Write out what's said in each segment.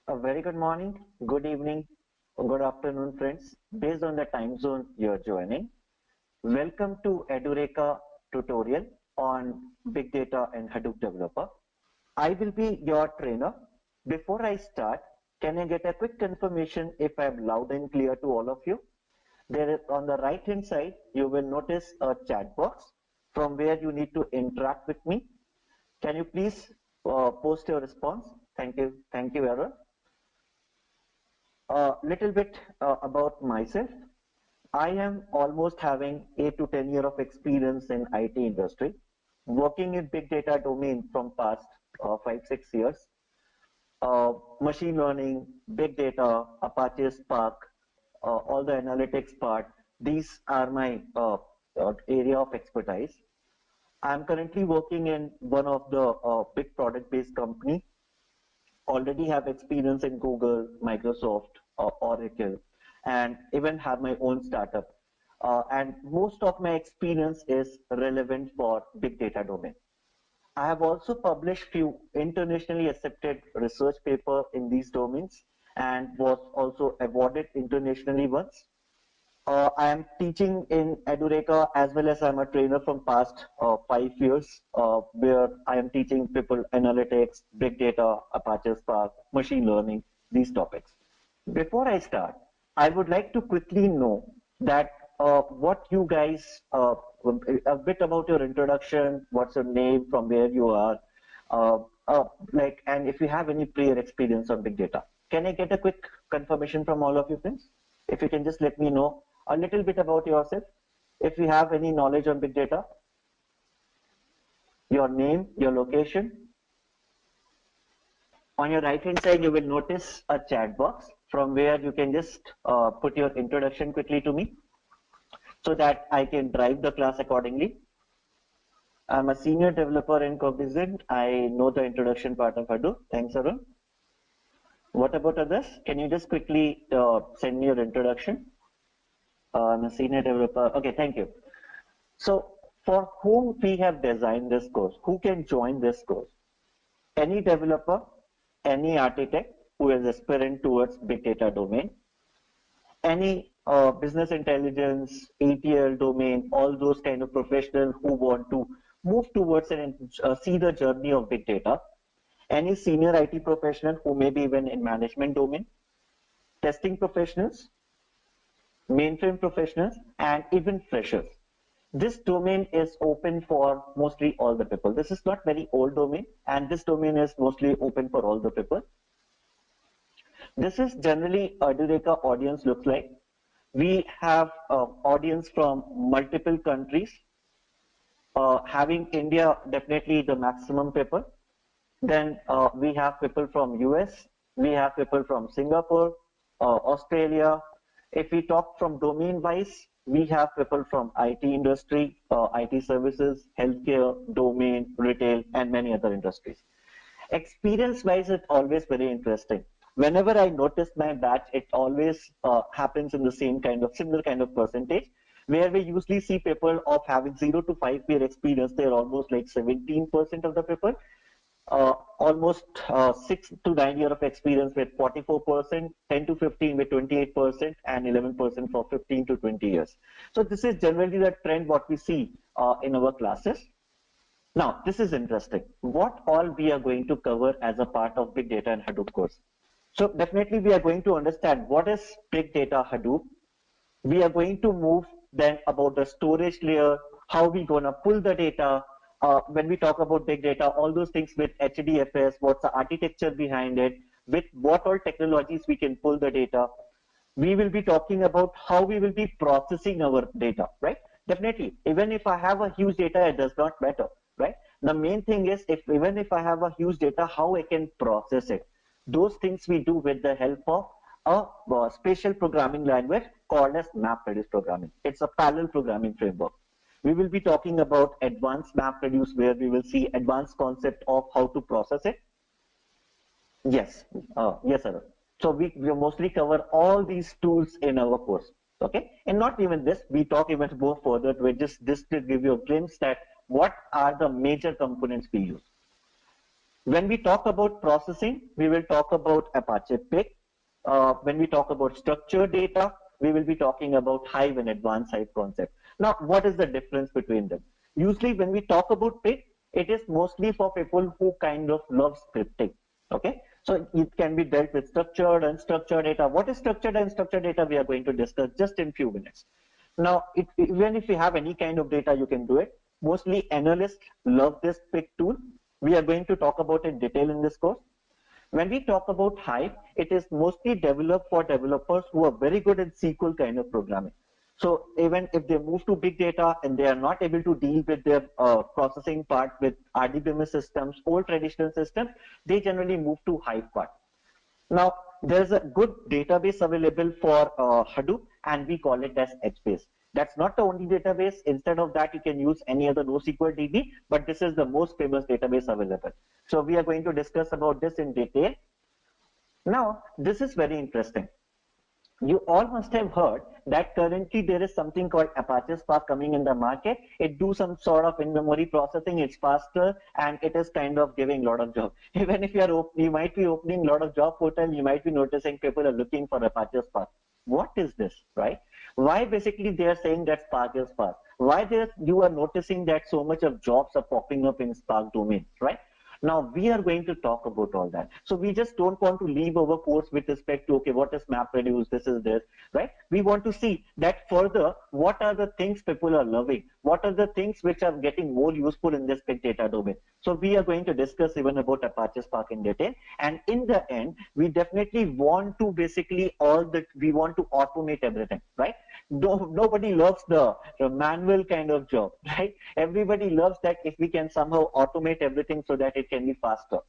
A very good morning, good evening, or good afternoon, friends, based on the time zone you're joining. Welcome to Edureka tutorial on Big Data and Hadoop Developer. I will be your trainer. Before I start, can I get a quick confirmation if I'm loud and clear to all of you? There is on the right hand side, you will notice a chat box from where you need to interact with me. Can you please post your response? Thank you. Thank you, Aaron. A little bit about myself. I am almost having 8 to 10 years of experience in IT industry, working in big data domain from past 5, 6 years. Machine learning, big data, Apache Spark, all the analytics part. These are my area of expertise. I'm currently working in one of the big product-based company, already have experience in Google, Microsoft, Oracle, and even have my own startup. And most of my experience is relevant for big data domain. I have also published few internationally accepted research paper in these domains and was also awarded internationally once. I am teaching in Edureka as well as I'm a trainer from past 5 years where I am teaching people analytics, big data, Apache Spark, machine learning, these topics. Before I start, I would like to quickly know that what you guys, a bit about your introduction, what's your name, from where you are, uh, and if you have any prior experience on big data. Can I get a quick confirmation from all of you, friends? If you can just let me know a little bit about yourself, if you have any knowledge on big data, your name, your location. On your right hand side, you will notice a chat box from where you can just put your introduction quickly to me so that I can drive the class accordingly. I'm a senior developer in Cognizant. I know the introduction part of Hadoop. Thanks, Arun. What about others? Can you just quickly send me your introduction? I'm a senior developer. Okay, thank you. So for whom we have designed this course, who can join this course? Any developer, any architect who is aspirant towards big data domain, any business intelligence, ETL domain, all those kind of professionals who want to move towards and see the journey of big data, any senior IT professional who may be even in management domain, testing professionals, mainframe professionals, and even freshers. This domain is open for mostly all the people. This is not very old domain, and this domain is mostly open for all the people. This is generally Edureka audience looks like. We have audience from multiple countries, having India definitely the maximum people. Then we have people from US, we have people from Singapore, Australia. If we talk from domain wise, we have people from IT industry, IT services, healthcare, domain, retail, and many other industries. Experience wise, it's always very interesting. Whenever I notice my batch, it always happens in the same kind of similar kind of percentage, where we usually see people of having 0 to 5 year experience. They're almost like 17% of the people, almost 6 to 9 years of experience with 44%, 10 to 15 with 28%, and 11% for 15 to 20 years. So this is generally the trend what we see in our classes. Now, this is interesting. What all we are going to cover as a part of Big Data and Hadoop course. So definitely we are going to understand what is Big Data Hadoop. We are going to move then about the storage layer, how we gonna pull the data. When we talk about big data, all those things with HDFS, what's the architecture behind it, with what all technologies we can pull the data. We will be talking about how we will be processing our data, right? Definitely, even if I have a huge data, it does not matter, right? The main thing is even if I have a huge data, how I can process it. Those things we do with the help of a spatial programming language called as MapReduce programming. It's a parallel programming framework. We will be talking about advanced MapReduce, where we will see advanced concept of how to process it. Yes, yes, sir. So we mostly cover all these tools in our course. Okay, and not even this, we talk even more further to just to give you a glimpse that what are the major components we use. When we talk about processing, we will talk about Apache Pig. When we talk about structured data, we will be talking about Hive and advanced Hive concept. Now, what is the difference between them? Usually when we talk about Pig, it is mostly for people who kind of love scripting. Okay, so it can be dealt with structured and unstructured data. What is structured and unstructured data? We are going to discuss just in few minutes. Now, even if you have any kind of data, you can do it. Mostly analysts love this Pig tool. We are going to talk about it in detail in this course. When we talk about Hive, it is mostly developed for developers who are very good in SQL kind of programming. So even if they move to big data and they are not able to deal with their processing part with RDBMS systems, old traditional systems, they generally move to Hive part. Now, there's a good database available for Hadoop, and we call it as HBase. That's not the only database. Instead of that, you can use any other NoSQL DB, but this is the most famous database available. So we are going to discuss about this in detail. Now, this is very interesting. You all must have heard that currently there is something called Apache Spark coming in the market. It do some sort of in-memory processing. It's faster and it is kind of giving a lot of job. Even if you might be opening a lot of job portal, you might be noticing people are looking for Apache Spark. What is this, right? Why basically they are saying that Spark is fast? Why you are noticing that so much of jobs are popping up in Spark domain, right? Now we are going to talk about all that. So we just don't want to leave our course with respect to, okay, what is MapReduce, this is this, right? We want to see that further, what are the things people are loving? What are the things which are getting more useful in this big data domain? So we are going to discuss even about Apache Spark in detail. And in the end, we definitely want to basically we want to automate everything, right? Nobody loves the manual kind of job, right? Everybody loves that if we can somehow automate everything so that it can be faster.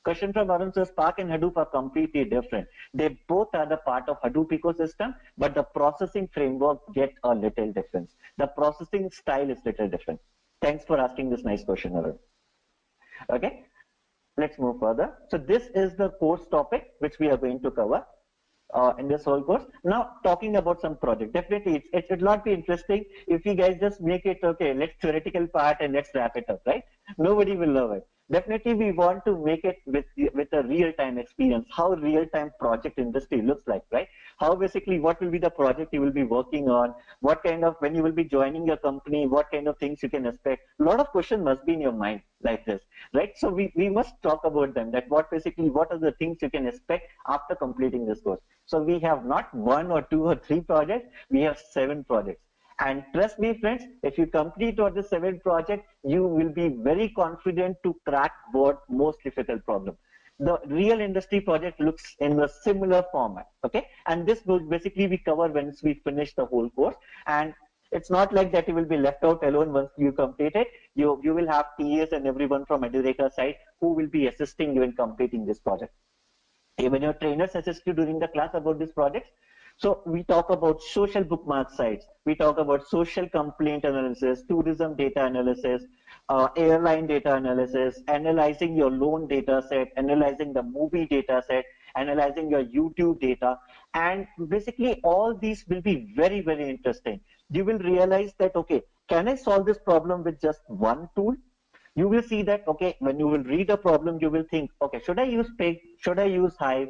Question from Arun says, Spark and Hadoop are completely different. They both are the part of Hadoop ecosystem, but the processing framework get a little difference. The processing style is little different. Thanks for asking this nice question, Arun. Okay, let's move further. So this is the course topic which we are going to cover in this whole course. Now talking about some project, definitely it should not be interesting if you guys just make it, okay, let's theoretical part and let's wrap it up, right? Nobody will love it. Definitely we want to make it with a real-time experience, how real-time project industry looks like, right? How basically what will be the project you will be working on, what kind of, when you will be joining your company, what kind of things you can expect. A lot of questions must be in your mind like this, right? So we must talk about them, that what are the things you can expect after completing this course. So we have not 1 or 2 or 3 projects, we have 7 projects. And trust me, friends, if you complete all the 7 projects, you will be very confident to crack what most difficult problem. The real industry project looks in a similar format, okay? And this will basically be covered once we finish the whole course. And it's not like that you will be left out alone once you complete it. You will have TAs and everyone from Edureka side who will be assisting you in completing this project. Even your trainers assist you during the class about this project. So we talk about social bookmark sites, we talk about social complaint analysis, tourism data analysis, airline data analysis, analyzing your loan data set, analyzing the movie data set, analyzing your YouTube data. And basically all these will be very, very interesting. You will realize that, okay, can I solve this problem with just one tool? You will see that, okay, when you will read a problem, you will think, okay, should I use Pig? Should I use Hive?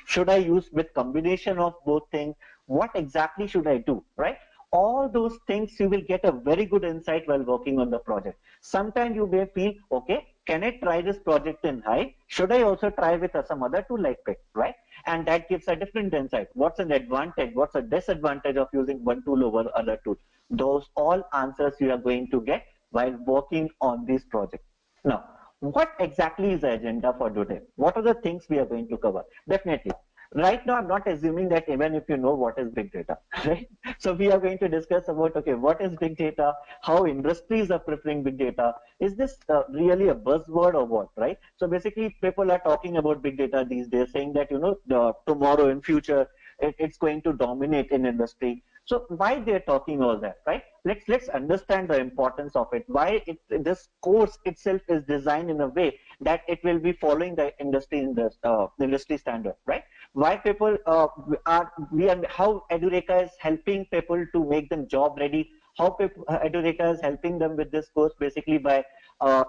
Should I use with combination of both things? What exactly should I do, right? All those things you will get a very good insight while working on the project. Sometimes you may feel, okay, can I try this project in Hive? Should I also try with some other tool like Pig, right? And that gives a different insight. What's an advantage? What's a disadvantage of using one tool over other tool? Those all answers you are going to get while working on this project. Now, what exactly is the agenda for today? What are the things we are going to cover? Definitely. Right now, I'm not assuming that even if you know what is big data, right? So we are going to discuss about, okay, what is big data? How industries are preferring big data? Is this really a buzzword or what, right? So basically, people are talking about big data these days, saying that, you know, tomorrow in future, it's going to dominate in industry. So why they're talking all that, right? Let's understand the importance of it. Why this course itself is designed in a way that it will be following the industry industry standard, right? why people how Edureka is helping people to make them job ready, how Edureka is helping them with this course basically by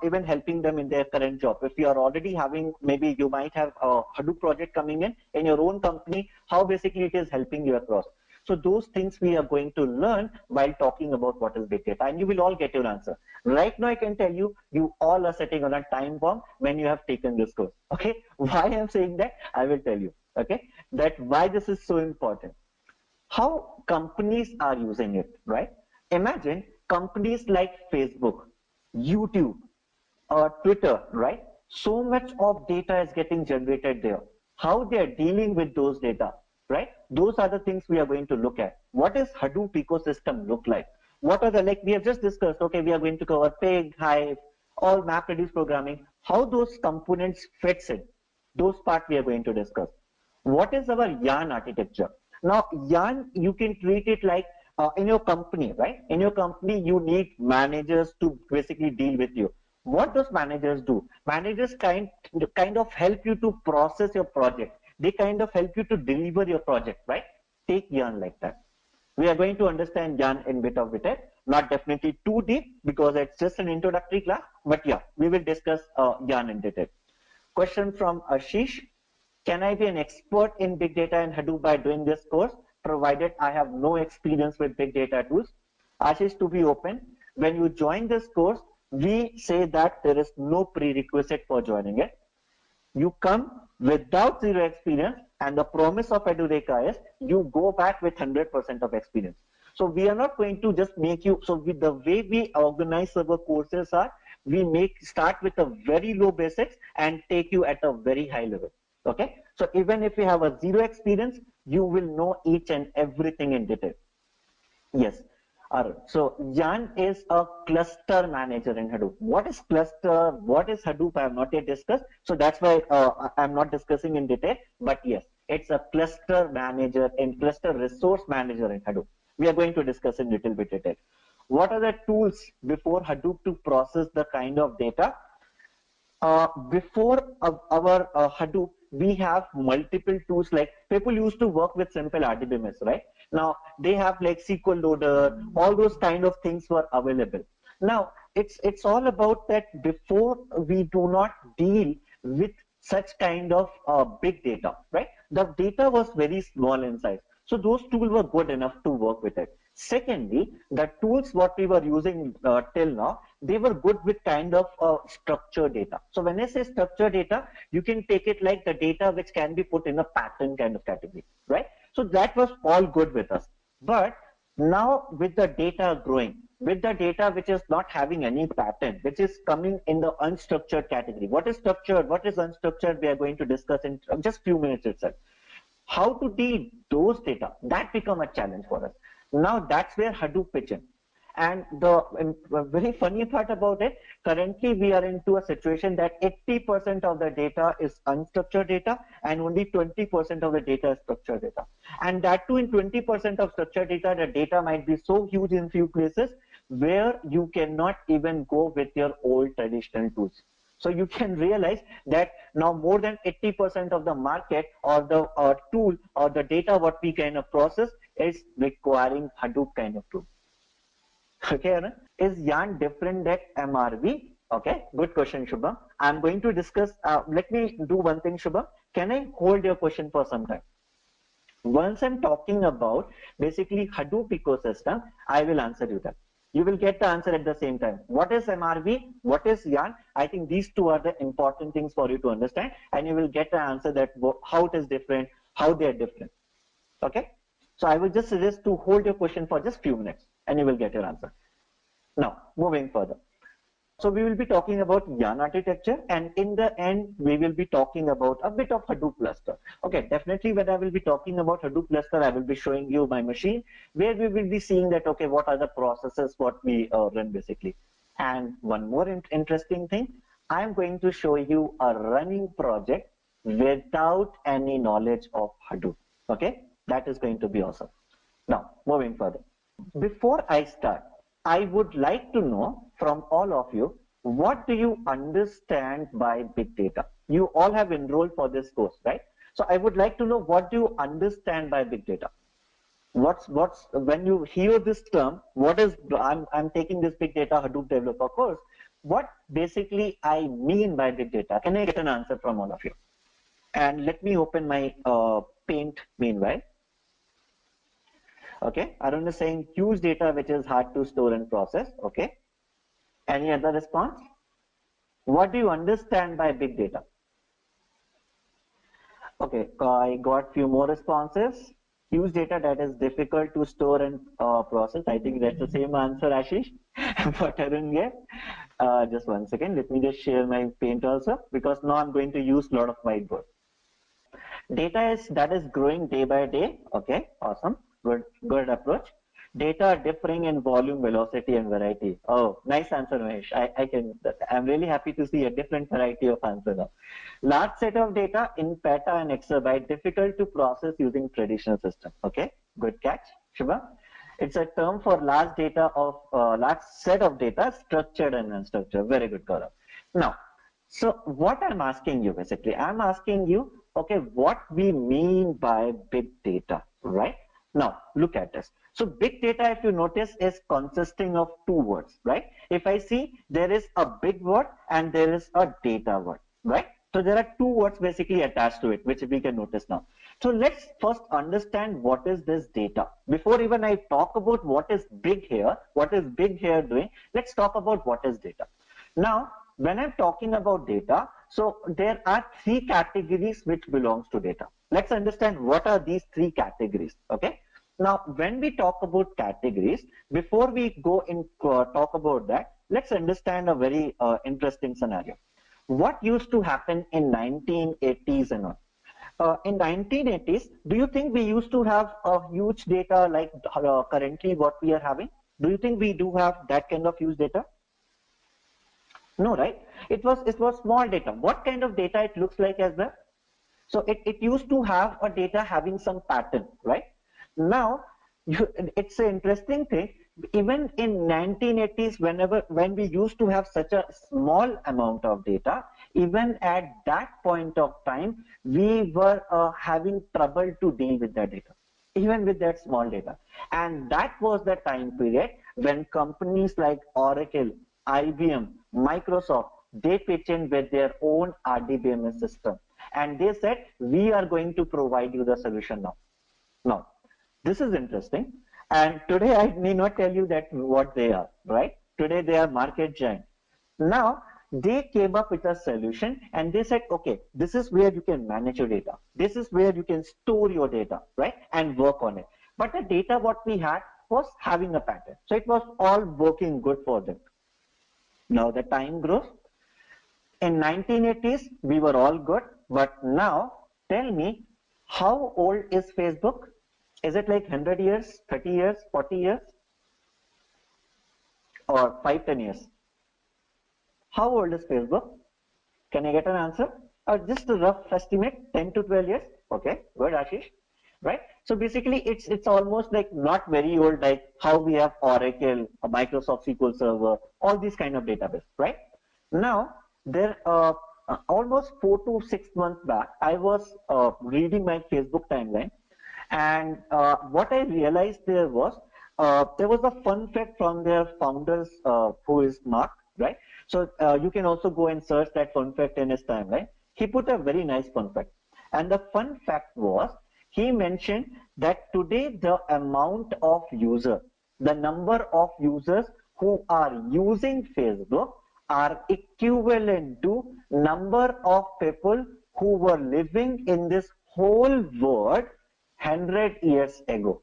even helping them in their current job. If you are already having, maybe you might have a Hadoop project coming in your own company, how basically it is helping you across. So those things we are going to learn while talking about what is big data, and you will all get your answer. Right now I can tell you, you all are sitting on a time bomb when you have taken this course. Okay, why I'm saying that, I will tell you. Okay, that why this is so important. How companies are using it, right? Imagine companies like Facebook, YouTube, Twitter, right? So much of data is getting generated there. How they are dealing with those data, right? Those are the things we are going to look at. What does Hadoop ecosystem look like? What are the, like we have just discussed, okay, we are going to cover Pig, Hive, all MapReduce programming, how those components fits in. Those part we are going to discuss. What is our yarn architecture? Now, yarn, you can treat it like in your company, right? In your company, you need managers to basically deal with you. What does managers do? Managers kind of help you to process your project. They kind of help you to deliver your project, right? Take yarn like that. We are going to understand yarn in bit of detail, not definitely too deep because it's just an introductory class, but yeah, we will discuss yarn in detail. Question from Ashish. Can I be an expert in big data and Hadoop by doing this course, provided I have no experience with big data tools? Ashish, to be open, when you join this course, we say that there is no prerequisite for joining it. You come without zero experience, and the promise of Edureka is you go back with 100% of experience. So we are not going to just make you, so with the way we organize our courses are, we start with a very low basics and take you at a very high level. Okay, so even if you have a zero experience, you will know each and everything in detail. Yes. All right. So Jan is a cluster manager in Hadoop. What is cluster? What is Hadoop? I have not yet discussed. So that's why I'm not discussing in detail. But yes, it's a cluster manager and cluster resource manager in Hadoop. We are going to discuss in little bit detail. What are the tools before Hadoop to process the kind of data? Before our Hadoop, we have multiple tools. Like people used to work with simple RDBMS, right? Now they have like SQL loader, all those kind of things were available. Now it's all about that. Before, we do not deal with such kind of big data, right? The data was very small in size, so those tools were good enough to work with it. Secondly, the tools what we were using till now, they were good with kind of structured data. So when I say structured data, you can take it like the data which can be put in a pattern kind of category, right? So that was all good with us. But now with the data growing, with the data which is not having any pattern, which is coming in the unstructured category. What is structured? What is unstructured? We are going to discuss in just few minutes itself. How to deal those data, that become a challenge for us. Now that's where Hadoop pitch in. And the very funny part about it, currently we are into a situation that 80% of the data is unstructured data and only 20% of the data is structured data. And that too, in 20% of structured data, the data might be so huge in few places where you cannot even go with your old traditional tools. So you can realize that now more than 80% of the market or the tool or the data what we kind of process is requiring Hadoop kind of tool. Okay, Anand? Is yarn different than MRV? Okay, good question, Shubham. I'm going to discuss, let me do one thing, Shubham. Can I hold your question for some time? Once I'm talking about basically Hadoop ecosystem, I will answer you that. You will get the answer at the same time. What is MRV? What is yarn? I think these two are the important things for you to understand, and you will get the answer that how it is different, how they are different. Okay? So I will just suggest to hold your question for just few minutes and you will get your answer. Now, moving further. So we will be talking about yarn architecture, and in the end, we will be talking about a bit of Hadoop cluster. Okay, definitely when I will be talking about Hadoop cluster, I will be showing you my machine where we will be seeing that, okay, what are the processes, what we run basically. And one more interesting thing, I'm going to show you a running project without any knowledge of Hadoop. Okay, that is going to be awesome. Now, moving further. Before I start, I would like to know from all of you, what do you understand by big data? You all have enrolled for this course, right? So I would like to know, what do you understand by big data? What's when you hear this term, what is, I'm taking this big data Hadoop developer course, what basically I mean by big data? Can I get an answer from all of you? And let me open my paint meanwhile. Okay, Arun is saying huge data which is hard to store and process. Okay, any other response? What do you understand by big data? Okay, I got few more responses. Huge data that is difficult to store and process. I think that's the same answer, Ashish. What Arun gave. Just one second. Let me just share my paint also, because now I'm going to use a lot of whiteboard. Data that is growing day by day. Okay, awesome. Good approach. Data differing in volume, velocity, and variety. Oh, nice answer, Mahesh. I'm really happy to see a different variety of answer now. Large set of data in peta and exabyte, difficult to process using traditional system. Okay, good catch, Shubha. It's a term for large data of large set of data, structured and unstructured. Very good, Gaurav. Now, so what I'm asking you basically, I'm asking you, okay, what we mean by big data, right? Now, look at this. So big data, if you notice, is consisting of two words, right? If I see, there is a big word and there is a data word, right? So there are two words basically attached to it, which we can notice now. So let's first understand what is this data. Before even I talk about what is big here doing, let's talk about what is data. Now, when I'm talking about data, so there are three categories which belongs to data. Let's understand what are these three categories, okay? Now, when we talk about categories, before we go in talk about that, let's understand a very interesting scenario. What used to happen in 1980s and all? In 1980s, do you think we used to have a huge data like currently what we are having? Do you think we do have that kind of huge data? No, right? It was small data. What kind of data it looks like as well? So it used to have a data having some pattern, right? Now, it's an interesting thing. Even in 1980s, when we used to have such a small amount of data, even at that point of time, we were having trouble to deal with that data, even with that small data. And that was the time period when companies like Oracle, IBM, Microsoft, they pitched in with their own RDBMS system. And they said, we are going to provide you the solution now. Now, this is interesting. And today I may not tell you that what they are, right? Today they are market giant. Now, they came up with a solution and they said, okay, this is where you can manage your data. This is where you can store your data, right? And work on it. But the data what we had was having a pattern. So it was all working good for them. Now the time grows. In 1980s, we were all good. But now, tell me, how old is Facebook? Is it like 100 years, 30 years, 40 years? Or 5-10 years? How old is Facebook? Can I get an answer? Or just a rough estimate, 10 to 12 years? Okay, good, Ashish. Right? So basically, it's almost like not very old, like how we have Oracle, Microsoft SQL Server, all these kind of database, right? Now, there almost 4 to 6 months back, I was reading my Facebook timeline, and what I realized there was a fun fact from their founders, who is Mark, right? So you can also go and search that fun fact in his timeline. He put a very nice fun fact, and the fun fact was, he mentioned that today the amount of user, the number of users who are using Facebook are equivalent to number of people who were living in this whole world 100 years ago.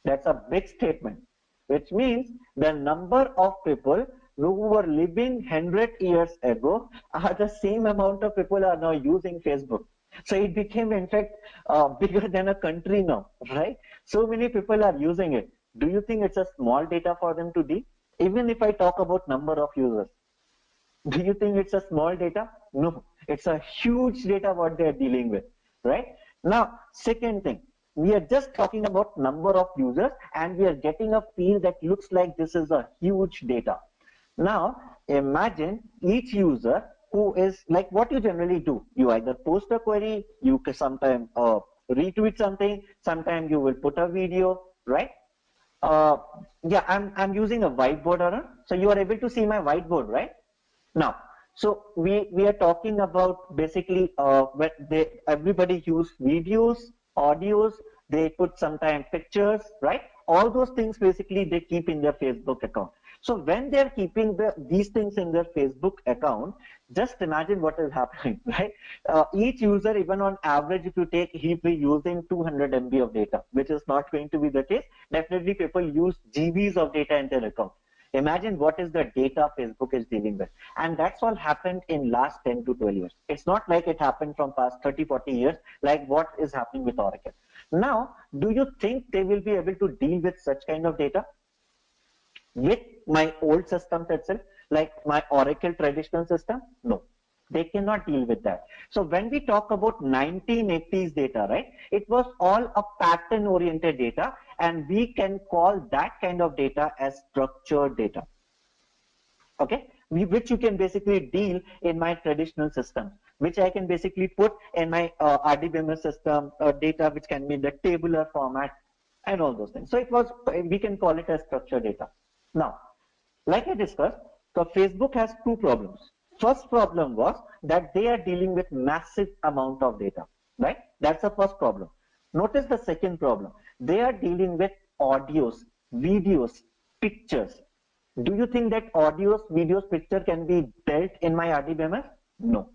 That's a big statement, which means the number of people who were living 100 years ago are the same amount of people are now using Facebook. So it became, in fact, bigger than a country now, right? So many people are using it. Do you think it's a small data for them to deal? Even if I talk about number of users, do you think it's a small data? No, it's a huge data what they're dealing with, right? Now, second thing, we are just talking about number of users and we are getting a feel that looks like this is a huge data. Now, imagine each user who is like what you generally do. You either post a query, you can sometimes retweet something, sometimes you will put a video, right? Uh, yeah, I'm using a whiteboard, Arun. So you are able to see my whiteboard, right? Now, so we are talking about basically when everybody use videos, audios, they put sometimes pictures, right? All those things basically they keep in their Facebook account. So when they're keeping these things in their Facebook account, just imagine what is happening, right? Each user, even on average, if you take, he'll be using 200 MB of data, which is not going to be the case. Definitely people use GBs of data in their account. Imagine what is the data Facebook is dealing with. And that's all happened in last 10 to 12 years. It's not like it happened from past 30, 40 years, like what is happening with Oracle. Now, do you think they will be able to deal with such kind of data with my old systems itself, like my Oracle traditional system? No, they cannot deal with that. So when we talk about 1980s data, right, it was all a pattern oriented data, and we can call that kind of data as structured data. Okay, which you can basically deal in my traditional system, which I can basically put in my RDBMS system, data which can be in the tabular format and all those things. So it was, we can call it as structured data. Now, like I discussed, so Facebook has two problems. First problem was that they are dealing with massive amount of data, right? That's the first problem. Notice the second problem. They are dealing with audios, videos, pictures. Do you think that audios, videos, picture can be dealt in my RDBMS? No.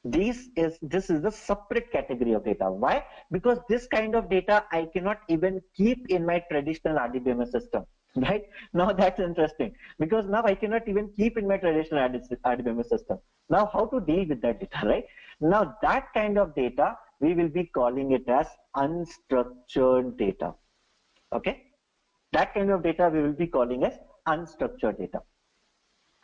This is a separate category of data. Why? Because this kind of data I cannot even keep in my traditional RDBMS system. Right? Now that's interesting, because now I cannot even keep in my traditional RDBMS system. Now how to deal with that data, right? Now that kind of data, we will be calling it as unstructured data. Okay? That kind of data we will be calling as unstructured data.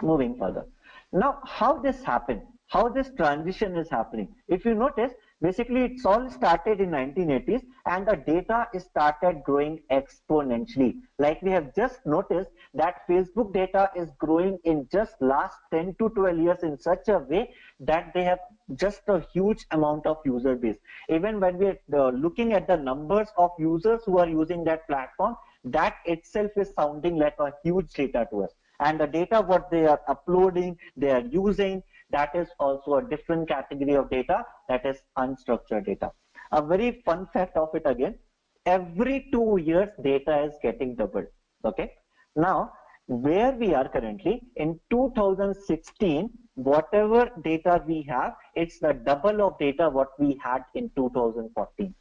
Moving further. Now, how this happened? How this transition is happening? If you notice, basically it's all started in 1980s, and the data started growing exponentially. Like we have just noticed that Facebook data is growing in just last 10 to 12 years in such a way that they have just a huge amount of user base. Even when we're looking at the numbers of users who are using that platform, that itself is sounding like a huge data to us. And the data what they are uploading, they are using, that is also a different category of data, that is unstructured data. A very fun fact of it again, every 2 years data is getting doubled. Okay. Now, where we are currently in 2016, whatever data we have, it's the double of data what we had in 2014.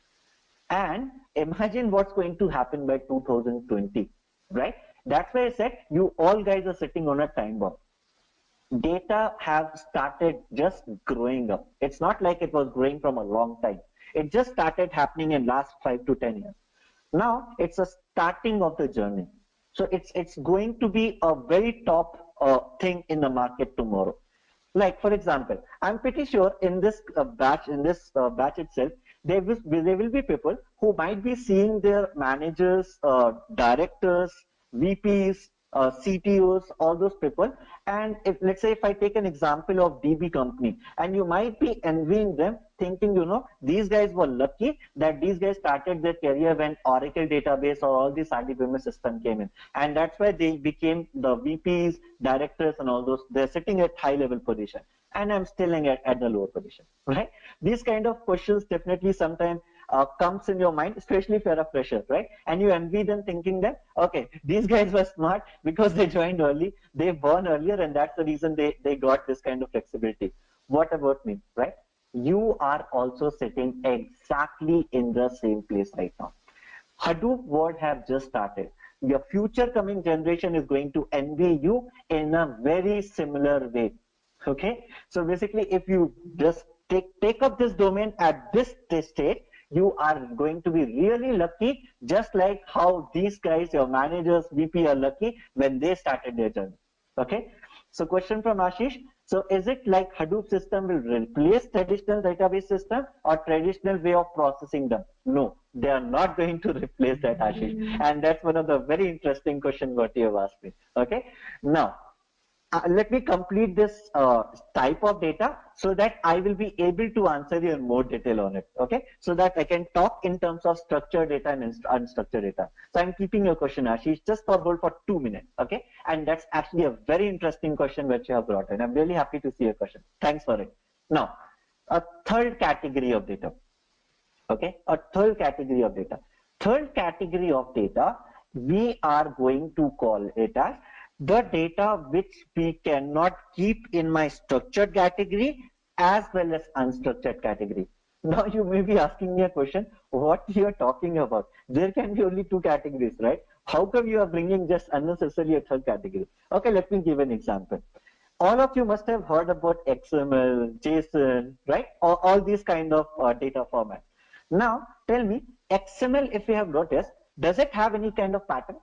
And imagine what's going to happen by 2020, right? That's why I said you all guys are sitting on a time bomb. Data have started just growing up. It's not like it was growing from a long time. It just started happening in last 5 to 10 years. Now it's a starting of the journey. So it's going to be a very top thing in the market tomorrow. Like for example, I'm pretty sure in this batch itself, there will be people who might be seeing their managers, directors, VPs, CTOs, all those people. And if let's say if I take an example of DB company, and you might be envying them, thinking, you know, these guys were lucky that these guys started their career when Oracle database or all this RDBMS system came in, and that's why they became the VPs, directors, and all those. They're sitting at high level position, and I'm still at the lower position, right? These kind of questions definitely sometimes comes in your mind, especially if you're a fresher, right? And you envy them, thinking that, okay, these guys were smart because they joined early, they born earlier, and that's the reason they got this kind of flexibility. What about me, right? You are also sitting exactly in the same place right now. Hadoop world have just started. Your future coming generation is going to envy you in a very similar way. Okay, so basically, if you just take up this domain at this state, you are going to be really lucky, just like how these guys, your managers, VP, are lucky when they started their journey. Okay, so question from Ashish. So is it like Hadoop system will replace traditional database system or traditional way of processing them? No, they are not going to replace that, Ashish. And that's one of the very interesting questions what you have asked me. Okay, now let me complete this type of data so that I will be able to answer you in more detail on it. Okay, so that I can talk in terms of structured data and unstructured data. So I'm keeping your question, Ashish, just for hold for 2 minutes. Okay, and that's actually a very interesting question which you have brought in. I'm really happy to see your question. Thanks for it. Now, a third category of data. Okay, a third category of data. Third category of data, we are going to call it as the data which we cannot keep in my structured category as well as unstructured category. Now you may be asking me a question, what you are talking about? There can be only two categories, right? How come you are bringing just unnecessarily a third category? Okay, let me give an example. All of you must have heard about XML, JSON, right? All these kind of data formats. Now, tell me, XML, if you have noticed, does it have any kind of pattern?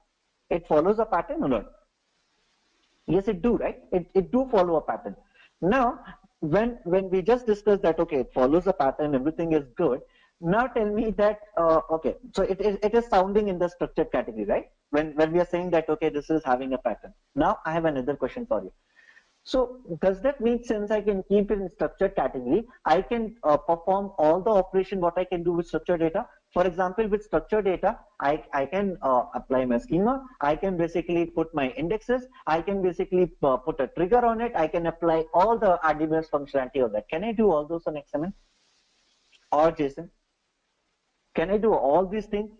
It follows a pattern or not? Yes, it do, right? It do follow a pattern. Now, when we just discussed that, okay, it follows a pattern, everything is good. Now tell me that, okay, so it is sounding in the structured category, right? When we are saying that, okay, this is having a pattern. Now I have another question for you. So does that mean since I can keep it in structured category, I can perform all the operation what I can do with structured data? For example, with structured data, I can apply my schema. I can basically put my indexes. I can basically put a trigger on it. I can apply all the RDBMS functionality of that. Can I do all those on XML or JSON? Can I do all these things?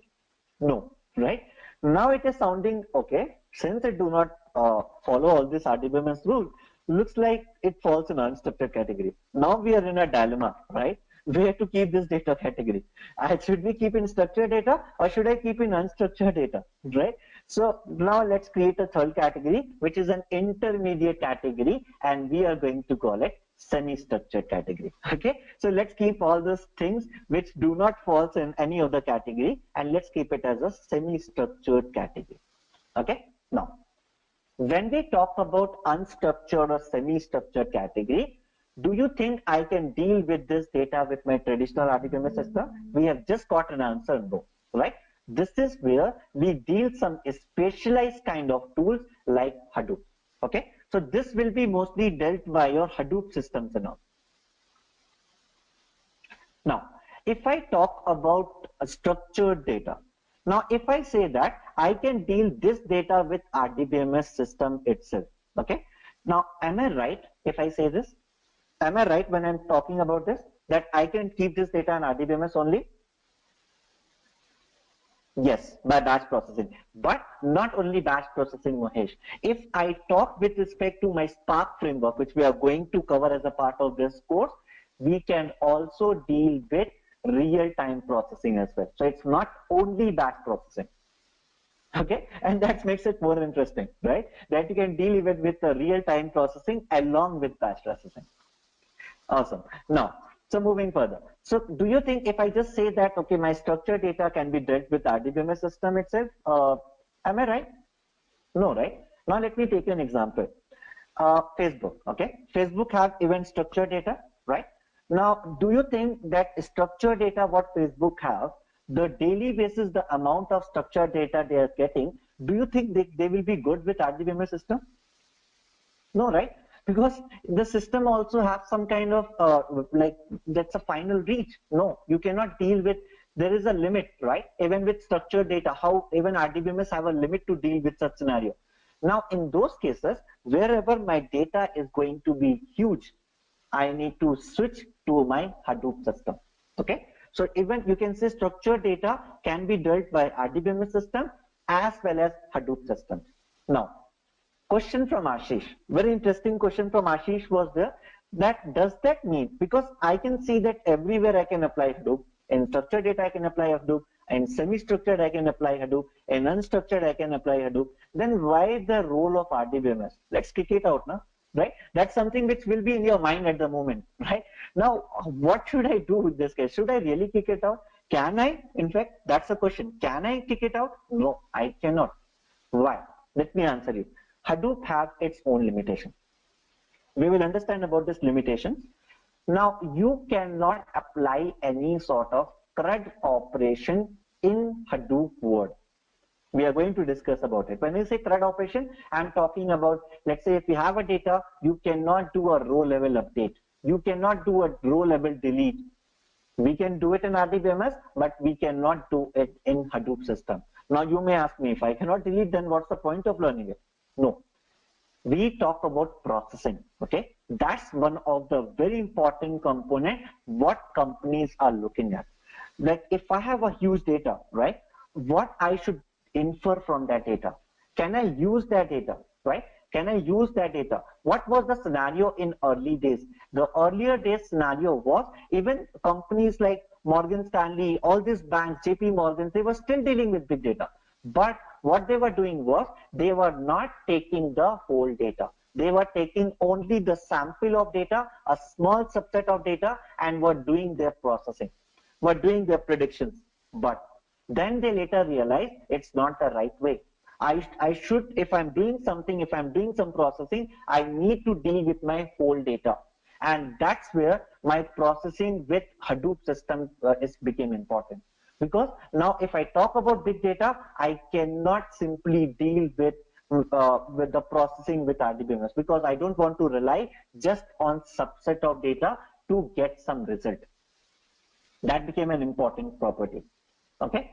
No, right? Now it is sounding okay. Since it do not follow all this RDBMS rule, looks like it falls in unstructured category. Now we are in a dilemma, right? Where to keep this data category? Should we keep in structured data or should I keep in unstructured data, right? So now let's create a third category, which is an intermediate category, and we are going to call it semi-structured category. Okay, so let's keep all those things which do not fall in any other category, and let's keep it as a semi-structured category. Okay, now when we talk about unstructured or semi-structured category, do you think I can deal with this data with my traditional RDBMS system? We have just got an answer, no, right? This is where we deal some specialized kind of tools like Hadoop. Okay, so this will be mostly dealt by your Hadoop systems and all. Now, if I talk about structured data, now if I say that I can deal this data with RDBMS system itself. Okay, now am I right if I say this? Am I right when I'm talking about this, that I can keep this data in RDBMS only? Yes, by batch processing, but not only batch processing, Mahesh. If I talk with respect to my Spark framework, which we are going to cover as a part of this course, we can also deal with real-time processing as well. So it's not only batch processing. Okay, and that makes it more interesting, right? That you can deal even with the real-time processing along with batch processing. Awesome. Now, so moving further. So do you think if I just say that, okay, my structured data can be dealt with RDBMS system itself, am I right? No, right? Now let me take an example. Facebook, okay? Facebook have even structured data, right? Now, do you think that structured data what Facebook have, the daily basis, the amount of structured data they are getting, do you think they will be good with RDBMS system? No, right? Because the system also has some kind of like that's a final reach. No, you cannot deal with, there is a limit, right? Even with structured data, how even RDBMS have a limit to deal with such scenario. Now in those cases, wherever my data is going to be huge, I need to switch to my Hadoop system. Okay, so even you can say structured data can be dealt by RDBMS system as well as Hadoop systems. Now, question from Ashish, very interesting question from Ashish was there, that does that mean, because I can see that everywhere I can apply Hadoop, in structured data I can apply Hadoop, in semi-structured I can apply Hadoop, in unstructured I can apply Hadoop, then why the role of RDBMS? Let's kick it out now, right? That's something which will be in your mind at the moment, right? Now, what should I do with this case? Should I really kick it out? Can I? In fact, that's a question. Can I kick it out? No, I cannot. Why? Let me answer you. Hadoop has its own limitation. We will understand about this limitation. Now, you cannot apply any sort of CRUD operation in Hadoop world. We are going to discuss about it. When I say CRUD operation, I'm talking about, let's say if you have a data, you cannot do a row level update. You cannot do a row level delete. We can do it in RDBMS, but we cannot do it in Hadoop system. Now you may ask me, if I cannot delete, then what's the point of learning it? No. We talk about processing, okay? That's one of the very important component what companies are looking at. Like if I have a huge data, right? What I should infer from that data? Can I use that data, right? Can I use that data? What was the scenario in early days? The earlier days scenario was even companies like Morgan Stanley, all these banks, JP Morgan, they were still dealing with big data. But what they were doing was they were not taking the whole data. They were taking only the sample of data, a small subset of data, and were doing their processing, were doing their predictions. But then they later realized it's not the right way. I should, if I'm doing something, if I'm doing some processing, I need to deal with my whole data. And that's where my processing with Hadoop system is became important. Because now if I talk about big data, I cannot simply deal with the processing with RDBMS, because I don't want to rely just on subset of data to get some result. That became an important property. Okay.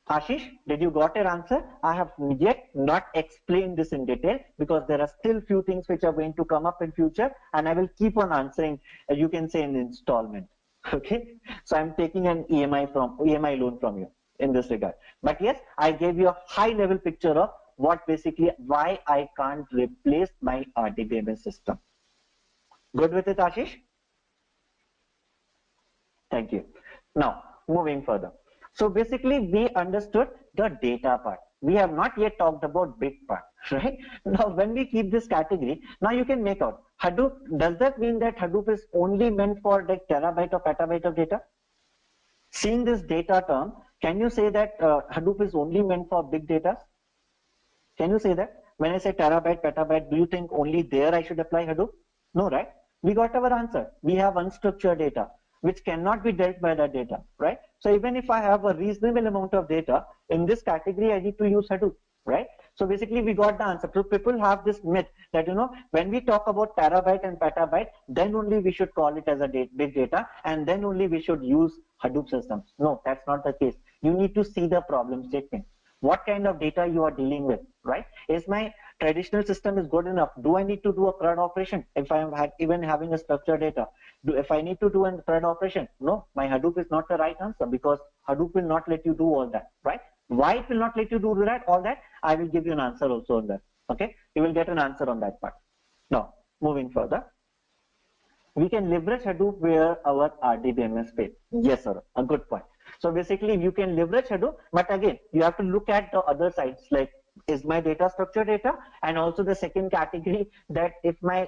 Ashish, did you got your answer? I have yet not explained this in detail because there are still few things which are going to come up in future, and I will keep on answering, you can say, in installment. Okay, so I'm taking an EMI loan from you in this regard. But yes, I gave you a high level picture of what basically why I can't replace my RDBMS system. Good with it, Ashish? Thank you. Now, moving further. So basically, we understood the data part. We have not yet talked about big part, right? Now, when we keep this category, now you can make out Hadoop. Does that mean that Hadoop is only meant for like terabyte or petabyte of data? Seeing this data term, can you say that Hadoop is only meant for big data? Can you say that? When I say terabyte, petabyte, do you think only there I should apply Hadoop? No, right? We got our answer. We have unstructured data, which cannot be dealt by that data, right? So even if I have a reasonable amount of data in this category, I need to use Hadoop, right? So basically we got the answer. So people have this myth that, you know, when we talk about terabyte and petabyte, then only we should call it as a big data, and then only we should use Hadoop systems. No, that's not the case. You need to see the problem statement. What kind of data you are dealing with, right? Is my traditional system is good enough? Do I need to do a CRUD operation if I am even having a structured data? If I need to do a CRUD operation? No, my Hadoop is not the right answer, because Hadoop will not let you do all that, right? Why it will not let you do that, all that? I will give you an answer also on that. Okay, you will get an answer on that part. Now, moving further, we can leverage Hadoop where our RDBMS fails. Yes, sir, a good point. So basically, you can leverage Hadoop, but again, you have to look at the other sides, like is my data structured data, and also the second category that if I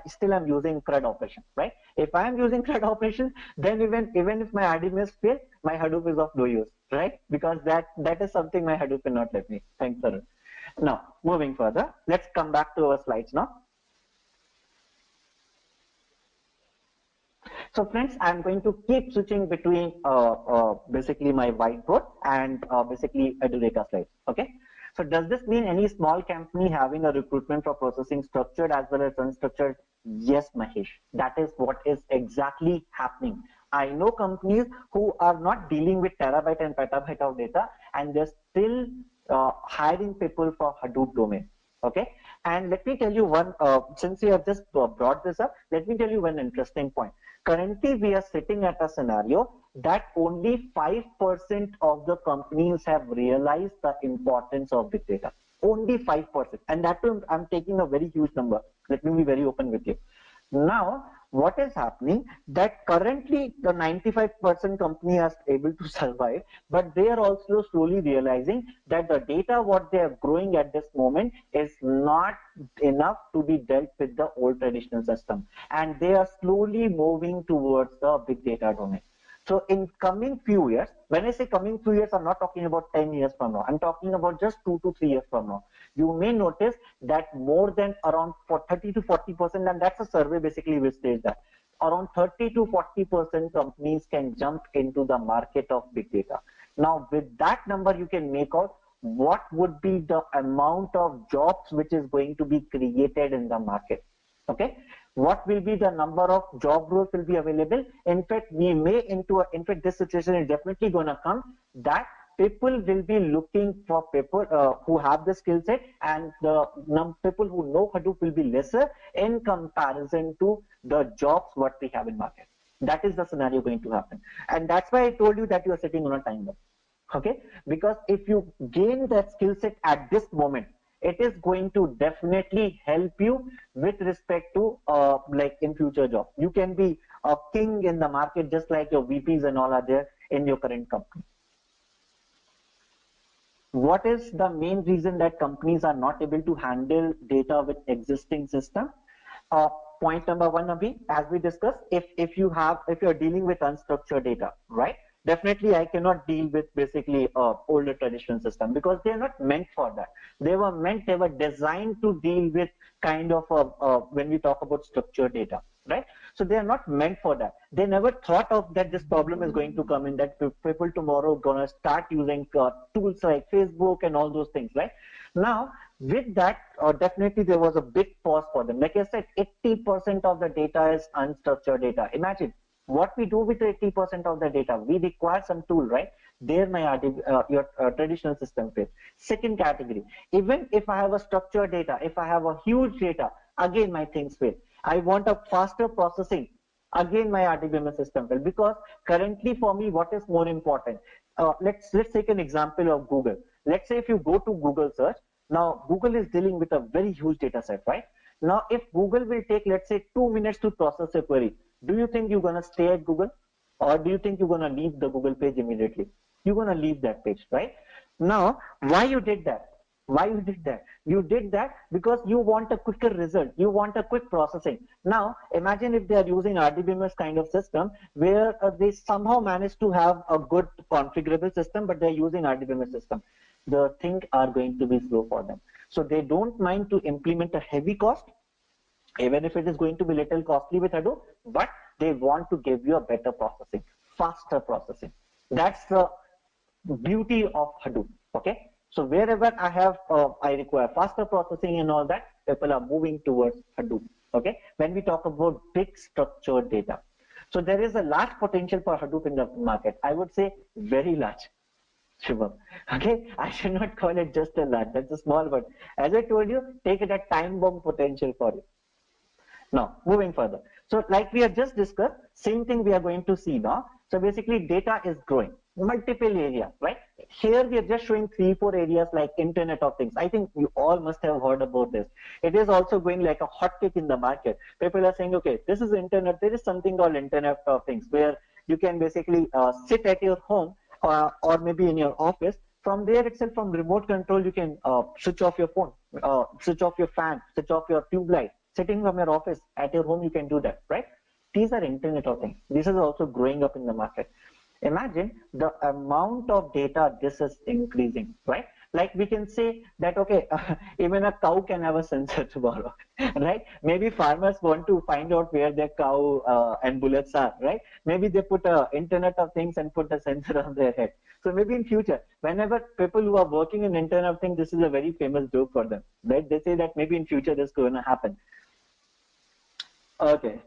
still am using CRUD operation, right? If I am using CRUD operation, then even if my RDBMS fails, my Hadoop is of no use, right? Because that is something my Hadoop will not let me. Thanks, sir. Now, moving further, let's come back to our slides now. So friends, I'm going to keep switching between basically my whiteboard and basically Edureka slides. Okay. So does this mean any small company having a recruitment for processing structured as well as unstructured? Yes, Mahesh, that is what is exactly happening. I know companies who are not dealing with terabyte and petabyte of data, and they're still hiring people for Hadoop domain. Okay. And let me tell you one, since you have just brought this up, let me tell you one interesting point. Currently, we are sitting at a scenario that only 5% of the companies have realized the importance of big data. Only 5%. And that too, I'm taking a very huge number. Let me be very open with you. Now, what is happening that currently the 95% company are able to survive, but they are also slowly realizing that the data what they are growing at this moment is not enough to be dealt with the old traditional system, and they are slowly moving towards the big data domain. So in coming few years, when I say coming few years, I'm not talking about 10 years from now. I'm talking about just 2 to 3 years from now. You may notice that more than around 30 to 40%, and that's a survey basically which says that around 30 to 40% companies can jump into the market of big data. Now with that number, you can make out what would be the amount of jobs which is going to be created in the market. Okay, what will be the number of job roles will be available. In fact, we may in fact this situation is definitely going to come, that people will be looking for people who have the skill set, and the people who know Hadoop will be lesser in comparison to the jobs what we have in market. That is the scenario going to happen, and that's why I told you that you are sitting on a time bomb. Okay, because if you gain that skill set at this moment, it is going to definitely help you with respect to like in future job. You can be a king in the market, just like your VPs and all are there in your current company. What is the main reason that companies are not able to handle data with existing system? Point number one, Abhi, as we discussed, if you're dealing with unstructured data, right? Definitely, I cannot deal with basically older traditional system, because they are not meant for that. They were designed to deal with kind of when we talk about structured data, right? So they are not meant for that. They never thought of that this problem is going to come in, that people tomorrow gonna start using tools like Facebook and all those things, right? Now, with that, definitely there was a big pause for them. Like I said, 80% of the data is unstructured data. Imagine what we do with 80% of the data. We require some tool, right? There your traditional system fails. Second category, even if I have a structured data, if I have a huge data, again my things fail. I want a faster processing, again my RDBMS system fail. Because currently for me, what is more important? Let's take an example of Google. Let's say if you go to Google search, now Google is dealing with a very huge data set, right? Now if Google will take, let's say, 2 minutes to process a query, do you think you're going to stay at Google, or do you think you're going to leave the Google page immediately? You're going to leave that page, right? Now, why you did that? Why you did that? You did that because you want a quicker result. You want a quick processing. Now, imagine if they are using RDBMS kind of system where they somehow manage to have a good configurable system, but they're using RDBMS system. The things are going to be slow for them. So they don't mind to implement a heavy cost, even if it is going to be little costly with Hadoop, but they want to give you a better processing, faster processing. That's the beauty of Hadoop. Okay, so wherever I require faster processing and all that, people are moving towards Hadoop. Okay, when we talk about big structured data, so there is a large potential for Hadoop in the market. I would say very large. Shubham. Okay, I should not call it just a large. That's a small word. As I told you, take it a time bomb potential for you. Now, moving further. So like we have just discussed, same thing we are going to see now. So basically data is growing, multiple areas, right? Here we are just showing 3-4 areas like Internet of Things. I think you all must have heard about this. It is also going like a hotcake in the market. People are saying, okay, this is Internet. There is something called Internet of Things where you can basically sit at your home or maybe in your office. From there itself, from remote control, you can switch off your phone, switch off your fan, switch off your tube light. Sitting from your office at your home, you can do that, right? These are Internet of Things. This is also growing up in the market. Imagine the amount of data this is increasing, right? Like we can say that, okay, even a cow can have a sensor tomorrow, right? Maybe farmers want to find out where their cow and bullets are, right? Maybe they put a Internet of Things and put a sensor on their head. So maybe in future, whenever people who are working in Internet of Things, this is a very famous joke for them, right? They say that maybe in future this is going to happen. Okay.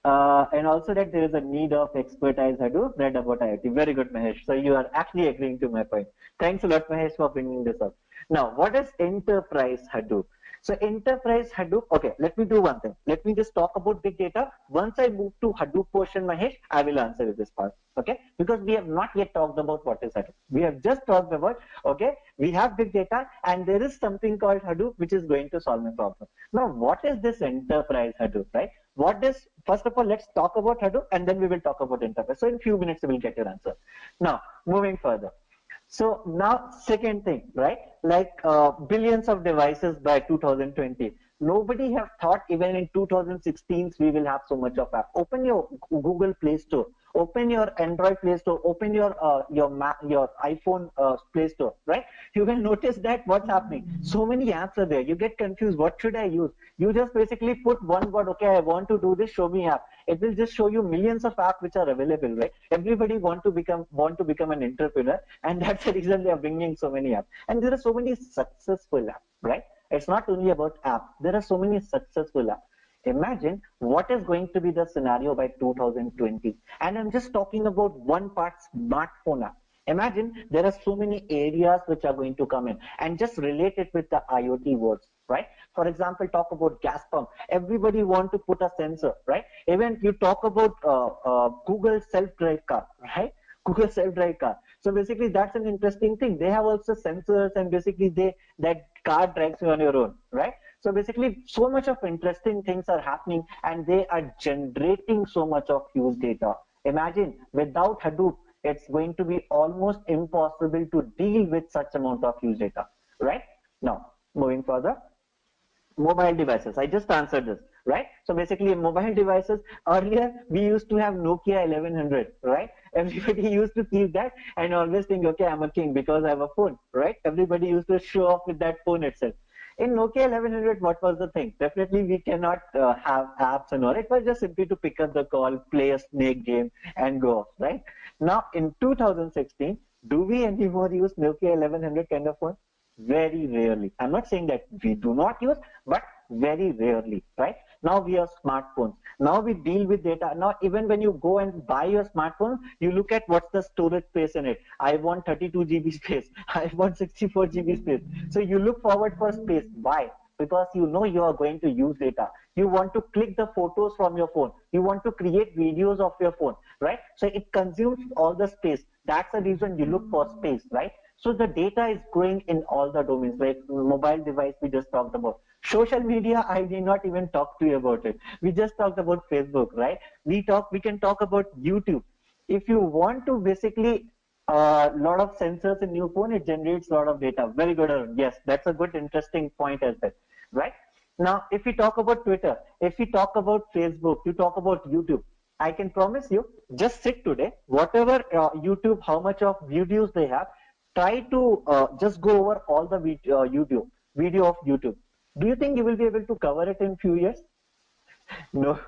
And also that there is a need of expertise Hadoop, read about IoT. Very good, Mahesh. So you are actually agreeing to my point. Thanks a lot, Mahesh, for bringing this up. Now, what is enterprise Hadoop? So enterprise Hadoop, okay, let me do one thing. Let me just talk about big data. Once I move to Hadoop portion, Mahesh, I will answer this part, okay? Because we have not yet talked about what is Hadoop. We have just talked about, okay, we have big data and there is something called Hadoop which is going to solve my problem. Now, what is this enterprise Hadoop, right? First of all, let's talk about Hadoop and then we will talk about enterprise. So in few minutes, you will get your answer. Now, moving further. So now, second thing, right? Like billions of devices by 2020. Nobody have thought even in 2016 we will have so much of app. Open your Google Play Store. Open your Android Play Store, open your iPhone Play Store, right? You will notice that what's happening. So many apps are there. You get confused. What should I use? You just basically put one word. Okay, I want to do this. Show me app. It will just show you millions of apps which are available, right? Everybody want to become an entrepreneur, and that's the reason they are bringing so many apps. And there are so many successful apps, right? It's not only about apps. There are so many successful apps. Imagine what is going to be the scenario by 2020. And I'm just talking about one part, smartphone app. Imagine there are so many areas which are going to come in, and just relate it with the IoT words, right? For example, talk about gas pump. Everybody want to put a sensor, right? Even you talk about Google self-drive car, right? Google self-drive car. So basically that's an interesting thing. They have also sensors, and basically that car drives you on your own, right? So basically so much of interesting things are happening, and they are generating so much of huge data. Imagine without Hadoop, it's going to be almost impossible to deal with such amount of huge data, right? Now, moving further, mobile devices. I just answered this, right? So basically mobile devices, earlier we used to have Nokia 1100, right? Everybody used to keep that and always think, okay, I'm a king because I have a phone, right? Everybody used to show off with that phone itself. In Nokia 1100, what was the thing? Definitely we cannot have apps and all. It was just simply to pick up the call, play a snake game and go off, right? Now in 2016, do we anymore use Nokia 1100 kind of phone? Very rarely. I'm not saying that we do not use, but very rarely, right? Now we have smartphones. Now we deal with data. Now even when you go and buy your smartphone, you look at what's the storage space in it. I want 32 GB space. I want 64 GB space. So you look forward for space. Why? Because you know you are going to use data. You want to click the photos from your phone. You want to create videos of your phone, right? So it consumes all the space. That's the reason you look for space, right? So the data is growing in all the domains, like mobile device we just talked about. Social media, I did not even talk to you about it. We just talked about Facebook, right? We can talk about YouTube. If you want to basically a lot of sensors in your phone, it generates a lot of data. Very good, Arun. Yes, that's a good, interesting point as well, right? Now, if we talk about Twitter, if we talk about Facebook, you talk about YouTube, I can promise you, just sit today, whatever YouTube, how much of videos they have, try to just go over all the video of YouTube. Do you think you will be able to cover it in few years? No.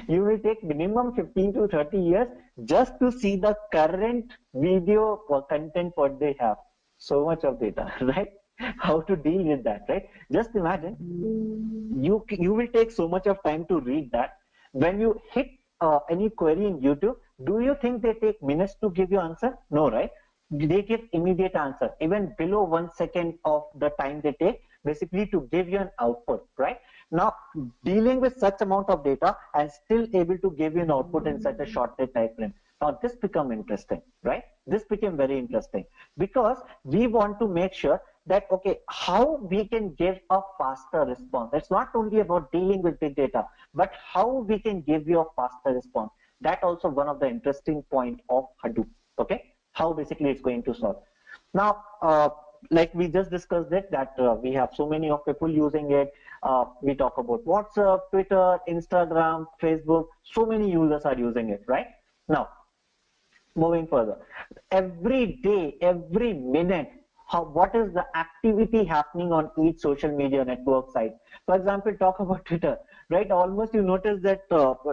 You will take minimum 15 to 30 years just to see the current video content what they have. So much of data, right? How to deal with that, right? Just imagine you will take so much of time to read that. When you hit any query in YouTube, do you think they take minutes to give you answer? No, right? They give immediate answer, even below 1 second of the time they take, basically to give you an output, right? Now, dealing with such amount of data and still able to give you an output in such a short time frame. Now, this become interesting, right? This became very interesting because we want to make sure that, okay, how we can give a faster response. It's not only about dealing with big data, but how we can give you a faster response. That also one of the interesting point of Hadoop, okay? How basically it's going to solve. Now, like we just discussed it, that we have so many of people using it. We talk about WhatsApp, Twitter, Instagram, Facebook. So many users are using it, right? Now, moving further, every day, every minute, what is the activity happening on each social media network site? For example, talk about Twitter, right? Almost you notice that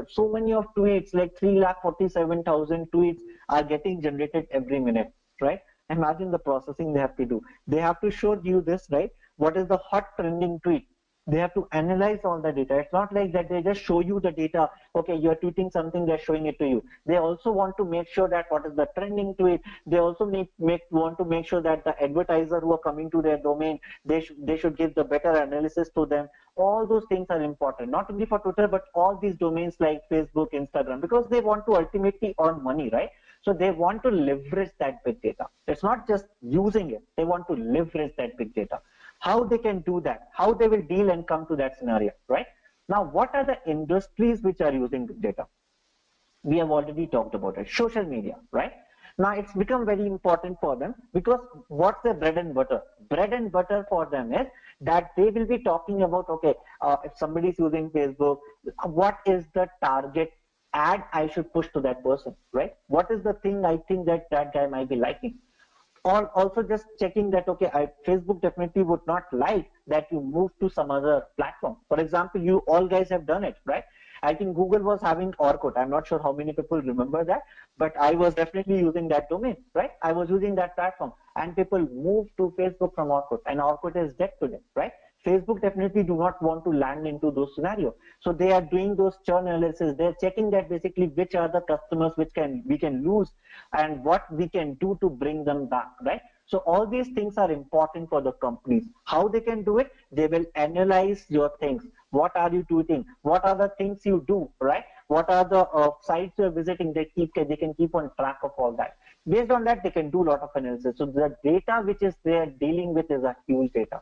so many of tweets, like 347,000 tweets are getting generated every minute, right? Imagine the processing they have to do. They have to show you this, right? What is the hot trending tweet? They have to analyze all the data. It's not like that they just show you the data. Okay, you're tweeting something, they're showing it to you. They also want to make sure that what is the trending tweet. They also want to make sure that the advertiser who are coming to their domain, they should give the better analysis to them. All those things are important, not only for Twitter, but all these domains like Facebook, Instagram, because they want to ultimately earn money, right? So they want to leverage that big data. It's not just using it. They want to leverage that big data. How they can do that, how they will deal and come to that scenario, right? Now, what are the industries which are using big data? We have already talked about it. Social media, right? Now, it's become very important for them because what's their bread and butter? Bread and butter for them is that they will be talking about, okay, if somebody is using Facebook, what is the target ad I should push to that person, right? What is the thing I think that that guy might be liking? Or also just checking that, okay, Facebook definitely would not like that you move to some other platform. For example, you all guys have done it, right? I think Google was having Orkut. I'm not sure how many people remember that, but I was definitely using that domain, right? I was using that platform, and people moved to Facebook from Orkut, and Orkut is dead today, right? Facebook definitely do not want to land into those scenarios. So they are doing those churn analysis. They're checking that basically which are the customers which we can lose and what we can do to bring them back, right? So all these things are important for the companies. How they can do it? They will analyze your things. What are you tweeting? What are the things you do, right? What are the sites you're visiting? They can keep on track of all that. Based on that, they can do a lot of analysis. So the data which is they're dealing with is a huge data.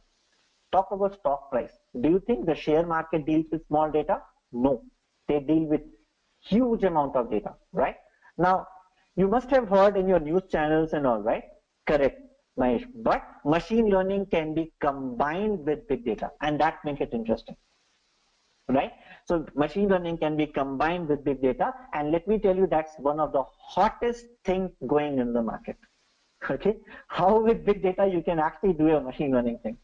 Talk about stock price. Do you think the share market deals with small data? No, they deal with huge amount of data, right? Now, you must have heard in your news channels and all, right? Correct, Mahesh. But machine learning can be combined with big data, and that makes it interesting, right? So machine learning can be combined with big data, and let me tell you, that's one of the hottest things going in the market. Okay, how with big data you can actually do a machine learning thing.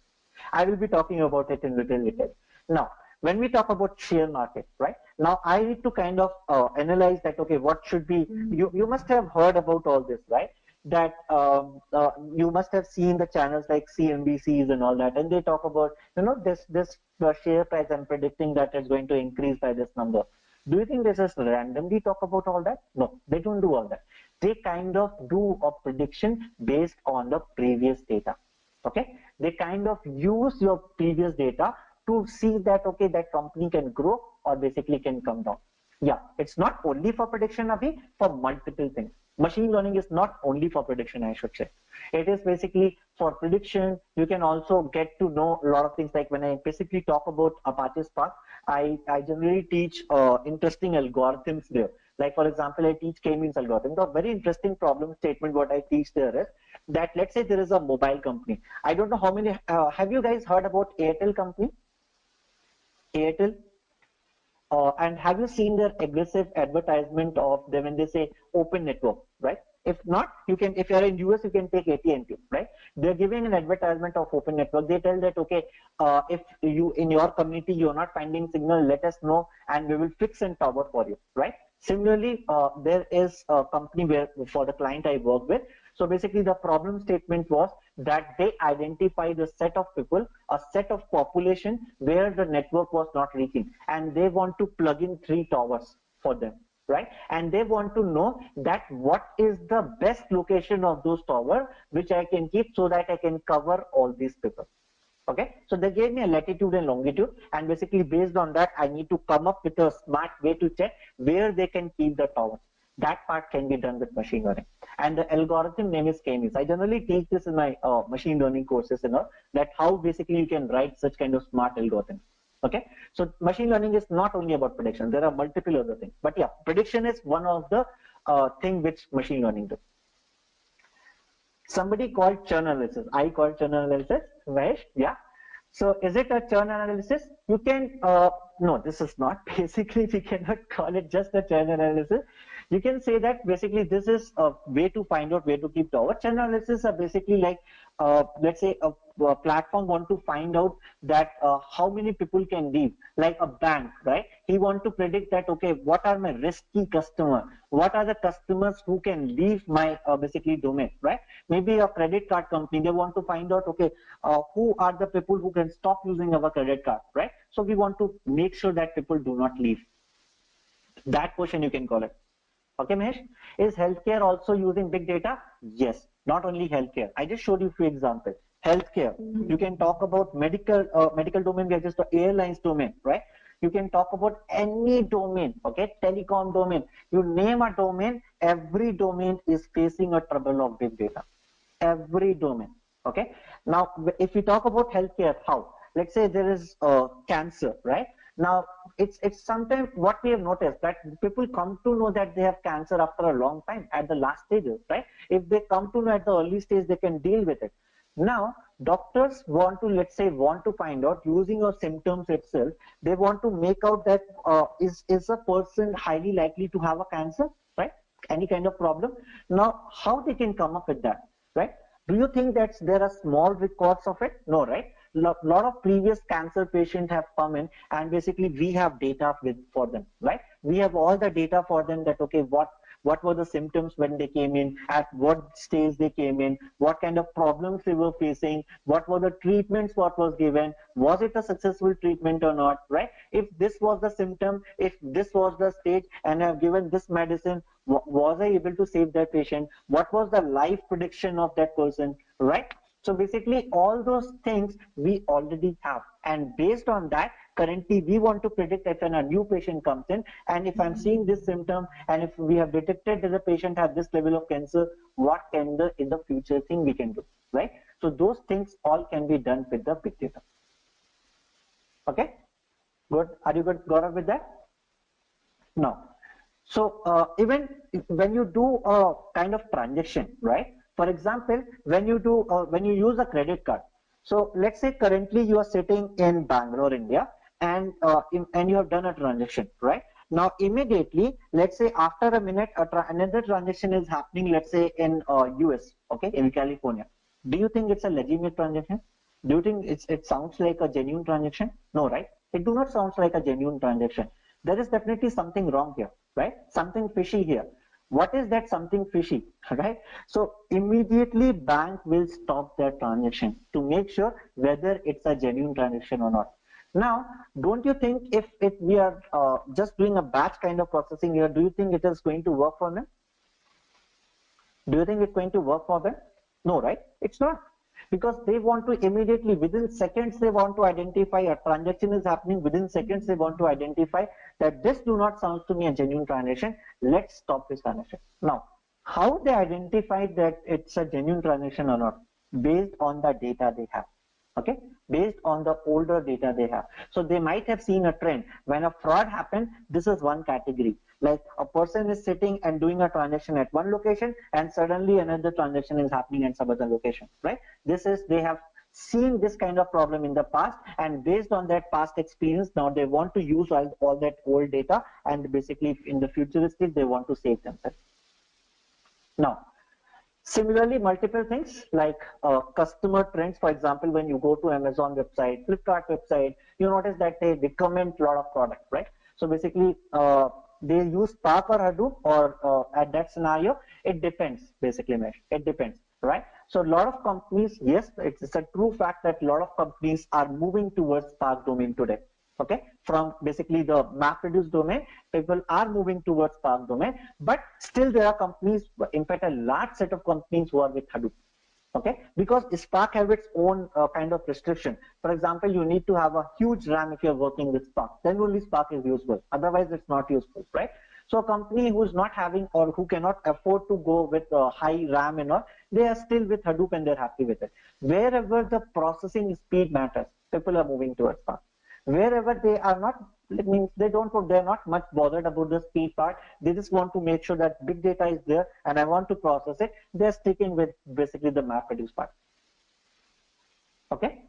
I will be talking about it in little detail. Now, when we talk about share market, right? Now I need to kind of analyze that, okay, what should be, you must have heard about all this, right? That you must have seen the channels like CNBCs and all that, and they talk about, this share price, I'm predicting that it's going to increase by this number. Do you think they just randomly talk about all that? No, they don't do all that. They kind of do a prediction based on the previous data. Okay, they kind of use your previous data to see that, okay, that company can grow or basically can come down. Yeah, it's not only for prediction, Abhi, for multiple things. Machine learning is not only for prediction, I should say. It is basically for prediction. You can also get to know a lot of things. Like when I basically talk about Apache Spark, I generally teach interesting algorithms there. Like for example, I teach k-means algorithm. The very interesting problem statement what I teach there is that, let's say there is a mobile company. I don't know how many, have you guys heard about Airtel company? Airtel? And have you seen their aggressive advertisement of them when they say open network, right? If not, you can, if you're in US, you can take AT&T, right? They're giving an advertisement of open network. They tell that, okay, if you in your community you're not finding signal, let us know and we will fix a tower for you, right? Similarly, there is a company where for the client I work with. So basically the problem statement was that they identified a set of people, a set of population where the network was not reaching, and they want to plug in 3 towers for them, right? And they want to know that what is the best location of those towers which I can keep so that I can cover all these people. Okay, so they gave me a latitude and longitude, and basically based on that I need to come up with a smart way to check where they can keep the towers. That part can be done with machine learning, and the algorithm name is k-means. I generally teach this in my machine learning courses, that how basically you can write such kind of smart algorithms. Okay, so machine learning is not only about prediction. There are multiple other things, but yeah, prediction is one of the thing which machine learning does. Somebody called churn analysis. I call churn analysis, Mahesh. Yeah. So is it a churn analysis? You can, no, this is not. Basically, we cannot call it just a churn analysis. You can say that basically this is a way to find out where to keep tower. Churn analysis are basically like, let's say a platform want to find out that how many people can leave, like a bank, right? He want to predict that, okay, what are my risky customer? What are the customers who can leave my basically domain, right? Maybe a credit card company, they want to find out, okay, who are the people who can stop using our credit card, right? So we want to make sure that people do not leave. That question you can call it. Okay, Mahesh? Is healthcare also using big data? Yes, not only healthcare. I just showed you a few examples. Healthcare, you can talk about medical domain, we are just the airlines domain, right? You can talk about any domain, okay? Telecom domain. You name a domain, every domain is facing a trouble of big data. Every domain, okay? Now, if we talk about healthcare, how? Let's say there is cancer, right? Now, it's sometimes what we have noticed that people come to know that they have cancer after a long time at the last stages, right? If they come to know at the early stage, they can deal with it. Now, doctors want to, let's say, want to find out using your symptoms itself. They want to make out that is a person highly likely to have a cancer, right? Any kind of problem. Now, how they can come up with that, right? Do you think that there are small records of it? No, right? Lot of previous cancer patients have come in, and basically we have data for them, right? We have all the data for them that, okay, what were the symptoms when they came in, at what stage they came in, what kind of problems they were facing, what were the treatments, what was given, was it a successful treatment or not, right? If this was the symptom, if this was the stage, and I have given this medicine, was I able to save that patient? What was the life prediction of that person, right? So basically all those things we already have, and based on that, currently we want to predict if a new patient comes in, and if I'm seeing this symptom, and if we have detected that the patient has this level of cancer, what can in the future thing we can do, right? So those things all can be done with the big data. Okay, good. Are you good? Got up with that? Now, so even when you do a kind of transaction, right? For example, when you use a credit card. So let's say currently you are sitting in Bangalore, India, and you have done a transaction, right? Now immediately, let's say after a minute, another transaction is happening, let's say in US, okay, in California. Do you think it's a legitimate transaction? Do you think it sounds like a genuine transaction? No, right? It do not sound like a genuine transaction. There is definitely something wrong here, right? Something fishy here. What is that something fishy, right? So immediately bank will stop that transaction to make sure whether it's a genuine transaction or not. Now, don't you think if we are just doing a batch kind of processing here, do you think it is going to work for them? Do you think it's going to work for them? No, right? It's not. Because they want to immediately, within seconds, they want to identify a transaction is happening, within seconds, they want to identify that this do not sound to me a genuine transaction. Let's stop this transaction. Now, how they identify that it's a genuine transaction or not? Based on the data they have. Okay, based on the older data they have. So they might have seen a trend. When a fraud happened, this is one category. Like a person is sitting and doing a transaction at one location, and suddenly another transaction is happening at some other location, right? This is, they have seen this kind of problem in the past, and based on that past experience, now they want to use all that old data, and basically in the futuristic, they want to save themselves. Now, similarly, multiple things like customer trends. For example, when you go to Amazon website, Flipkart website, you notice that they recommend a lot of products, right? So basically, they use Spark or Hadoop, or at that scenario, it depends, basically, Mesh. It depends, right? So a lot of companies, yes, it's a true fact that a lot of companies are moving towards Spark domain today. Okay, from basically the MapReduce domain, people are moving towards Spark domain, but still there are companies, in fact a large set of companies who are with Hadoop. Okay, because Spark has its own kind of restriction. For example, you need to have a huge RAM if you're working with Spark, then only Spark is useful, otherwise it's not useful, right? So a company who's not having, or who cannot afford to go with high RAM and all, they are still with Hadoop and they're happy with it. Wherever the processing speed matters, people are moving towards Spark. Wherever they are not, it means they're not much bothered about the speed part. They just want to make sure that big data is there and I want to process it. They're sticking with basically the MapReduce part. Okay.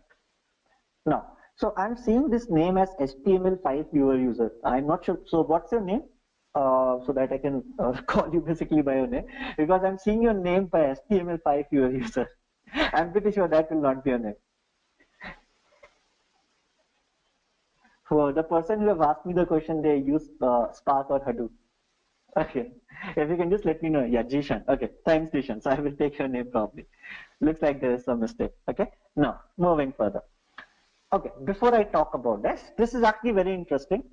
Now, so I'm seeing this name as HTML5 viewer user. I'm not sure. So what's your name? So that I can call you basically by your name, because I'm seeing your name by HTML5 viewer user. I'm pretty sure that will not be your name. For the person who have asked me the question, they use Spark or Hadoop. Okay, if you can just let me know. Yeah, Jishan. Okay, thanks, Jishan. So I will take your name probably. Looks like there is some mistake. Okay, now moving further. Okay, before I talk about this is actually very interesting.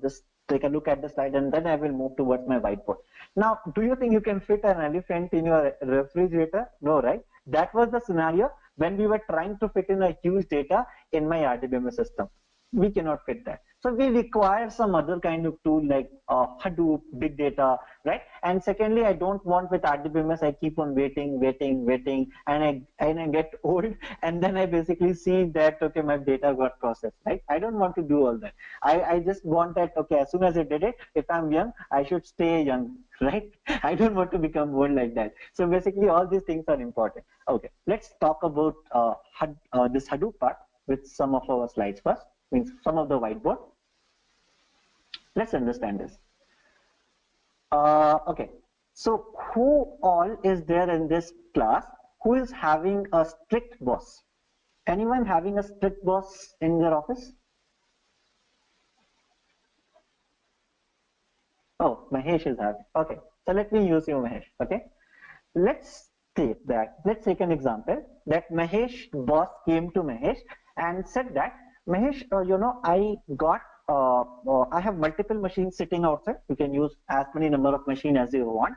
Just take a look at the slide and then I will move towards my whiteboard. Now, do you think you can fit an elephant in your refrigerator? No, right? That was the scenario when we were trying to fit in a huge data in my RDBMS system. We cannot fit that. So we require some other kind of tool like Hadoop, big data, right? And secondly, I don't want with RDBMS, I keep on waiting, and I get old, and then I basically see that, okay, my data got processed, right? I don't want to do all that. I just want that, okay, as soon as I did it, if I'm young, I should stay young, right? I don't want to become old like that. So basically, all these things are important. Okay, let's talk about this Hadoop part with some of our slides first, means some of the whiteboard. Let's understand this. Okay, so who all is there in this class who is having a strict boss? Anyone having a strict boss in their office? Oh, Mahesh is having. Okay, so let me use you, Mahesh. Okay, let's take an example that Mahesh boss came to Mahesh and said that, Mahesh, I have multiple machines sitting outside. You can use as many number of machines as you want.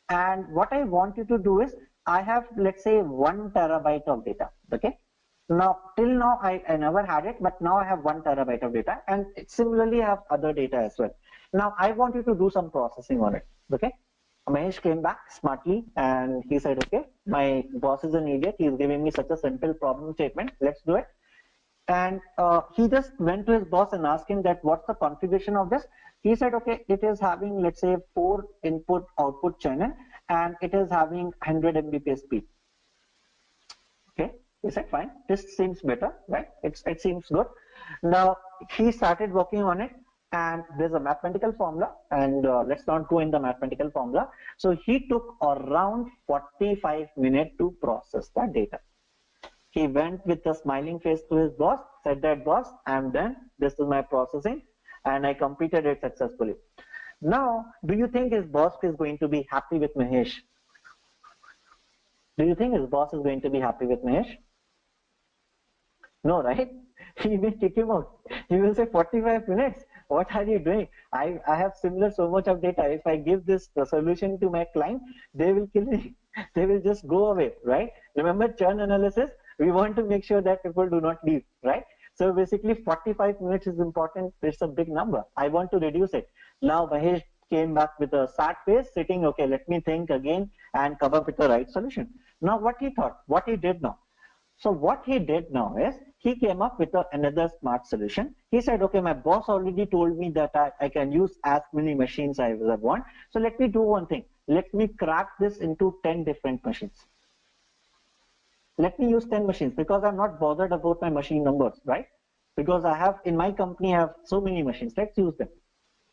And what I want you to do is, I have, let's say, 1 terabyte of data. Okay. Now, till now, I never had it, but now I have 1 terabyte of data, and similarly, I have other data as well. Now, I want you to do some processing on it. Okay. Mahesh came back smartly and he said, okay, my boss is an idiot. He's giving me such a simple problem statement. Let's do it. And he just went to his boss and asked him that what's the configuration of this. He said, okay, it is having, let's say, 4 input output channel, and it is having 100 Mbps speed. Okay, he said, fine, this seems better, right? It seems good. Now he started working on it, and there's a mathematical formula, and let's not go in the mathematical formula. So he took around 45 minutes to process that data. He went with a smiling face to his boss, said that, boss, I'm done. This is my processing, and I completed it successfully. Now, do you think his boss is going to be happy with Mahesh? Do you think his boss is going to be happy with Mahesh? No, right? He will kick him out. He will say, 45 minutes. What are you doing? I have similar so much of data. If I give this solution to my client, they will kill me. They will just go away, right? Remember churn analysis? We want to make sure that people do not leave, right? So basically 45 minutes is important. It's a big number. I want to reduce it. Now Mahesh came back with a sad face sitting, okay, let me think again and come up with the right solution. Now what he thought, what he did now. So what he did now is he came up with another smart solution. He said, okay, my boss already told me that I can use as many machines as I want. So let me do one thing. Let me crack this into 10 different machines. Let me use 10 machines because I'm not bothered about my machine numbers, right? Because I have, in my company, I have so many machines. Let's use them.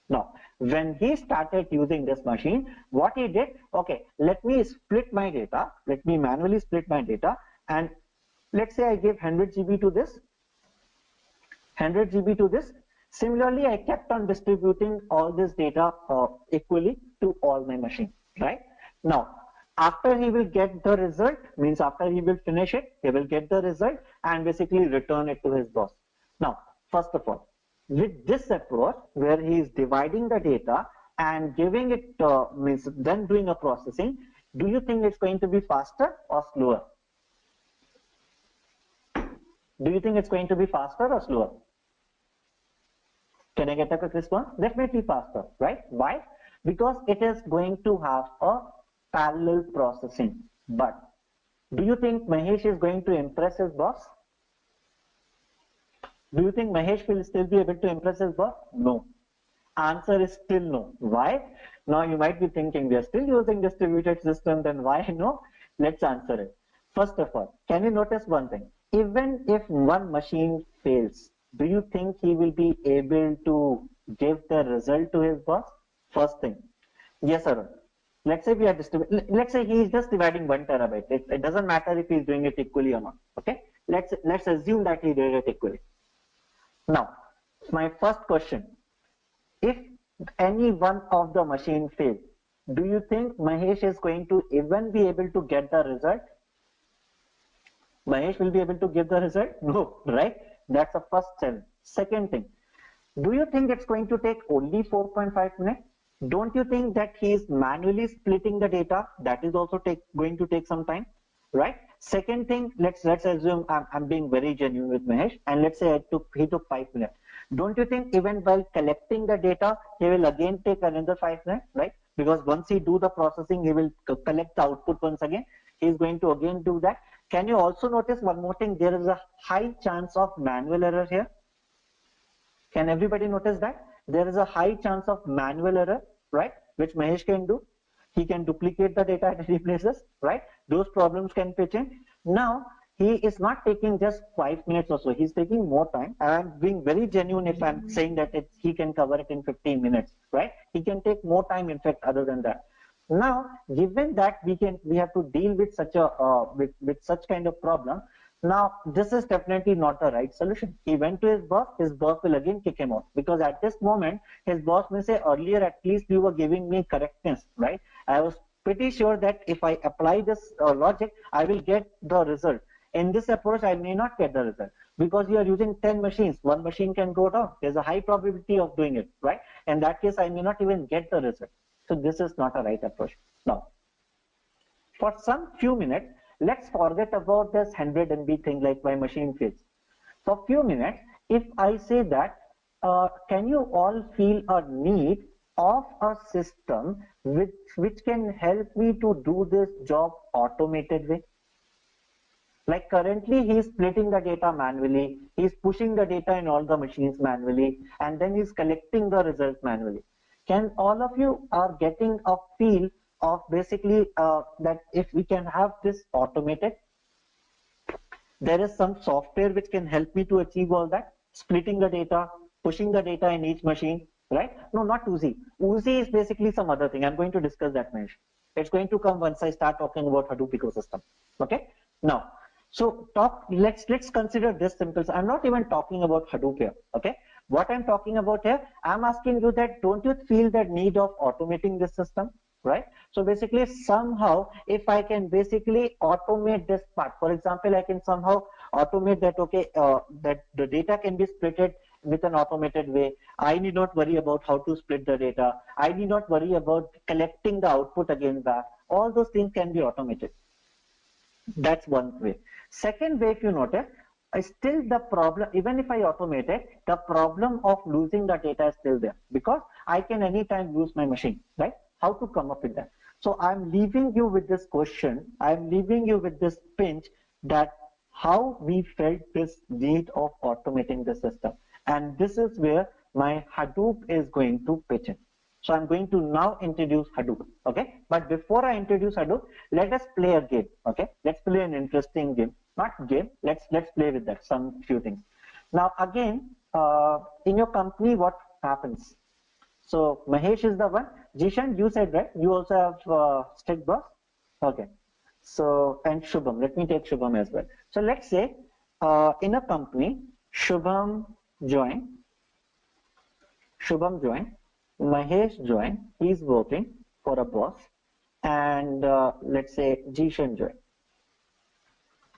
Now, when he started using this machine, what he did, okay, let me split my data. Let me manually split my data. And let's say I give 100 GB to this, 100 GB to this. Similarly, I kept on distributing all this data equally to all my machines, right? Now, after he will get the result, means after he will finish it, he will get the result and basically return it to his boss. Now, first of all, with this approach where he is dividing the data and giving it, means then doing a processing, do you think it's going to be faster or slower? Do you think it's going to be faster or slower? Can I get a quick response? Definitely faster, right? Why? Because it is going to have a parallel processing. But do you think Mahesh is going to impress his boss? Do you think Mahesh will still be able to impress his boss? No. Answer is still no. Why? Now you might be thinking we are still using distributed system, then why no? Let's answer it. First of all, can you notice one thing? Even if one machine fails, do you think he will be able to give the result to his boss? First thing. Yes, sir. Let's say we are let's say he is just dividing 1 terabyte. It doesn't matter if he is doing it equally or not. Okay. Let's assume that he did it equally. Now, my first question, if any one of the machine fails, do you think Mahesh is going to even be able to get the result? Mahesh will be able to give the result? No, right? That's the first challenge. Second thing, do you think it's going to take only 4.5 minutes? Don't you think that he is manually splitting the data? That is also going to take some time, right? Second thing, let's assume I'm being very genuine with Mahesh, and let's say he took 5 minutes. Don't you think even while collecting the data, he will again take another 5 minutes, right? Because once he do the processing, he will collect the output once again. He is going to again do that. Can you also notice one more thing? There is a high chance of manual error here. Can everybody notice that? There is a high chance of manual error, right? Which Mahesh can do. He can duplicate the data at any places, right? Those problems can pitch in. Now, he is not taking just 5 minutes or so. He's taking more time. I'm being very genuine if I'm saying that he can cover it in 15 minutes, right? He can take more time, in fact, other than that. Now, given that we have to deal with such a with such kind of problem, now this is definitely not the right solution. He went to his boss will again kick him out, because at this moment his boss may say, earlier at least you were giving me correctness, right? I was pretty sure that if I apply this logic, I will get the result. In this approach, I may not get the result, because you are using 10 machines. One machine can go down. There's a high probability of doing it, right? In that case, I may not even get the result. So this is not a right approach. Now, for some few minutes, let's forget about this 100 MB thing like my machine fails. For few minutes, if I say that, can you all feel a need of a system which can help me to do this job automated way? Like currently he's splitting the data manually, he's pushing the data in all the machines manually, and then he's collecting the results manually. Can all of you are getting a feel of basically that if we can have this automated, there is some software which can help me to achieve all that, splitting the data, pushing the data in each machine, right? No, not Uzi. Uzi is basically some other thing. I'm going to discuss that, Mahesh. It's going to come once I start talking about Hadoop ecosystem. Okay. Now, so let's consider this simple. So I'm not even talking about Hadoop here. Okay. What I'm talking about here, I'm asking you that don't you feel that need of automating this system, right? So basically somehow if I can basically automate this part, for example, I can somehow automate that, okay, that the data can be splitted with an automated way. I need not worry about how to split the data. I need not worry about collecting the output again back. All those things can be automated. That's one way. Second way, if you notice, still the problem, even if I automate it, the problem of losing the data is still there, because I can anytime lose my machine, right? How to come up with that? So I'm leaving you with this question. I'm leaving you with this pinch that how we felt this need of automating the system. And this is where my Hadoop is going to pitch in. So I'm going to now introduce Hadoop, okay? But before I introduce Hadoop, let us play a game, okay? Let's play an interesting game. Not game, let's play with that, some few things. Now again, in your company, what happens? So Mahesh is the one. Jishan, you said, right? You also have strict boss? Okay. So, and Shubham, let me take Shubham as well. So let's say in a company, Shubham joined, Mahesh joined, he's working for a boss, and let's say Jishan joined.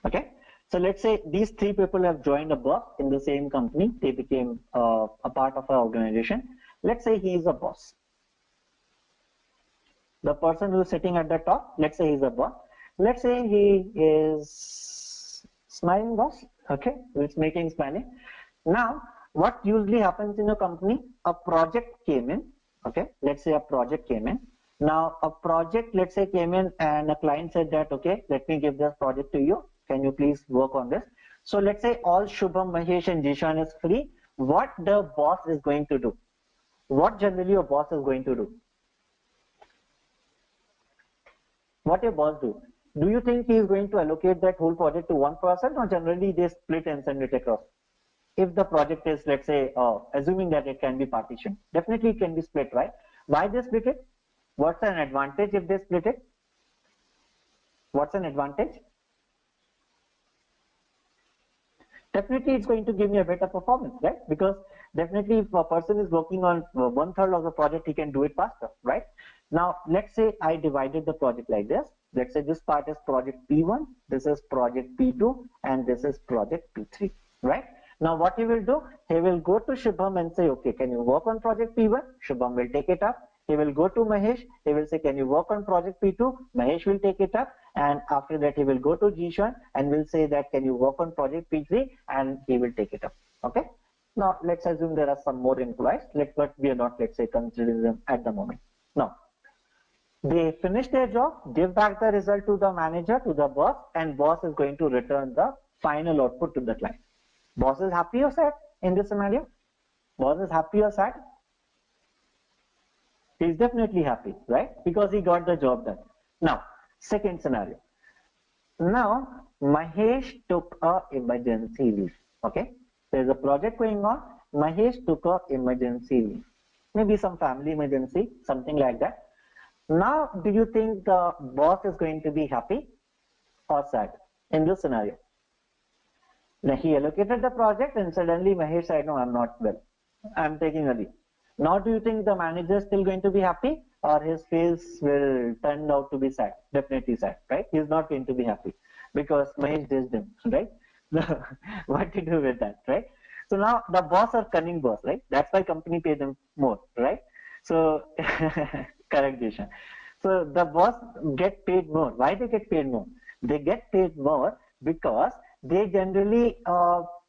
Okay, so let's say these three people have joined a boss in the same company. They became a part of our organization. Let's say he is a boss. The person who is sitting at the top, let's say he's a boss. Let's say he is smiling boss. Okay, it's making smiling. Now, what usually happens in a company? A project came in. Okay, let's say a project came in. Now, a project, let's say, came in and a client said that, okay, let me give this project to you. Can you please work on this? So let's say all Shubham, Mahesh and Jishan is free. What the boss is going to do? What generally your boss is going to do? What your boss do? Do you think he is going to allocate that whole project to one person, or generally they split and send it across? If the project is, let's say, assuming that it can be partitioned, definitely it can be split, right? Why they split it? What's an advantage if they split it? What's an advantage? Definitely it's going to give me a better performance, right? Because definitely if a person is working on 1/3 of the project, he can do it faster, right? Now, let's say I divided the project like this. Let's say this part is project P1, this is project P2, and this is project P3, right? Now, what he will do, he will go to Shubham and say, okay, can you work on project P1? Shubham will take it up. He will go to Mahesh. He will say, can you work on project P2? Mahesh will take it up. And after that, he will go to Jishan and will say that, can you work on project P3? And he will take it up. Okay. Now let's assume there are some more employees, but we are not, let's say, considering them at the moment. Now they finish their job, give back the result to the manager, to the boss, and boss is going to return the final output to the client. Boss is happy or sad in this scenario? Boss is happy or sad? He's definitely happy, right? Because he got the job done. Now, second scenario. Now, Mahesh took a emergency leave. Okay, there's a project going on. Mahesh took a emergency leave. Maybe some family emergency, something like that. Now, do you think the boss is going to be happy or sad in this scenario? Now, he allocated the project and suddenly Mahesh said, no, I'm not well. I'm taking a leave. Now, do you think the manager is still going to be happy or his face will turn out to be sad? Definitely sad, right? He's not going to be happy because Mahesh dissed him, right? What to do with that, right? So now the boss are cunning boss, right? That's why company pay them more, right? So correct, Jishan. So the boss get paid more. Why they get paid more? They get paid more because they generally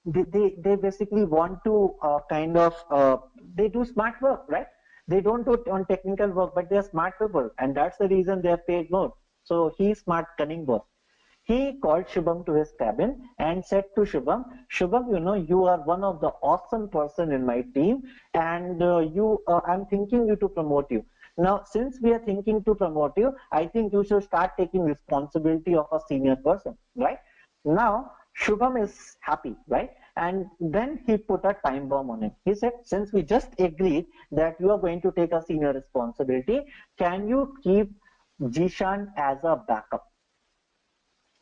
they basically want to they do smart work, right? They don't do on technical work, but they're smart people, and that's the reason they're paid more. So he's smart, cunning boss. He called Shubham to his cabin and said to Shubham, Shubham, you know, you are one of the awesome person in my team, and I'm thinking you to promote you. Now, since we are thinking to promote you, I think you should start taking responsibility of a senior person, right? Now, Shubham is happy, right? And then he put a time bomb on him. He said, since we just agreed that you are going to take a senior responsibility, can you keep Jishan as a backup?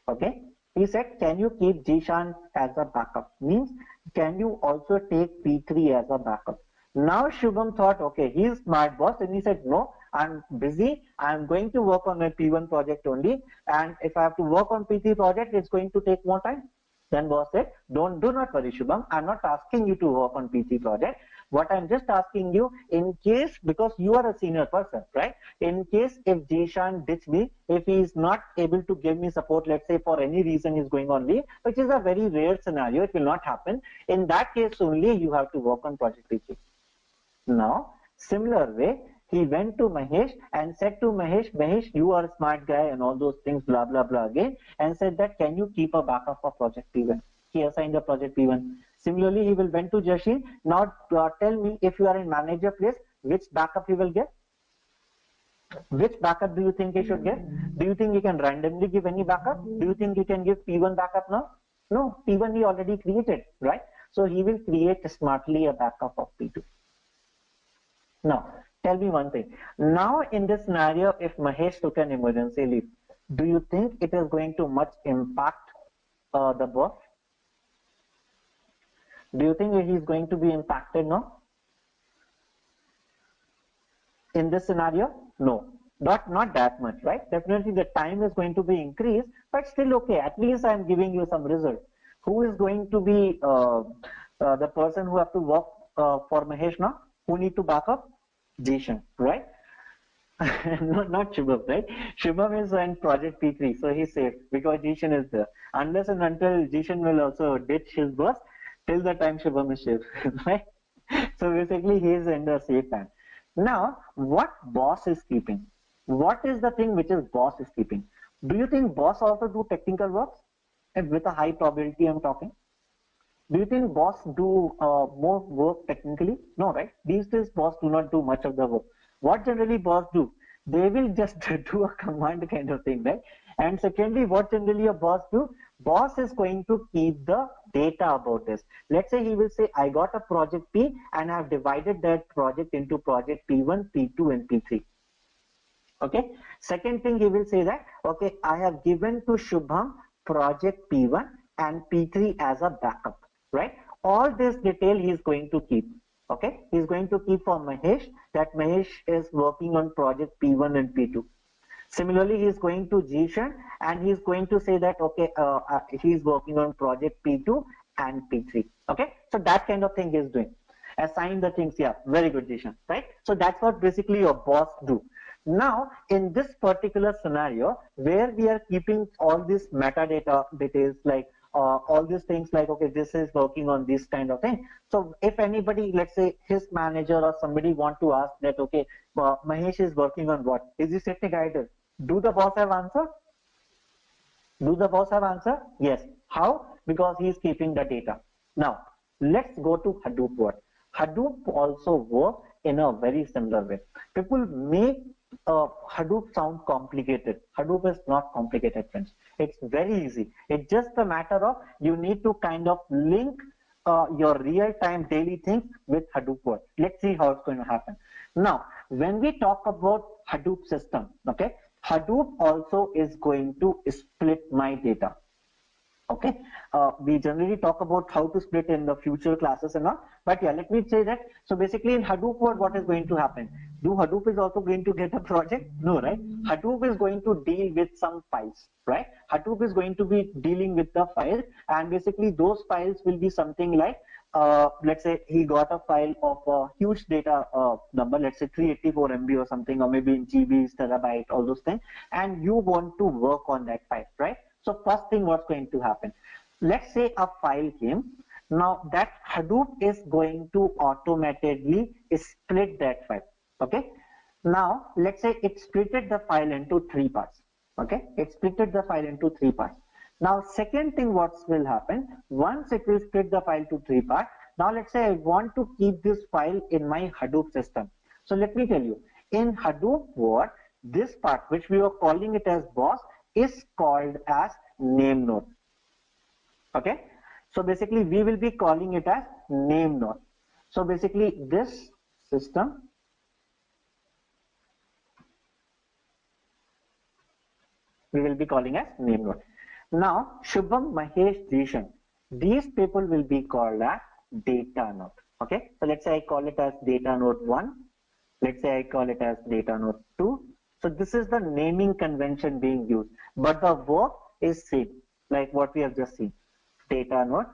Okay. He said, can you keep Jishan as a backup? Means, can you also take P3 as a backup? Now Shubham thought, okay, he's smart boss, and he said, no, I'm busy. I'm going to work on my P1 project only. And if I have to work on P3 project, it's going to take more time. Then boss said, do not worry, Shubham. I'm not asking you to work on P3 project. What I'm just asking you, in case, because you are a senior person, right? In case if Jishan ditch me, if he is not able to give me support, let's say for any reason he's going on leave, which is a very rare scenario, it will not happen. In that case only, you have to work on project P3. Now, similar way, he went to Mahesh and said to Mahesh, Mahesh, you are a smart guy and all those things, blah, blah, blah again, and said that, can you keep a backup of project P1? He assigned the project P1. Similarly, he will went to Jashin. Now, tell me, if you are in manager place, which backup he will get? Which backup do you think he should get? Do you think he can randomly give any backup? Do you think he can give P1 backup now? No, P1 he already created, right? So he will create smartly a backup of P2. Now, tell me one thing. Now, in this scenario, if Mahesh took an emergency leave, do you think it is going to much impact the boss? Do you think he is going to be impacted now? In this scenario, no, not that much, right? Definitely the time is going to be increased, but still okay. At least I'm giving you some result. Who is going to be the person who have to work for Mahesh now? Who need to back up? Jishan, right? not Shubham, right? Shubham is in project P3, so he's safe because Jishan is there. Unless and until Jishan will also ditch his boss, till the time Shubham is safe, right? So basically he is in the safe hand. Now, what boss is keeping? What is the thing which is boss is keeping? Do you think boss also do technical works? And with a high probability I'm talking. Do you think boss do more work technically? No, right? These days boss do not do much of the work. What generally boss do? They will just do a command kind of thing, right? And secondly, what generally a boss do? Boss is going to keep the data about this. Let's say he will say, I got a project P and I have divided that project into project P1, P2 and P3. Okay. Second thing he will say that, okay, I have given to Shubham project P1 and P3 as a backup, right? All this detail he is going to keep. Okay. He is going to keep for Mahesh that Mahesh is working on project P1 and P2. Similarly, he is going to Jishan and he is going to say that, okay, he is working on project P2 and P3. Okay. So that kind of thing he is doing. Assign the things. Yeah. Very good, Jishan. Right. So that's what basically your boss do. Now, in this particular scenario, where we are keeping all this metadata details, like all these things, like, okay, this is working on this kind of thing. So if anybody, let's say his manager or somebody want to ask that, okay, Mahesh is working on what? Is he sitting idle? Do the boss have answer? Do the boss have answer? Yes. How? Because he is keeping the data. Now, let's go to Hadoop work. Hadoop also work in a very similar way. People make Hadoop sound complicated. Hadoop is not complicated, friends. It's very easy. It's just a matter of you need to kind of link your real-time daily things with Hadoop work. Let's see how it's going to happen. Now, when we talk about Hadoop system, okay, Hadoop also is going to split my data. Okay, we generally talk about how to split in the future classes and all, but yeah, let me say that. So basically in Hadoop world, what is going to happen? Do Hadoop is also going to get a project? No, right? Hadoop is going to deal with some files, right? Hadoop is going to be dealing with the files, and basically those files will be something like, let's say he got a file of a huge data number, let's say 384 MB or something, or maybe in GBs, terabyte, all those things, and you want to work on that file, right? So first thing, what's going to happen? Let's say a file came. Now that Hadoop is going to automatically split that file. Okay. Now let's say it splitted the file into 3 parts. Okay. It splitted the file into 3 parts. Now second thing, what will happen? Once it will split the file to 3 parts. Now let's say I want to keep this file in my Hadoop system. So let me tell you, in Hadoop what this part, which we were calling it as boss, is called as name node. Okay, so basically we will be calling it as name node. So basically this system we will be calling as name node. Now Shubham, Mahesh, Jishan, these people will be called as data node. Okay, so let's say I call it as data node 1, let's say I call it as data node 2. So this is the naming convention being used, but the work is same, like what we have just seen, data node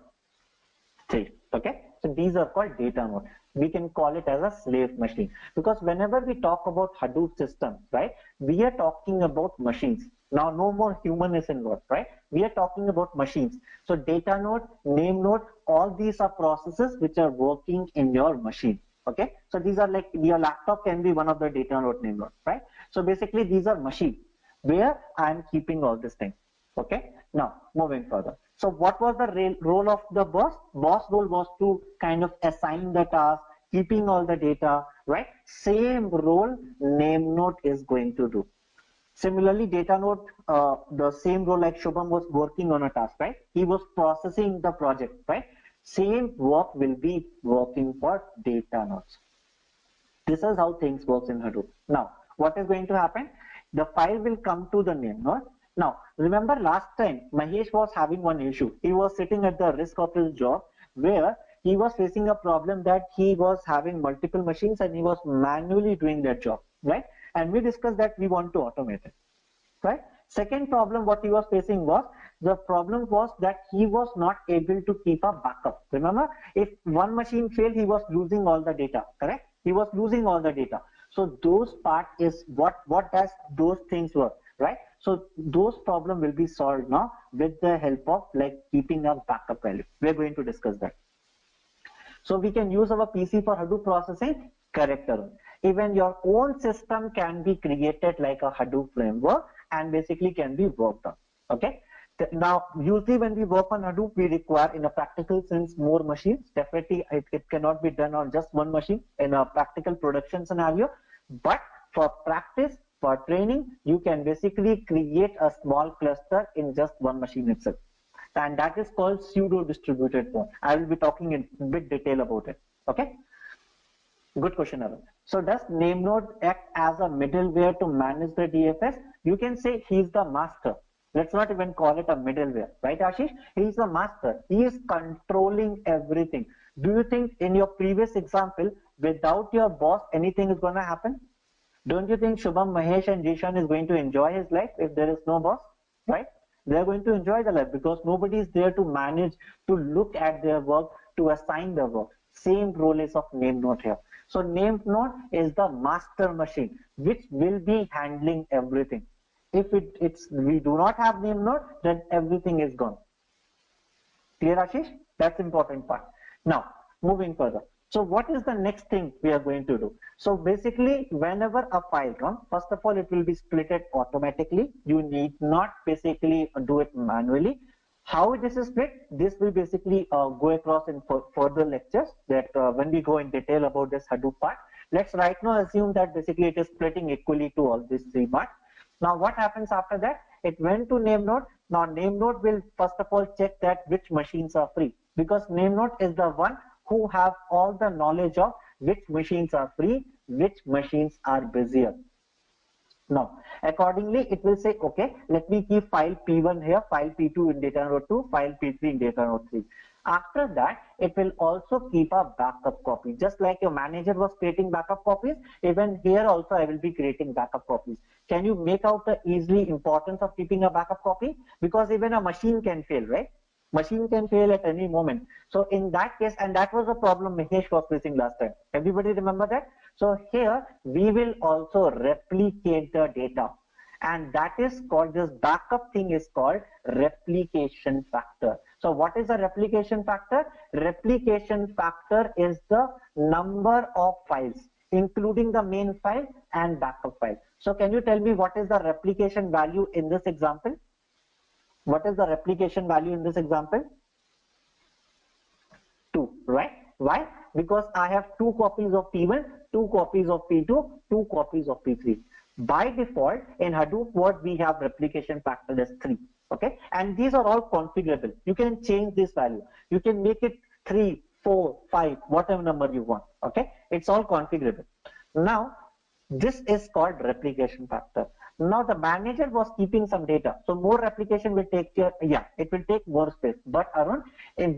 3. Okay, so these are called data node. We can call it as a slave machine, because whenever we talk about Hadoop systems, right, we are talking about machines. Now no more human is involved, right? We are talking about machines. So data node, name node, all these are processes which are working in your machine. Okay, so these are like your laptop can be one of the data node, name node, right? So basically these are machines where I am keeping all these things. Okay, now moving further. So what was the role of the boss? Boss role was to kind of assign the task, keeping all the data, right? Same role name node is going to do. Similarly, data node, the same role, like Shubham was working on a task, right? He was processing the project, right? Same work will be working for data nodes. This is how things works in Hadoop. Now, what is going to happen? The file will come to the name node. Now, remember last time Mahesh was having one issue. He was sitting at the risk of his job, where he was facing a problem that he was having multiple machines and he was manually doing that job, right? And we discussed that we want to automate it, right? Second problem what he was facing was, the problem was that he was not able to keep a backup. Remember, if one machine failed, he was losing all the data, correct? He was losing all the data. So those part is what does those things work, right? So those problem will be solved now with the help of like keeping a backup value. We're going to discuss that. So we can use our PC for Hadoop processing, correct. Even your own system can be created like a Hadoop framework and basically can be worked on. Okay. Now, usually when we work on Hadoop, we require in a practical sense more machines. Definitely, it cannot be done on just one machine in a practical production scenario. But for practice, for training, you can basically create a small cluster in just one machine itself. And that is called pseudo distributed form. I will be talking in bit detail about it. Okay. Good question, Arun. So does name node act as a middleware to manage the DFS? You can say he's the master. Let's not even call it a middleware, right, Ashish? He's the master. He is controlling everything. Do you think in your previous example, without your boss, anything is going to happen? Don't you think Shubham, Mahesh, and Jishan is going to enjoy his life if there is no boss, right? They're going to enjoy the life because nobody is there to manage, to look at their work, to assign the work. Same role is of name node here. So named node is the master machine which will be handling everything. If we do not have named node, then everything is gone. Clear, Ashish? That's important part. Now, moving further. So what is the next thing we are going to do? So basically, whenever a file comes, first of all, it will be splitted automatically. You need not basically do it manually. How this is split, this will basically go across in further lectures that when we go in detail about this Hadoop part. Let's right now assume that basically it is splitting equally to all these three parts. Now what happens after that? It went to name node. Now name node will first of all check that which machines are free, because name node is the one who have all the knowledge of which machines are free, which machines are busier. Now, accordingly, it will say, okay, let me keep file P1 here, file P2 in data node 2, file P3 in data node 3. After that, it will also keep a backup copy. Just like your manager was creating backup copies, even here also I will be creating backup copies. Can you make out the easily importance of keeping a backup copy? Because even a machine can fail, right? Machine can fail at any moment. So in that case, and that was a problem Mahesh was facing last time. Everybody remember that? So here we will also replicate the data, and that is called, this backup thing is called replication factor. So what is the replication factor? Replication factor is the number of files, including the main file and backup file. So can you tell me what is the replication value in this example? What is the replication value in this example? 2, right? Why? Because I have 2 copies of P1, 2 copies of P2, 2 copies of P3. By default, in Hadoop Word, we have replication factor as 3. Okay, and these are all configurable. You can change this value. You can make it 3, 4, 5, whatever number you want. Okay, it's all configurable. Now, this is called replication factor. Now the manager was keeping some data, so more replication will take care. Yeah, it will take more space. But Arun, in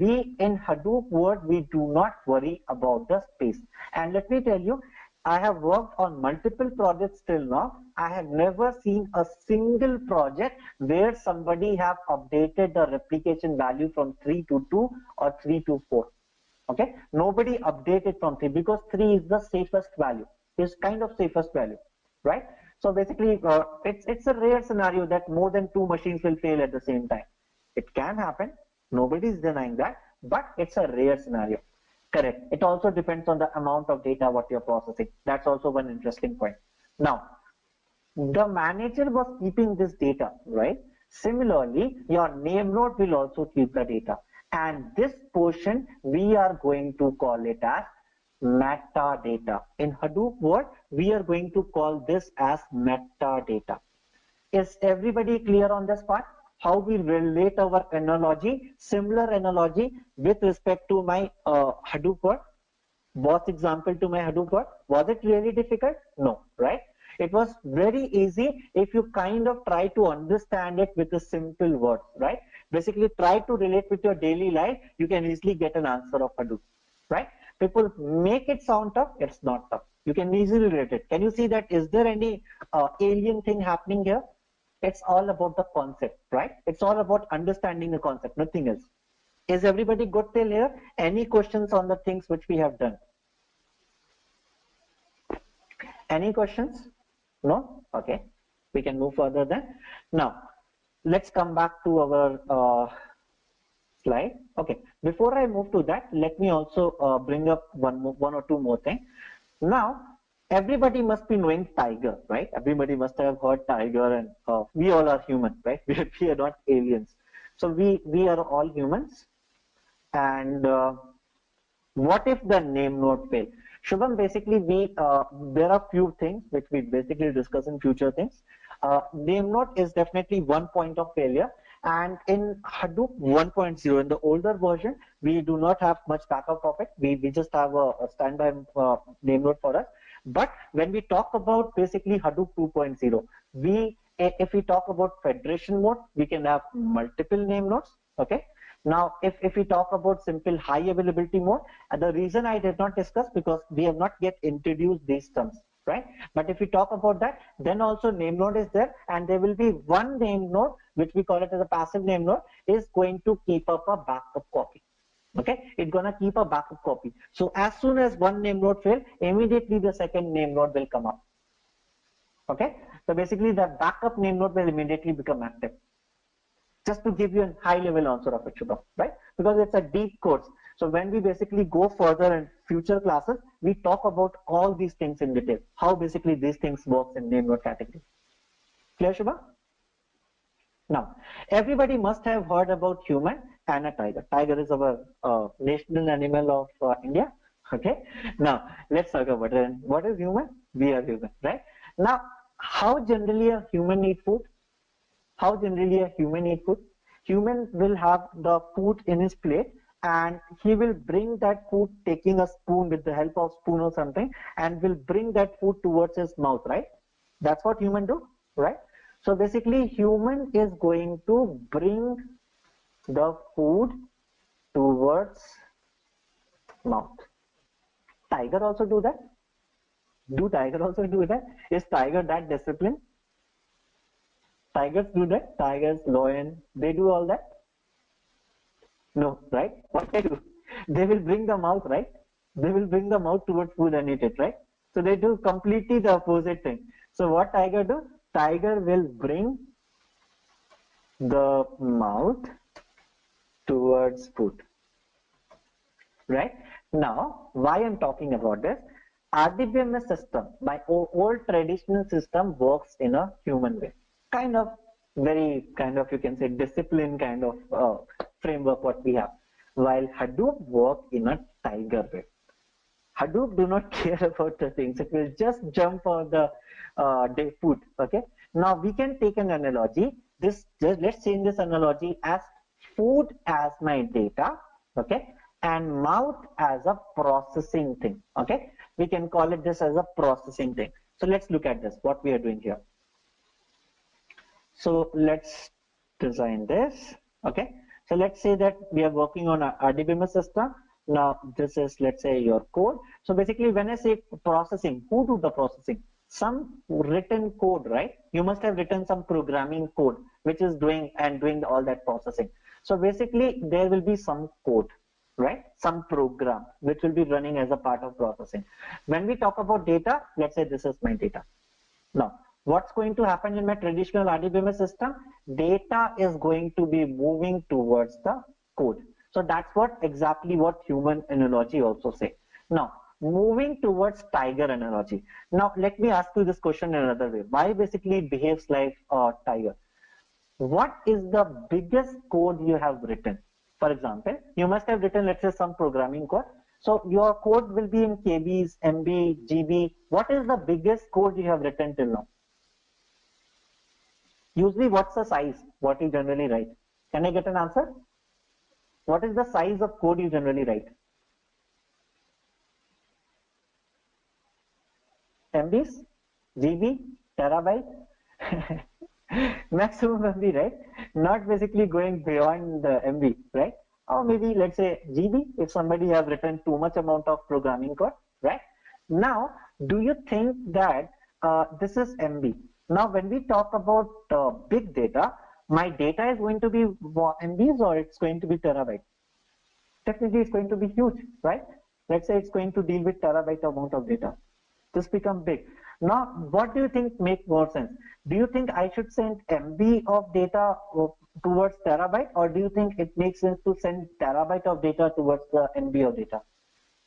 Hadoop Word, we do not worry about the space. And let me tell you, I have worked on multiple projects till now. I have never seen a single project where somebody have updated the replication value from 3 to 2 or 3 to 4. Okay, nobody updated from 3 because 3 is the safest value. It's kind of safest value, right? So basically, it's a rare scenario that more than 2 machines will fail at the same time. It can happen. Nobody is denying that, but it's a rare scenario. Correct. It also depends on the amount of data what you're processing. That's also one interesting point. Now, the manager was keeping this data, right? Similarly, your name node will also keep the data. And this portion, we are going to call it as metadata. In Hadoop Word, we are going to call this as metadata. Is everybody clear on this part? How we relate our analogy, similar analogy with respect to my Hadoop Word? Was example to my Hadoop Word? Was it really difficult? No, right? It was very easy if you kind of try to understand it with the simple words, right? Basically, try to relate with your daily life. You can easily get an answer of Hadoop, right? People make it sound tough. It's not tough. You can easily relate it. Can you see that? Is there any alien thing happening here? It's all about the concept, right? It's all about understanding the concept, nothing else. Is everybody good till here? Any questions on the things which we have done? Any questions? No? Okay. We can move further then. Now, let's come back to our slide. Okay. Before I move to that, let me also bring up one or two more things. Now, everybody must be knowing tiger, right? Everybody must have heard tiger, and we all are human, right? We are not aliens. So we are all humans. And what if the name node fail? Shubham, basically there are few things which we basically discuss in future things. Name node is definitely one point of failure. And in Hadoop 1.0, in the older version, we do not have much backup of it. We just have a standby name node for us. But when we talk about basically Hadoop 2.0, if we talk about federation mode, we can have multiple name nodes. Okay. Now, if we talk about simple high availability mode, and the reason I did not discuss because we have not yet introduced these terms, right? But if we talk about that, then also name node is there, and there will be one name node, which we call it as a passive name node, is going to keep up a backup copy. Okay, it's gonna keep a backup copy. So as soon as one name node fails, immediately the second name node will come up. Okay, so basically the backup name node will immediately become active. Just to give you a high level answer of it, Shubham, right? Because it's a deep course. So when we basically go further in future classes, we talk about all these things in detail, how basically these things works in name node category. Clear, Shubham? Now, everybody must have heard about human and a tiger. Tiger is our national animal of India. Okay. Now, let's talk about it. What is human? We are human, right? Now, how generally a human need food? How generally a human need food? Human will have the food in his plate and he will bring that food taking a spoon with the help of spoon or something and will bring that food towards his mouth, right? That's what human do, right? So basically human is going to bring the food towards mouth. Tiger also do that? Do tiger also do that? Is tiger that disciplined? Tigers do that? Tigers, lion, they do all that? No, right? What they do? They will bring the mouth, right? They will bring the mouth towards food and eat it, right? So they do completely the opposite thing. So what tiger do? Tiger will bring the mouth towards food, right? Now, why I'm talking about this? RDBMS system, my old traditional system works in a human way. Kind of very kind of you can say discipline kind of framework what we have. While Hadoop work in a tiger way. Hadoop do not care about the things. It will just jump on the day food. Okay. Now we can take an analogy. Let's change this analogy as food as my data. Okay. And mouth as a processing thing. Okay. We can call it this as a processing thing. So let's look at this. What we are doing here. So let's design this. Okay. So let's say that we are working on a RDBMS system. Now this is, let's say, your code. So basically when I say processing, who do the processing? Some written code, right? You must have written some programming code which is doing all that processing. So basically there will be some code, right? Some program which will be running as a part of processing. When we talk about data, let's say this is my data. Now, what's going to happen in my traditional RDBMS system? Data is going to be moving towards the code. So that's what exactly what human analogy also say. Now, moving towards tiger analogy. Now, let me ask you this question in another way. Why basically it behaves like a tiger? What is the biggest code you have written? For example, you must have written, let's say, some programming code. So your code will be in KBs, MB, GB. What is the biggest code you have written till now? Usually, what's the size? What you generally write? Can I get an answer? What is the size of code you generally write? MBs, GB, terabyte, maximum MB, right? Not basically going beyond the MB, right? Or maybe let's say GB if somebody have written too much amount of programming code, right? Now, do you think that this is MB? Now, when we talk about big data, my data is going to be MBs or it's going to be terabyte? Technically, it's going to be huge, right? Let's say it's going to deal with terabyte amount of data. This become big. Now, what do you think make more sense? Do you think I should send MB of data towards terabyte, or do you think it makes sense to send terabyte of data towards the MB of data?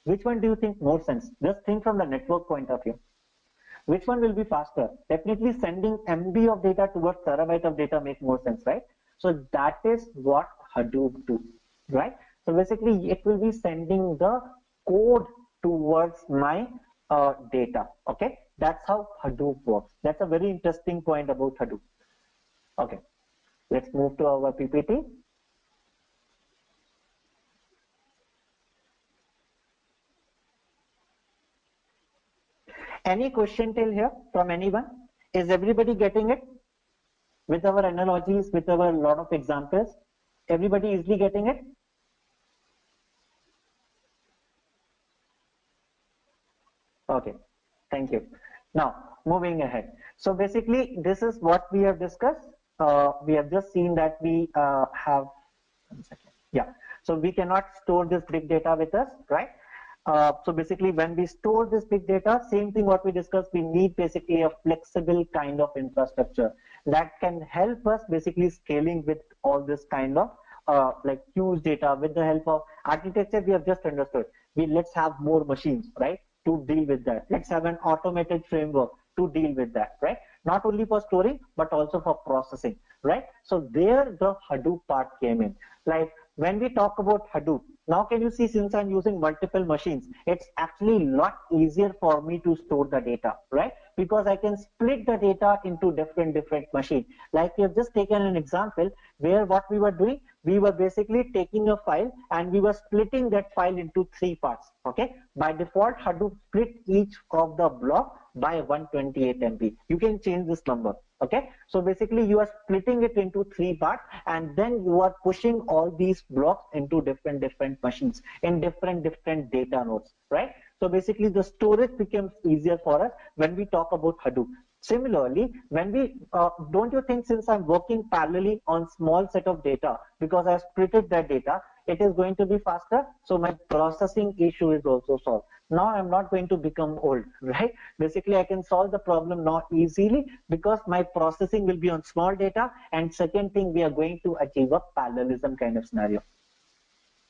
Which one do you think more sense? Just think from the network point of view. Which one will be faster? Definitely sending MB of data towards terabyte of data make more sense, right? So that is what Hadoop do, right? So basically it will be sending the code towards my data. Okay, that's how Hadoop works. That's a very interesting point about Hadoop. Okay, let's move to our PPT. Any question till here from anyone? Is everybody getting it? With our analogies, with our lot of examples, everybody easily getting it? Okay, thank you. Now, moving ahead. So basically, this is what we have discussed. We have just seen that we have, one second. Yeah. So we cannot store this big data with us, right? So basically, when we store this big data, same thing what we discussed, we need basically a flexible kind of infrastructure that can help us basically scaling with all this kind of like huge data. With the help of architecture, we have just understood. Let's have more machines, right, to deal with that. Let's have an automated framework to deal with that, right? Not only for storing, but also for processing, right? So there the Hadoop part came in. Like when we talk about Hadoop, now can you see, since I'm using multiple machines, it's actually a lot easier for me to store the data, right? Because I can split the data into different machines. Like we have just taken an example where what we were doing, we were basically taking a file and we were splitting that file into 3 parts, okay? By default, Hadoop split each of the block by 128 MB. You can change this number, okay? So basically you are splitting it into 3 parts and then you are pushing all these blocks into different machines in different data nodes, right? So basically the storage becomes easier for us when we talk about Hadoop. Similarly, when we don't you think, since I'm working parallelly on small set of data, because I splitted that data, it is going to be faster, so my processing issue is also solved. Now I'm not going to become old, right? Basically I can solve the problem now easily because my processing will be on small data, and second thing, we are going to achieve a parallelism kind of scenario.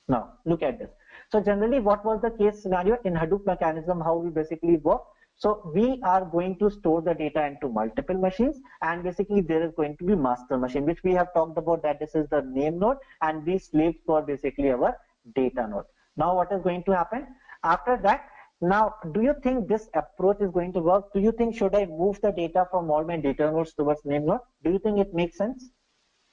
Now look at this. So generally, what was the case scenario in Hadoop mechanism, how we basically work? So we are going to store the data into multiple machines, and basically there is going to be master machine, which we have talked about, that this is the name node, and these slaves for basically our data node. Now what is going to happen after that? Now, do you think this approach is going to work? Do you think, should I move the data from all my data nodes towards name node? Do you think it makes sense?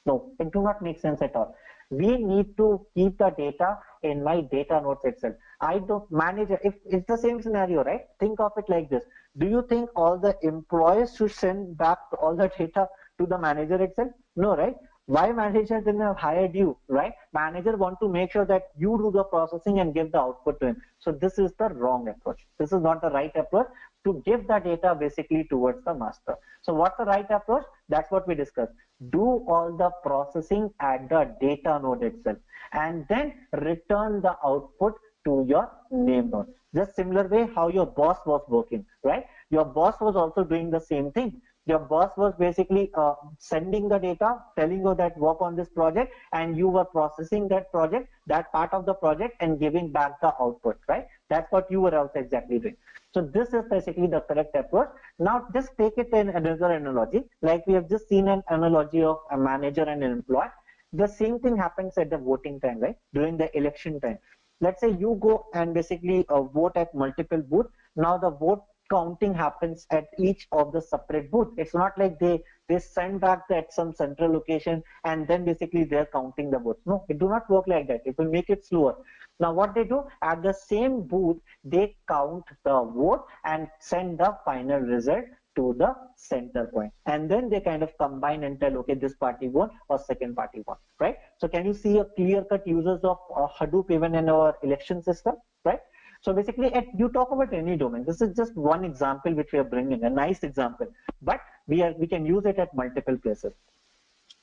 No, it do not make sense at all. We need to keep the data in my data nodes itself. I don't manage it. If it's the same scenario, right? Think of it like this. Do you think all the employees should send back all the data to the manager itself? No, right? Why manager didn't have hired you, right? Manager want to make sure that you do the processing and give the output to him. So this is the wrong approach. This is not the right approach to give the data basically towards the master. So what's the right approach? That's what we discussed. Do all the processing at the data node itself and then return the output to your name node. Just similar way how your boss was working, right? Your boss was also doing the same thing. Your boss was basically sending the data, telling you that work on this project, and you were processing that project, that part of the project, and giving back the output, right? That's what you were also exactly doing. So this is basically the correct approach. Now just take it in another analogy, like we have just seen an analogy of a manager and an employee. The same thing happens at the voting time, right? During the election time. Let's say you go and basically vote at multiple booths. Now the vote counting happens at each of the separate booth. It's not like they send back at some central location and then basically they're counting the votes. No, it do not work like that. It will make it slower. Now what they do, at the same booth, they count the vote and send the final result to the center point, and then they kind of combine and tell, okay, this party won or second party won, right? So can you see a clear-cut uses of Hadoop even in our election system, right? So basically, you talk about any domain. This is just one example which we are bringing, a nice example, but we can use it at multiple places.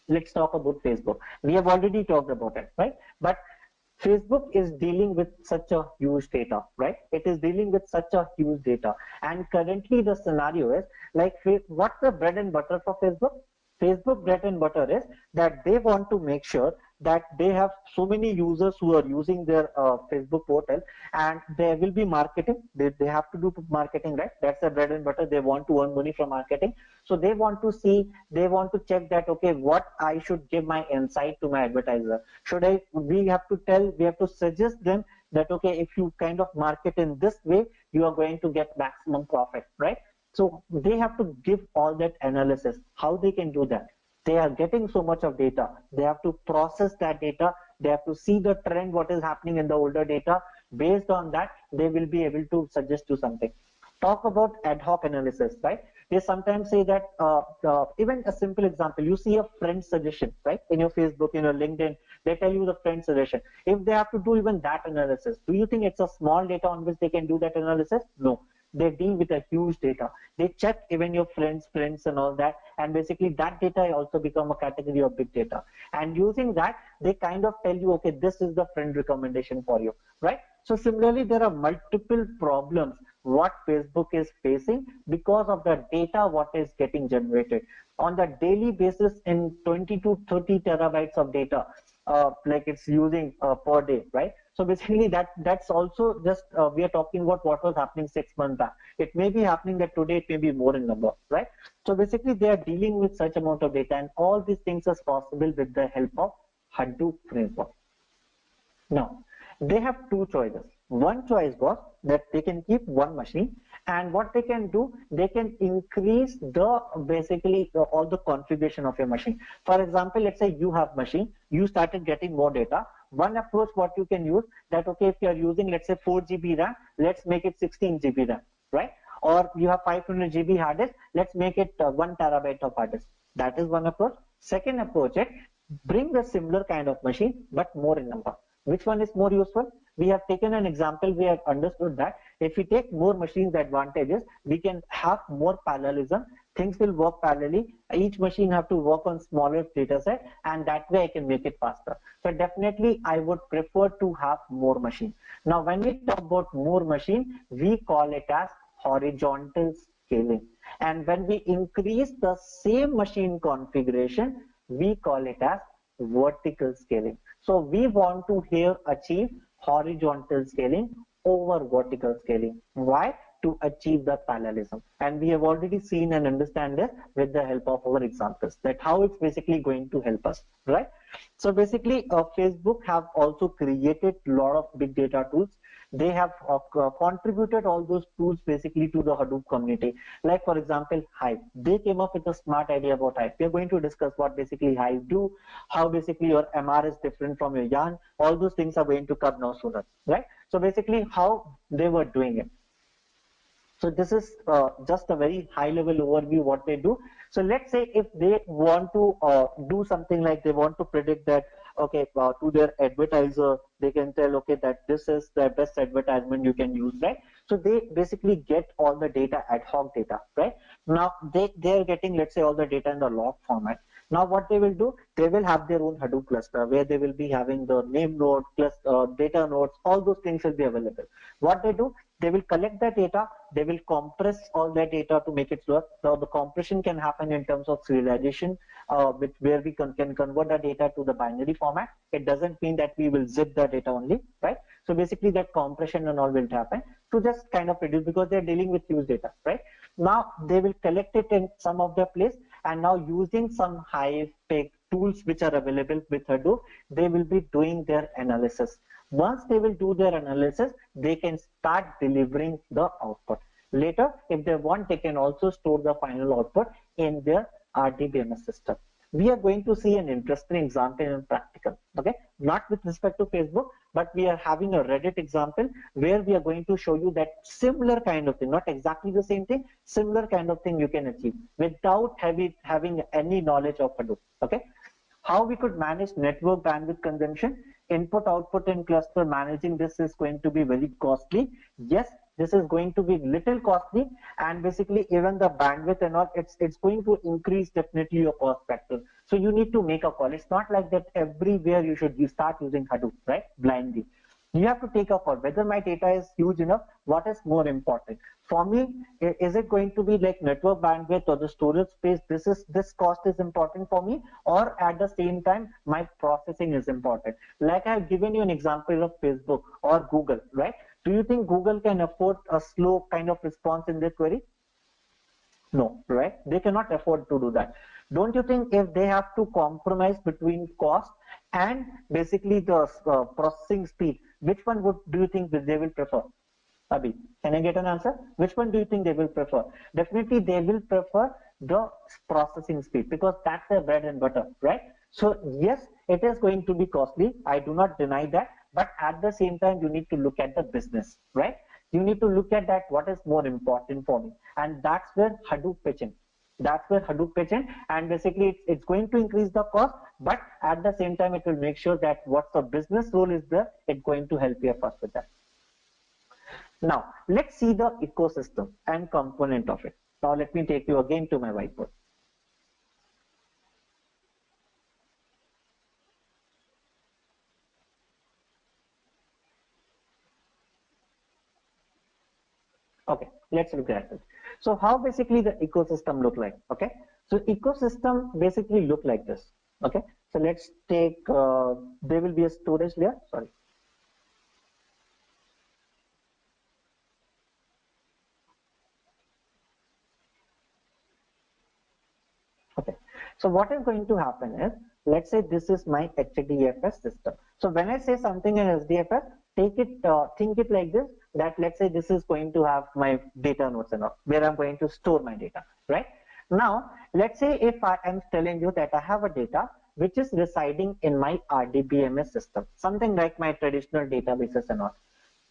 Let's talk about Facebook. We have already talked about it, right? But Facebook is dealing with such a huge data, right? It is dealing with such a huge data. And currently the scenario is like, what's the bread and butter for Facebook? Facebook bread and butter is that they want to make sure that they have so many users who are using their Facebook portal, and there will be marketing. They have to do marketing, right? That's the bread and butter. They want to earn money from marketing. So they want to see, they want to check that, okay, what I should give my insight to my advertiser. We have to suggest them that, okay, if you kind of market in this way, you are going to get maximum profit, right? So they have to give all that analysis. How they can do that? They are getting so much of data. They have to process that data. They have to see the trend, what is happening in the older data. Based on that, they will be able to suggest you something. Talk about ad hoc analysis, right? They sometimes say that, even a simple example, you see a friend suggestion, right? In your Facebook, in your LinkedIn, they tell you the friend suggestion. If they have to do even that analysis, do you think it's a small data on which they can do that analysis? No. they deal with a huge data. They check even your friends and all that, and basically that data also become a category of big data. And using that, they kind of tell you, okay, this is the friend recommendation for you, right? So similarly, there are multiple problems what Facebook is facing because of the data what is getting generated on the daily basis in 20 to 30 terabytes of data, like it's using per day, right? So basically that's also just we are talking about what was happening 6 months back. It may be happening that today it may be more in number, right? So basically they are dealing with such amount of data, and all these things is possible with the help of Hadoop framework. Now, they have two choices. One choice was that they can keep one machine, and what they can do, they can increase the basically all the configuration of your machine. For example, let's say you have machine, you started getting more data. One approach what you can use, that okay, if you are using let's say 4 GB RAM, let's make it 16 GB RAM, right? Or you have 500 GB hard disk, let's make it 1 terabyte of hard disk. That is one approach. Second approach is bring the similar kind of machine but more in number. Which one is more useful? We have taken an example. We have understood that if we take more machines, the advantages, we can have more parallelism. Things will work parallelly. Each machine have to work on smaller data set, and that way I can make it faster. So definitely I would prefer to have more machine. Now when we talk about more machine, we call it as horizontal scaling. And when we increase the same machine configuration, we call it as vertical scaling. So we want to here achieve horizontal scaling over vertical scaling. Why? To achieve the parallelism. And we have already seen and understand this with the help of our examples, that how it's basically going to help us, right? So basically Facebook have also created a lot of big data tools. They have contributed all those tools basically to the Hadoop community. Like for example, Hive. They came up with a smart idea about Hive. We are going to discuss what basically Hive do, how basically your MR is different from your yarn. All those things are going to come now sooner, right? So basically how they were doing it. So this is just a very high level overview what they do. So let's say if they want to do something like they want to predict that, okay, to their advertiser, they can tell, okay, that this is the best advertisement you can use, right? So they basically get all the data, ad hoc data, right? Now they're getting, let's say, all the data in the log format. Now what they will do, they will have their own Hadoop cluster where they will be having the name node, plus data nodes, all those things will be available. What they do, they will collect the data, they will compress all that data to make it slower. Now the compression can happen in terms of serialization, where we can convert the data to the binary format. It doesn't mean that we will zip the data only, right? So basically that compression and all will happen to just kind of reduce, because they're dealing with huge data, right? Now they will collect it in some of their place, and now using some Hive Pig tools which are available with Hadoop, they will be doing their analysis. Once they will do their analysis, they can start delivering the output. Later, if they want, they can also store the final output in their RDBMS system. We are going to see an interesting example in practical, okay? Not with respect to Facebook, but we are having a Reddit example where we are going to show you that similar kind of thing, not exactly the same thing, similar kind of thing you can achieve without having any knowledge of Hadoop, okay? How we could manage network bandwidth consumption, input, output, and cluster. Managing this is going to be very costly. Yes, this is going to be little costly, and basically even the bandwidth and all, it's going to increase definitely your cost factor. So you need to make a call. It's not like that everywhere you start using Hadoop, right, blindly. You have to take a call whether my data is huge enough. What is more important for me? Is it going to be like network bandwidth or the storage space? This cost is important for me, or at the same time my processing is important. Like I've given you an example of Facebook or Google, right? Do you think Google can afford a slow kind of response in their query? No, right? They cannot afford to do that. Don't you think if they have to compromise between cost and basically the processing speed, which one do you think they will prefer? Abhi, can I get an answer? Which one do you think they will prefer? Definitely they will prefer the processing speed, because that's their bread and butter, right? So yes, it is going to be costly. I do not deny that. But at the same time, you need to look at the business, right? You need to look at that, what is more important for me. And that's where Hadoop pitch in. That's where Hadoop pitch in. And basically it's going to increase the cost, but at the same time, it will make sure that what the business role is there, it's going to help you first with that. Now let's see the ecosystem and component of it. Now let me take you again to my whiteboard. Okay, let's look at it. So how basically the ecosystem look like? Okay, so ecosystem basically look like this. Okay, so let's take there will be a storage layer. Sorry. Okay, so what is going to happen is, let's say this is my HDFS system. So when I say something in HDFS, take it, think it like this, that let's say this is going to have my data nodes and all, where I'm going to store my data, right? Now, let's say if I am telling you that I have a data which is residing in my RDBMS system, something like my traditional databases and all.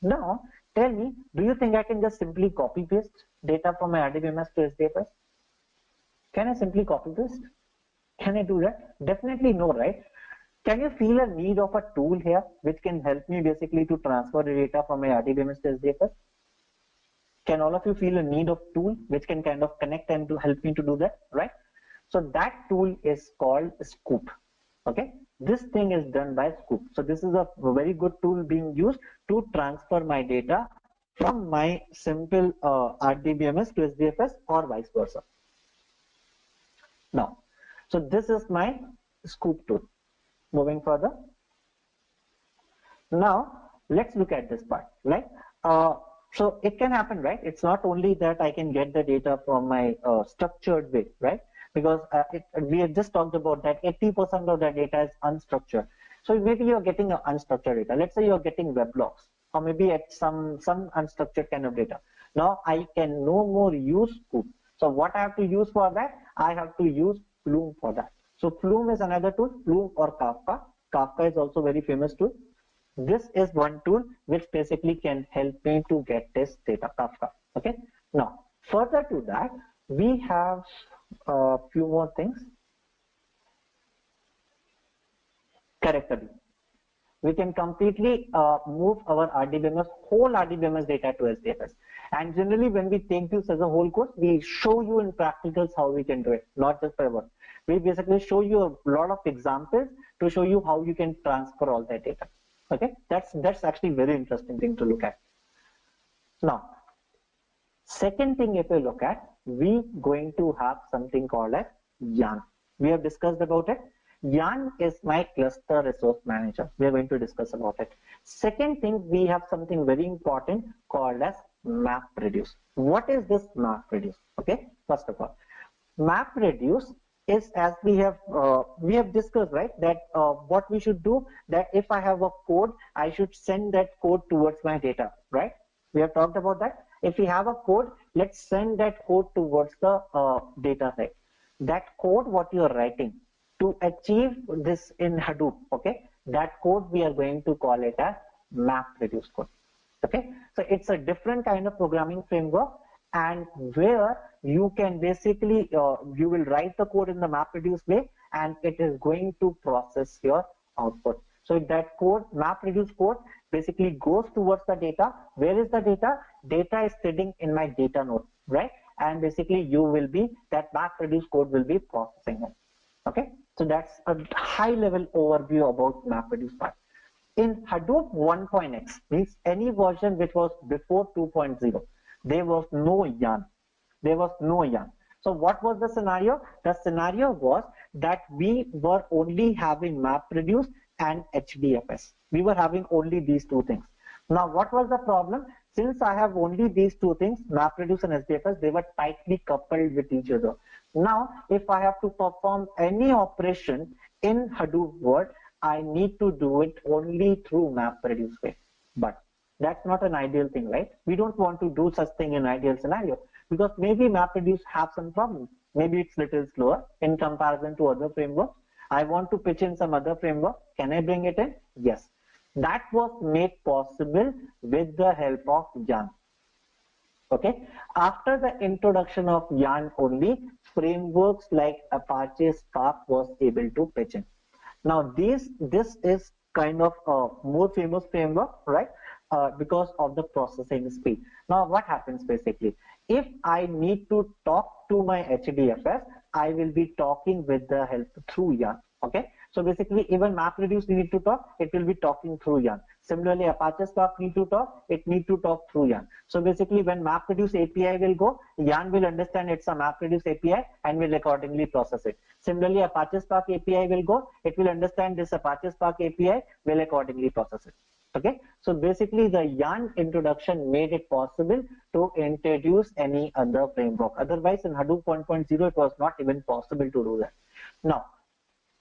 Now, tell me, do you think I can just simply copy paste data from my RDBMS to HDFS? Can I simply copy paste? Can I do that? Definitely no, right? Can you feel a need of a tool here which can help me basically to transfer the data from my RDBMS to HDFS? Can all of you feel a need of tool which can kind of connect and to help me to do that, right? So that tool is called Scoop. Okay, this thing is done by Scoop. So this is a very good tool being used to transfer my data from my simple RDBMS to HDFS or vice versa. Now, so this is my Scoop tool. Moving further. Now, let's look at this part, right? So it can happen, right? It's not only that I can get the data from my structured way, right? Because we have just talked about that 80% of the data is unstructured. So maybe you're getting unstructured data. Let's say you're getting weblogs, or maybe at some unstructured kind of data. Now I can no more use Scoop. So what I have to use for that? I have to use Flume for that. So Flume is another tool, Flume or Kafka. Kafka is also very famous tool. This is one tool which basically can help me to get this data, Kafka. Okay. Now, further to that, we have a few more things. Correctly, we can completely move our RDBMS, whole RDBMS data to HDFS. And generally, when we take this as a whole course, we show you in practicals how we can do it, not just by word. We basically show you a lot of examples to show you how you can transfer all that data. Okay, that's actually very interesting thing to look at. Now, second thing, if you look at, we going to have something called as YARN. We have discussed about it. YARN is my cluster resource manager. We are going to discuss about it. Second thing, we have something very important called as MapReduce. What is this MapReduce? Okay, first of all, MapReduce is, as we have discussed, right, that what we should do, that if I have a code, I should send that code towards my data, right? We have talked about that. If we have a code, let's send that code towards the data set. That code, what you are writing to achieve this in Hadoop, okay, that code we are going to call it as MapReduce code. Okay, so it's a different kind of programming framework, and where you can basically you will write the code in the MapReduce way, and it is going to process your output. So that code, MapReduce code, basically goes towards the data. Where is the data? Data is sitting in my data node, right? And basically you will be, that MapReduce code will be processing it. Okay, so that's a high level overview about MapReduce part. In Hadoop 1.x, means any version which was before 2.0, there was no YARN. There was no YARN. So what was the scenario? The scenario was that we were only having MapReduce and HDFS. We were having only these two things. Now, what was the problem? Since I have only these two things, MapReduce and HDFS, they were tightly coupled with each other. Now, if I have to perform any operation in Hadoop world, I need to do it only through MapReduce way. But that's not an ideal thing, right? We don't want to do such thing in ideal scenario, because maybe MapReduce have some problems. Maybe it's little slower in comparison to other frameworks. I want to pitch in some other framework. Can I bring it in? Yes. That was made possible with the help of YARN. Okay. After the introduction of YARN only, frameworks like Apache Spark was able to pitch in. Now this is kind of more famous framework, right? Because of the processing speed. Now, what happens basically? If I need to talk to my HDFS, I will be talking with the help through yarn. Okay, so basically, even MapReduce need to talk, it will be talking through yarn. Similarly, Apache Spark need to talk, it need to talk through yarn. So basically, when MapReduce API will go, yarn will understand it's a MapReduce API and will accordingly process it. Similarly, Apache Spark API will go, it will understand this Apache Spark API, will accordingly process it. Okay, so basically the yarn introduction made it possible to introduce any other framework. Otherwise, in Hadoop 1.0, it was not even possible to do that. Now,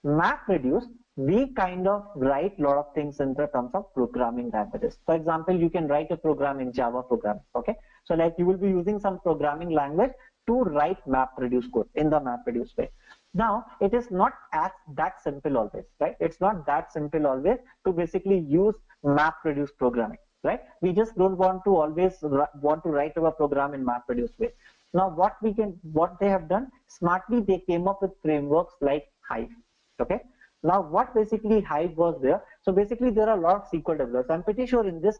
MapReduce, we kind of write a lot of things in the terms of programming languages. For example, you can write a program in Java program. Okay, so like you will be using some programming language to write MapReduce code in the MapReduce way. Now, it is not as that simple always, right? It's not that simple always to basically use MapReduce programming, right? We just don't want to always want to write our program in MapReduce way. Now, what they have done smartly, they came up with frameworks like Hive. Okay, now what basically Hive was there? So basically there are a lot of SQL developers. I'm pretty sure in this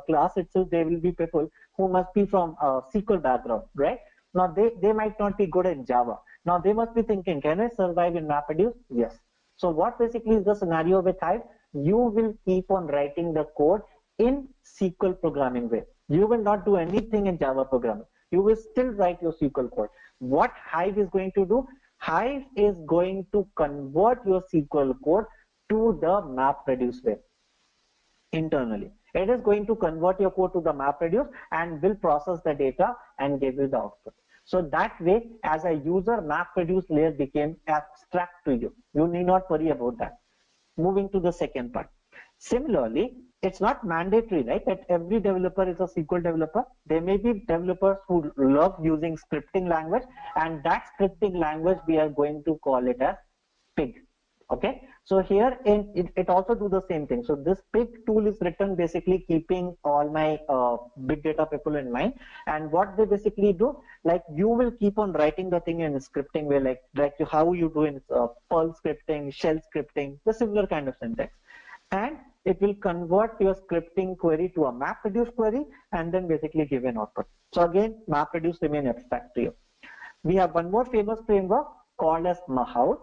class itself there will be people who must be from SQL background, right? Now they might not be good in Java. Now they must be thinking, can I survive in MapReduce? Yes. So what basically is the scenario with Hive? You will keep on writing the code in SQL programming way. You will not do anything in Java programming. You will still write your SQL code. What Hive is going to do? Hive is going to convert your SQL code to the MapReduce way internally. It is going to convert your code to the MapReduce and will process the data and give you the output. So that way, as a user, MapReduce layer became abstract to you. You need not worry about that. Moving to the second part. Similarly, it's not mandatory, right, that every developer is a SQL developer. There may be developers who love using scripting language, and that scripting language we are going to call it as Pig. Okay, so here it also do the same thing. So this Pig tool is written basically keeping all my big data people in mind, and what they basically do, like you will keep on writing the thing in scripting way, like how you do in Perl scripting, shell scripting, the similar kind of syntax, and it will convert your scripting query to a MapReduce query and then basically give an output. So again, MapReduce remain abstract to you. We have one more famous framework called as Mahout.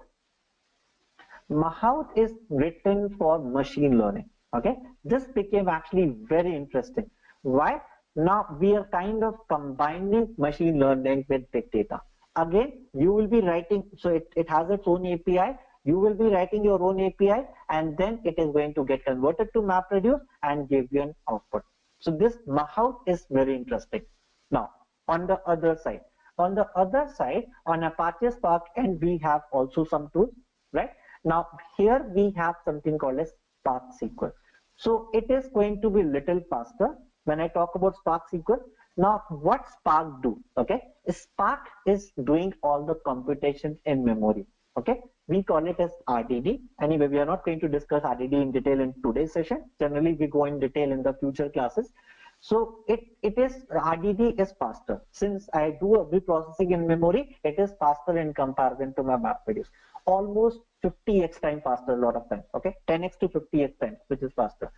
Mahout is written for machine learning. Okay, this became actually very interesting. Why? Now we are kind of combining machine learning with big data. Again, you will be writing, so it has its own API. You will be writing your own API, and then it is going to get converted to MapReduce and give you an output. So this Mahout is very interesting. Now, on the other side, on Apache Spark, and we have also some tools, right? Now, here we have something called as Spark SQL. So it is going to be little faster when I talk about Spark SQL. Now, what Spark do? Okay, Spark is doing all the computations in memory. Okay, we call it as RDD. Anyway, we are not going to discuss RDD in detail in today's session. Generally, we go in detail in the future classes. So it is RDD is faster. Since I do a reprocessing in memory, it is faster in comparison to my MapReduce. Almost 50x time faster a lot of times. Okay, 10x to 50x time, which is faster.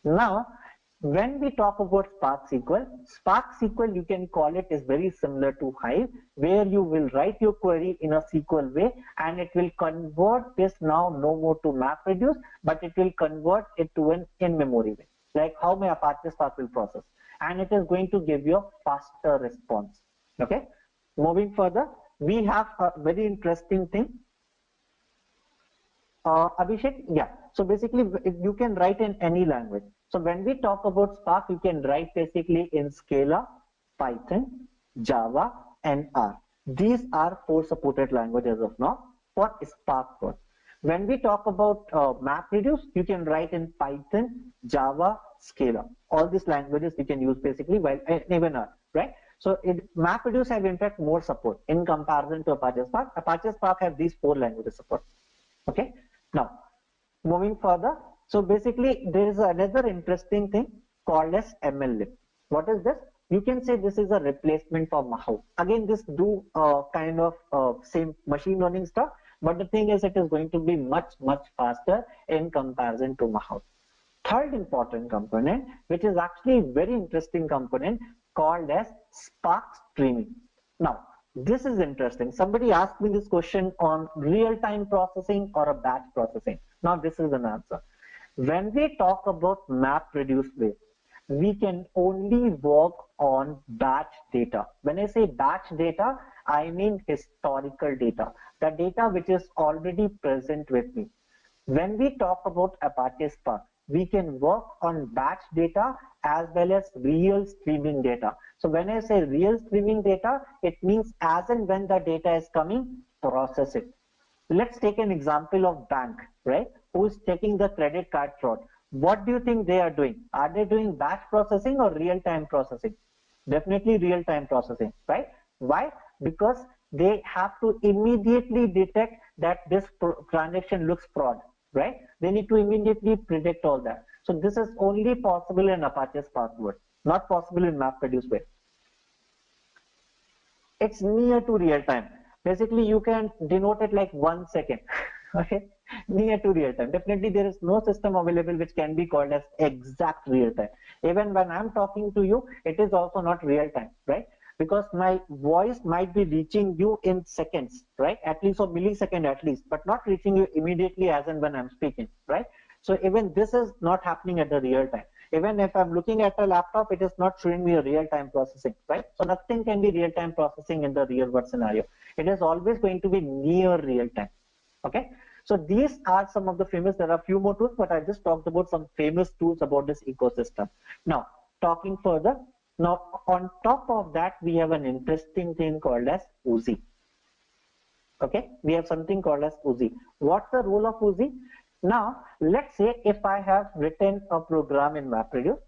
Now, when we talk about Spark SQL, you can call it is very similar to Hive, where you will write your query in a SQL way, and it will convert this now no more to MapReduce, but it will convert it to an in-memory way, like how my Apache Spark will process, and it is going to give you a faster response. Okay, moving further, we have a very interesting thing. Abhishek, yeah. So basically, you can write in any language. So when we talk about Spark, you can write basically in Scala, Python, Java, and R. These are 4 supported languages of now for Spark code. When we talk about MapReduce, you can write in Python, Java, Scala. All these languages you can use basically, while even R, right? So MapReduce have in fact more support in comparison to Apache Spark. Apache Spark have these 4 languages support. Okay. Now, moving further, so basically there is another interesting thing called as MLlib. What is this? You can say this is a replacement for Mahout. Again, this do kind of same machine learning stuff, but the thing is it is going to be much faster in comparison to Mahout. Third important component, which is actually a very interesting component, called as Spark Streaming. Now, this is interesting. Somebody asked me this question on real-time processing or a batch processing. Now, this is an answer. When we talk about map-reduce way, we can only work on batch data. When I say batch data, I mean historical data, the data which is already present with me. When we talk about Apache Spark, we can work on batch data as well as real streaming data. So when I say real streaming data, it means as and when the data is coming, process it. Let's take an example of bank, right? Who's checking the credit card fraud. What do you think they are doing? Are they doing batch processing or real-time processing? Definitely real-time processing, right? Why? Because they have to immediately detect that this transaction looks fraud, right? They need to immediately predict all that. So this is only possible in Apache Spark world, not possible in MapReduce way. It's near to real time. Basically, you can denote it like 1 second. Okay, near to real time. Definitely, there is no system available which can be called as exact real time. Even when I'm talking to you, it is also not real time, right? Because my voice might be reaching you in seconds, right? At least, or millisecond at least, but not reaching you immediately as and when I'm speaking, right? So even this is not happening at the real time. Even if I'm looking at a laptop, it is not showing me a real-time processing, right? So nothing can be real-time processing in the real-world scenario. It is always going to be near real-time, okay? So these are some of the famous, there are a few more tools, but I just talked about some famous tools about this ecosystem. Now, talking further, now on top of that, we have an interesting thing called as Uzi. Okay, we have something called as Uzi. What's the role of Uzi? Now, let's say if I have written a program in MapReduce,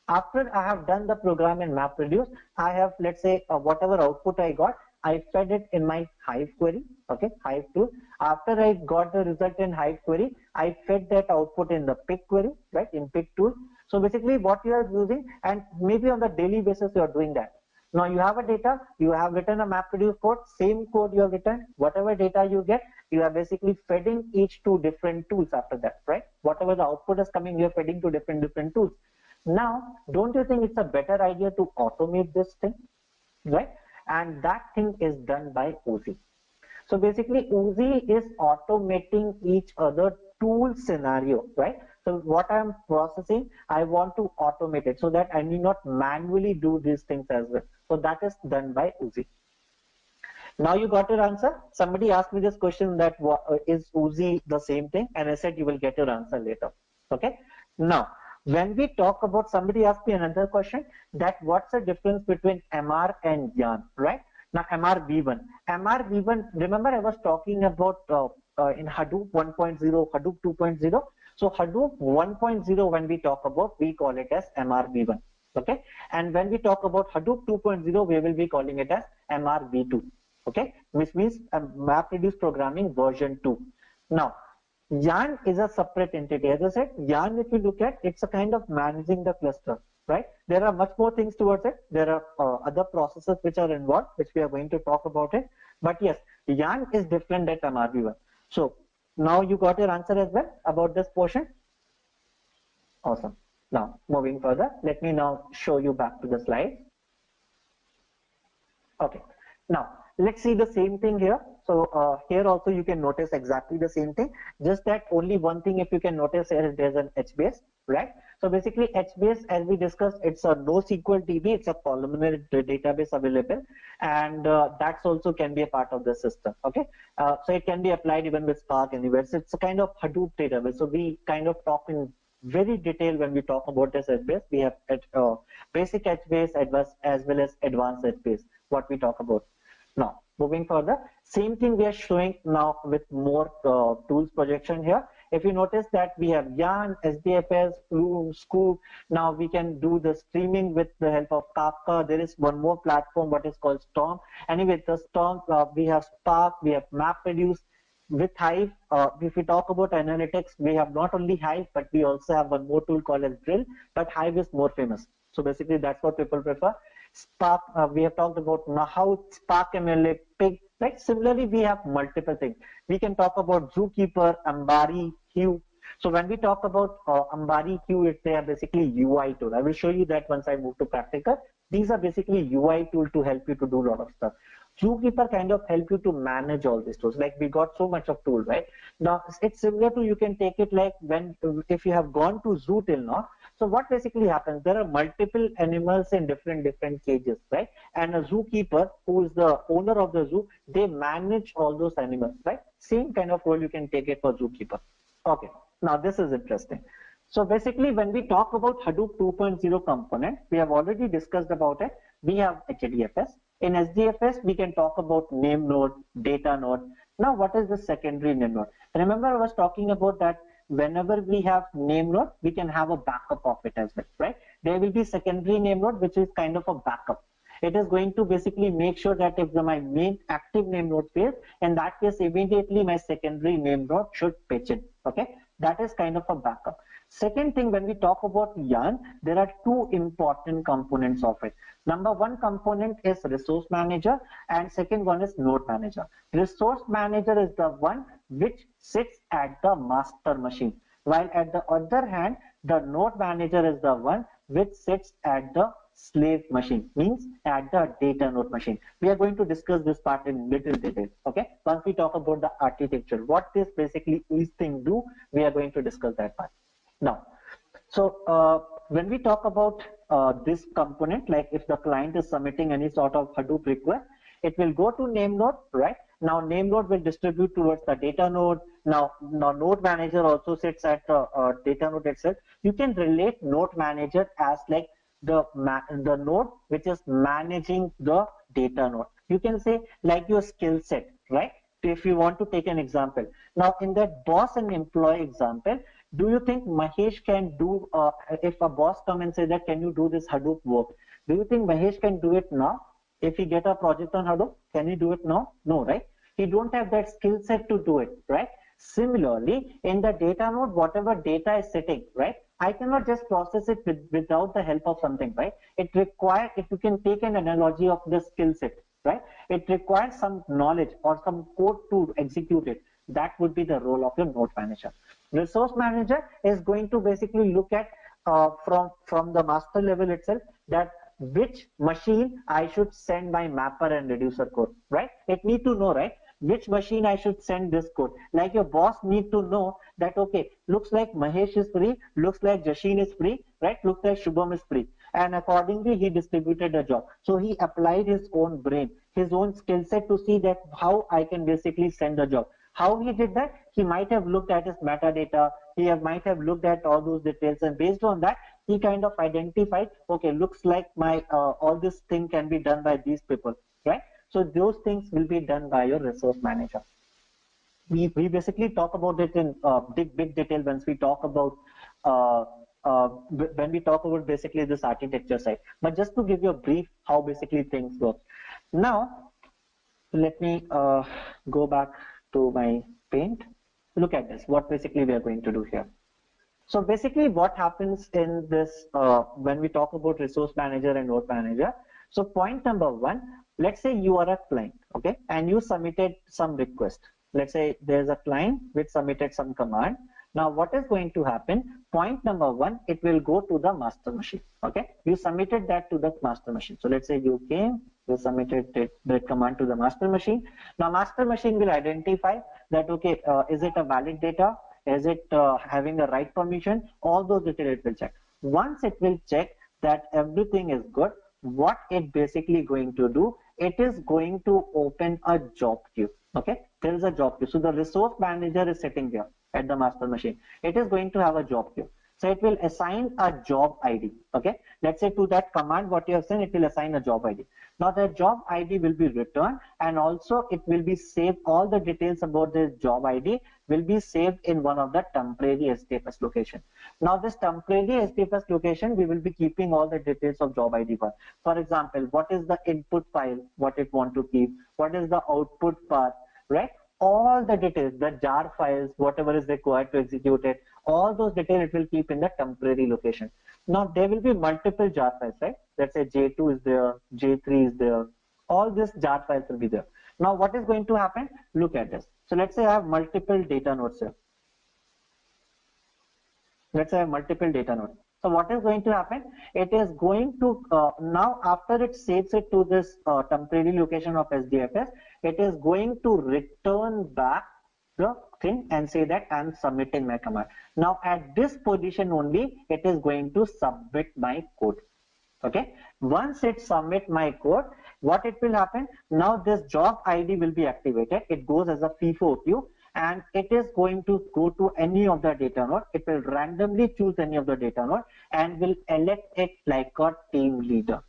after I have done the program in MapReduce, I have, let's say, whatever output I got, I fed it in my Hive query, okay, Hive tool. After I got the result in Hive query, I fed that output in the pick query, right, in pick tool. So basically what you are using, and maybe on the daily basis you are doing that. Now you have a data, you have written a MapReduce code, same code you have written, whatever data you get, you are basically feeding each to different tools after that, right? Whatever the output is coming, you are feeding to different tools. Now, don't you think it's a better idea to automate this thing, right? And that thing is done by Uzi. So basically, Uzi is automating each other tool scenario, right? So what I'm processing, I want to automate it so that I need not manually do these things as well. So that is done by Uzi. Now you got your answer. Somebody asked me this question that is Uzi the same thing, and I said you will get your answer later. Okay. Now, when we talk about, somebody asked me another question that what's the difference between MR and Yarn, right? Now MR V1. MR V1, remember I was talking about in Hadoop 1.0, Hadoop 2.0. So Hadoop 1.0, when we talk about, we call it as MR V1. Okay. And when we talk about Hadoop 2.0, we will be calling it as MR V2. Okay, which means MapReduce programming version 2. Now, Yarn is a separate entity. As I said, Yarn, if you look at, it's a kind of managing the cluster, right? There are much more things towards it. There are other processes which are involved, which we are going to talk about it. But yes, Yarn is different than MRV1. So now you got your answer as well about this portion. Awesome. Now, moving further, let me now show you back to the slide. Okay. Now, let's see the same thing here. So here also you can notice exactly the same thing, just that only one thing if you can notice here is there's an HBase, right? So basically HBase, as we discussed, it's a NoSQL DB, it's a columnar database available, and that's also can be a part of the system, okay? So it can be applied even with Spark anywhere. So it's a kind of Hadoop database. So we kind of talk in very detail when we talk about this HBase. We have basic HBase as well as advanced HBase, what we talk about. Now, moving further, same thing we are showing now with more tools projection here. If you notice that we have Yarn, SDFS, Scoop. Now we can do the streaming with the help of Kafka. There is one more platform, what is called Storm. Anyway, the Storm, we have Spark, we have MapReduce. With Hive, if we talk about analytics, we have not only Hive, but we also have one more tool called as Drill, but Hive is more famous. So basically that's what people prefer. Spark, we have talked about now how Spark MLA, Pig, right? Similarly, we have multiple things. We can talk about Zookeeper, Ambari, Hue. So when we talk about Ambari, Hue, they are basically UI tool. I will show you that once I move to practical. These are basically UI tool to help you to do a lot of stuff. Zookeeper kind of help you to manage all these tools. Like we got so much of tool, right? Now it's similar to, you can take it like when, if you have gone to zoo till now. So what basically happens, there are multiple animals in different cages, right? And a zookeeper, who is the owner of the zoo, they manage all those animals, right? Same kind of role you can take it for zookeeper. Okay, now this is interesting. So basically, when we talk about Hadoop 2.0 component, we have already discussed about it. We have HDFS. In HDFS, we can talk about name node, data node. Now, what is the secondary name node? Remember, I was talking about that whenever we have name node, we can have a backup of it as well, right? There will be secondary name node, which is kind of a backup. It is going to basically make sure that if my main active name node fails, in that case, immediately my secondary name node should pitch in, okay? That is kind of a backup. Second thing, when we talk about yarn, there are two important components of it. Number one component is resource manager, and second one is node manager. Resource manager is the one which sits at the master machine, while at the other hand, the node manager is the one which sits at the slave machine, means at the data node machine. We are going to discuss this part in little detail, okay? Once we talk about the architecture, what this basically each thing do, we are going to discuss that part. Now, so when we talk about this component, like if the client is submitting any sort of Hadoop request, it will go to name node, right? Now name node will distribute towards the data node. Now node manager also sits at the data node itself. You can relate node manager as like the node which is managing the data node. You can say like your skill set, right? If you want to take an example. Now in that boss and employee example, do you think Mahesh can do, if a boss come and say that, can you do this Hadoop work? Do you think Mahesh can do it now? If he get a project on Hadoop, can he do it now? No, right? He don't have that skill set to do it, right? Similarly, in the data node, whatever data is sitting, right? I cannot just process it without the help of something, right? It requires, if you can take an analogy of the skill set, right? It requires some knowledge or some code to execute it. That would be the role of your node manager. Resource manager is going to basically look at from the master level itself that which machine I should send my mapper and reducer code, right? It need to know, right? Which machine I should send this code. Like your boss need to know that, okay, looks like Mahesh is free, looks like Jashin is free, right? Looks like Shubham is free. And accordingly, he distributed the job. So he applied his own brain, his own skill set to see that how I can basically send the job. How he did that? He might have looked at his metadata, might have looked at all those details, and based on that, he kind of identified, okay, looks like my all this thing can be done by these people, right? So those things will be done by your resource manager. We basically talk about it in big detail once we talk about when we talk about basically this architecture side. But just to give you a brief how basically things work. Now, let me go back to my paint. Look at this, what basically we are going to do here. So basically what happens in this when we talk about resource manager and node manager. So point number one, let's say you are a client, okay, and you submitted some request. Let's say there's a client which submitted some command. Now what is going to happen? Point number one, it will go to the master machine, okay? You submitted that to the master machine. So let's say you came, you submitted the command to the master machine. Now master machine will identify that, okay, is it a valid data? Is it having the right permission? All those details it will check. Once it will check that everything is good, what it basically going to do, it is going to open a job queue, okay? There is a job queue. So the resource manager is sitting there at the master machine. It is going to have a job queue. So it will assign a job ID, okay? Let's say to that command what you have sent, it will assign a job ID. Now the job ID will be returned, and also it will be saved, all the details about this job ID will be saved in one of the temporary HDFS location. Now this temporary HDFS location, we will be keeping all the details of job ID for. For example, what is the input file, what it want to keep, what is the output path, right? All the details, the jar files, whatever is required to execute it, All those details it will keep in the temporary location. Now there will be multiple jar files, right? Let's say J2 is there, J3 is there. All these jar files will be there. Now what is going to happen? Look at this. So let's say I have multiple data nodes here. Let's say I have multiple data nodes. So what is going to happen? It is going to, now after it saves it to this temporary location of SDFS, it is going to return back the thing and say that I am submitting my command. Now at this position only, it is going to submit my code. Okay, once it submit my code, what it will happen? Now this job ID will be activated. It goes as a FIFO queue, and it is going to go to any of the data node. It will randomly choose any of the data node and will elect it like a team leader.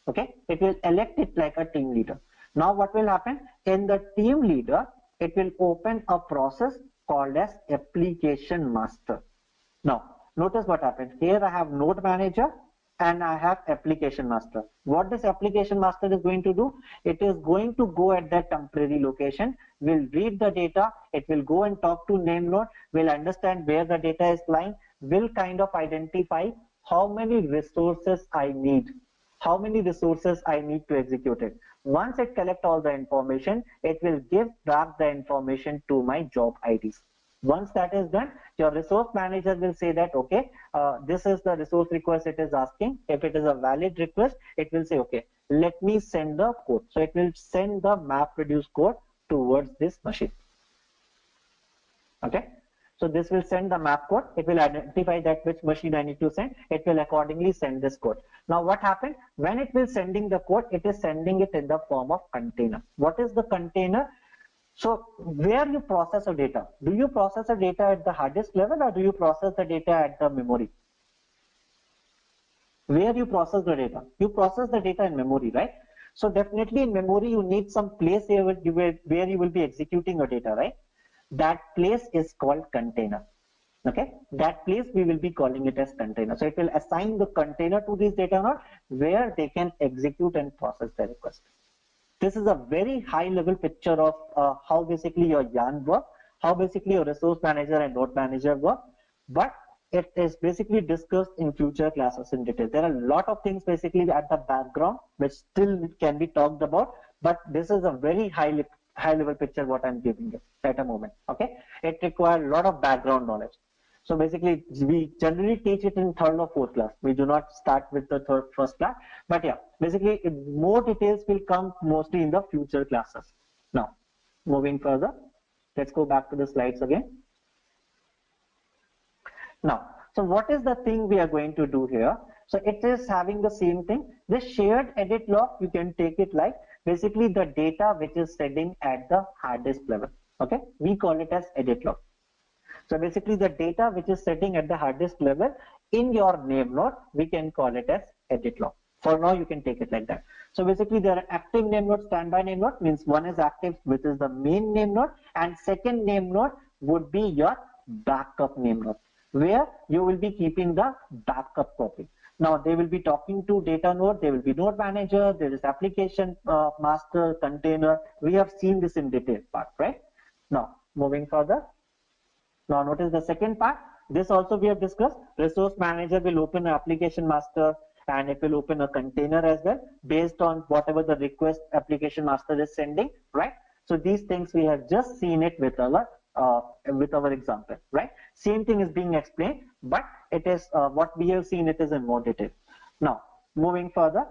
Okay, it will elect it like a team leader. Now what will happen? In the team leader, it will open a process called as application master. Now notice what happened. Here I have node manager and I have application master. What this application master is going to do? It is going to go at that temporary location, will read the data, it will go and talk to name node, will understand where the data is lying, will kind of identify how many resources I need, how many resources I need to execute it. Once it collects all the information, it will give back the information to my job IDs. Once that is done, your resource manager will say that, okay, this is the resource request it is asking. If it is a valid request, it will say, okay, let me send the code. So it will send the map reduce code towards this machine. Okay, so this will send the map code. It will identify that which machine I need to send. It will accordingly send this code. Now what happened? When it will sending the code, it is sending it in the form of container. What is the container? So where you process the data? Do you process the data at the hard disk level, or do you process the data at the memory? Where you process the data? You process the data in memory, right? So definitely in memory, you need some place where you will be executing your data, right? That place is called container. Okay, that place we will be calling it as container. So it will assign the container to this data node where they can execute and process the request. This is a very high level picture of how basically your yarn work, how basically your resource manager and node manager work, but it is basically discussed in future classes in detail. There are a lot of things basically at the background which still can be talked about, but this is a very high level picture what I'm giving you at a moment. Okay, it requires a lot of background knowledge. So basically, we generally teach it in third or fourth class. We do not start with the first class. But yeah, basically, more details will come mostly in the future classes. Now, moving further, let's go back to the slides again. Now, so what is the thing we are going to do here? So it is having the same thing. This shared edit log, you can take it like basically the data which is sitting at the hard disk level. Okay, we call it as edit log. So basically the data which is sitting at the hard disk level in your name node, we can call it as edit log. For now, you can take it like that. So basically there are active name node, standby name node, means one is active, which is the main name node, and second name node would be your backup name node, where you will be keeping the backup copy. Now they will be talking to data node, there will be node manager, there is application master, container. We have seen this in detail part, right? Now moving further. Now notice the second part. This also we have discussed. Resource manager will open an application master and it will open a container as well based on whatever the request application master is sending, right? So these things we have just seen it with our example, right? Same thing is being explained, but it is what we have seen it is in more detail. Now moving further.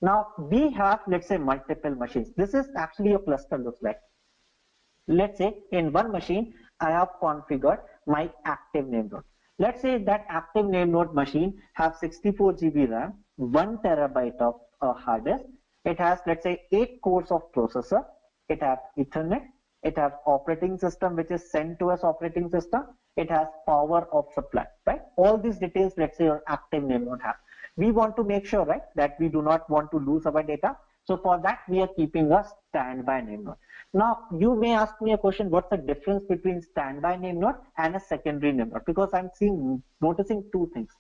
Now we have, let's say, multiple machines. This is actually a cluster looks like. Let's say in one machine I have configured my active name node. Let's say that active name node machine have 64 GB RAM, 1 terabyte of hard disk. It has, let's say, 8 cores of processor. It has Ethernet. It has operating system which is sent to us operating system. It has power of supply, right? All these details, let's say, your active name node have. We want to make sure, right, that we do not want to lose our data. So for that, we are keeping a standby name node. Now, you may ask me a question, what's the difference between standby name node and a secondary name node? Because I'm noticing two things.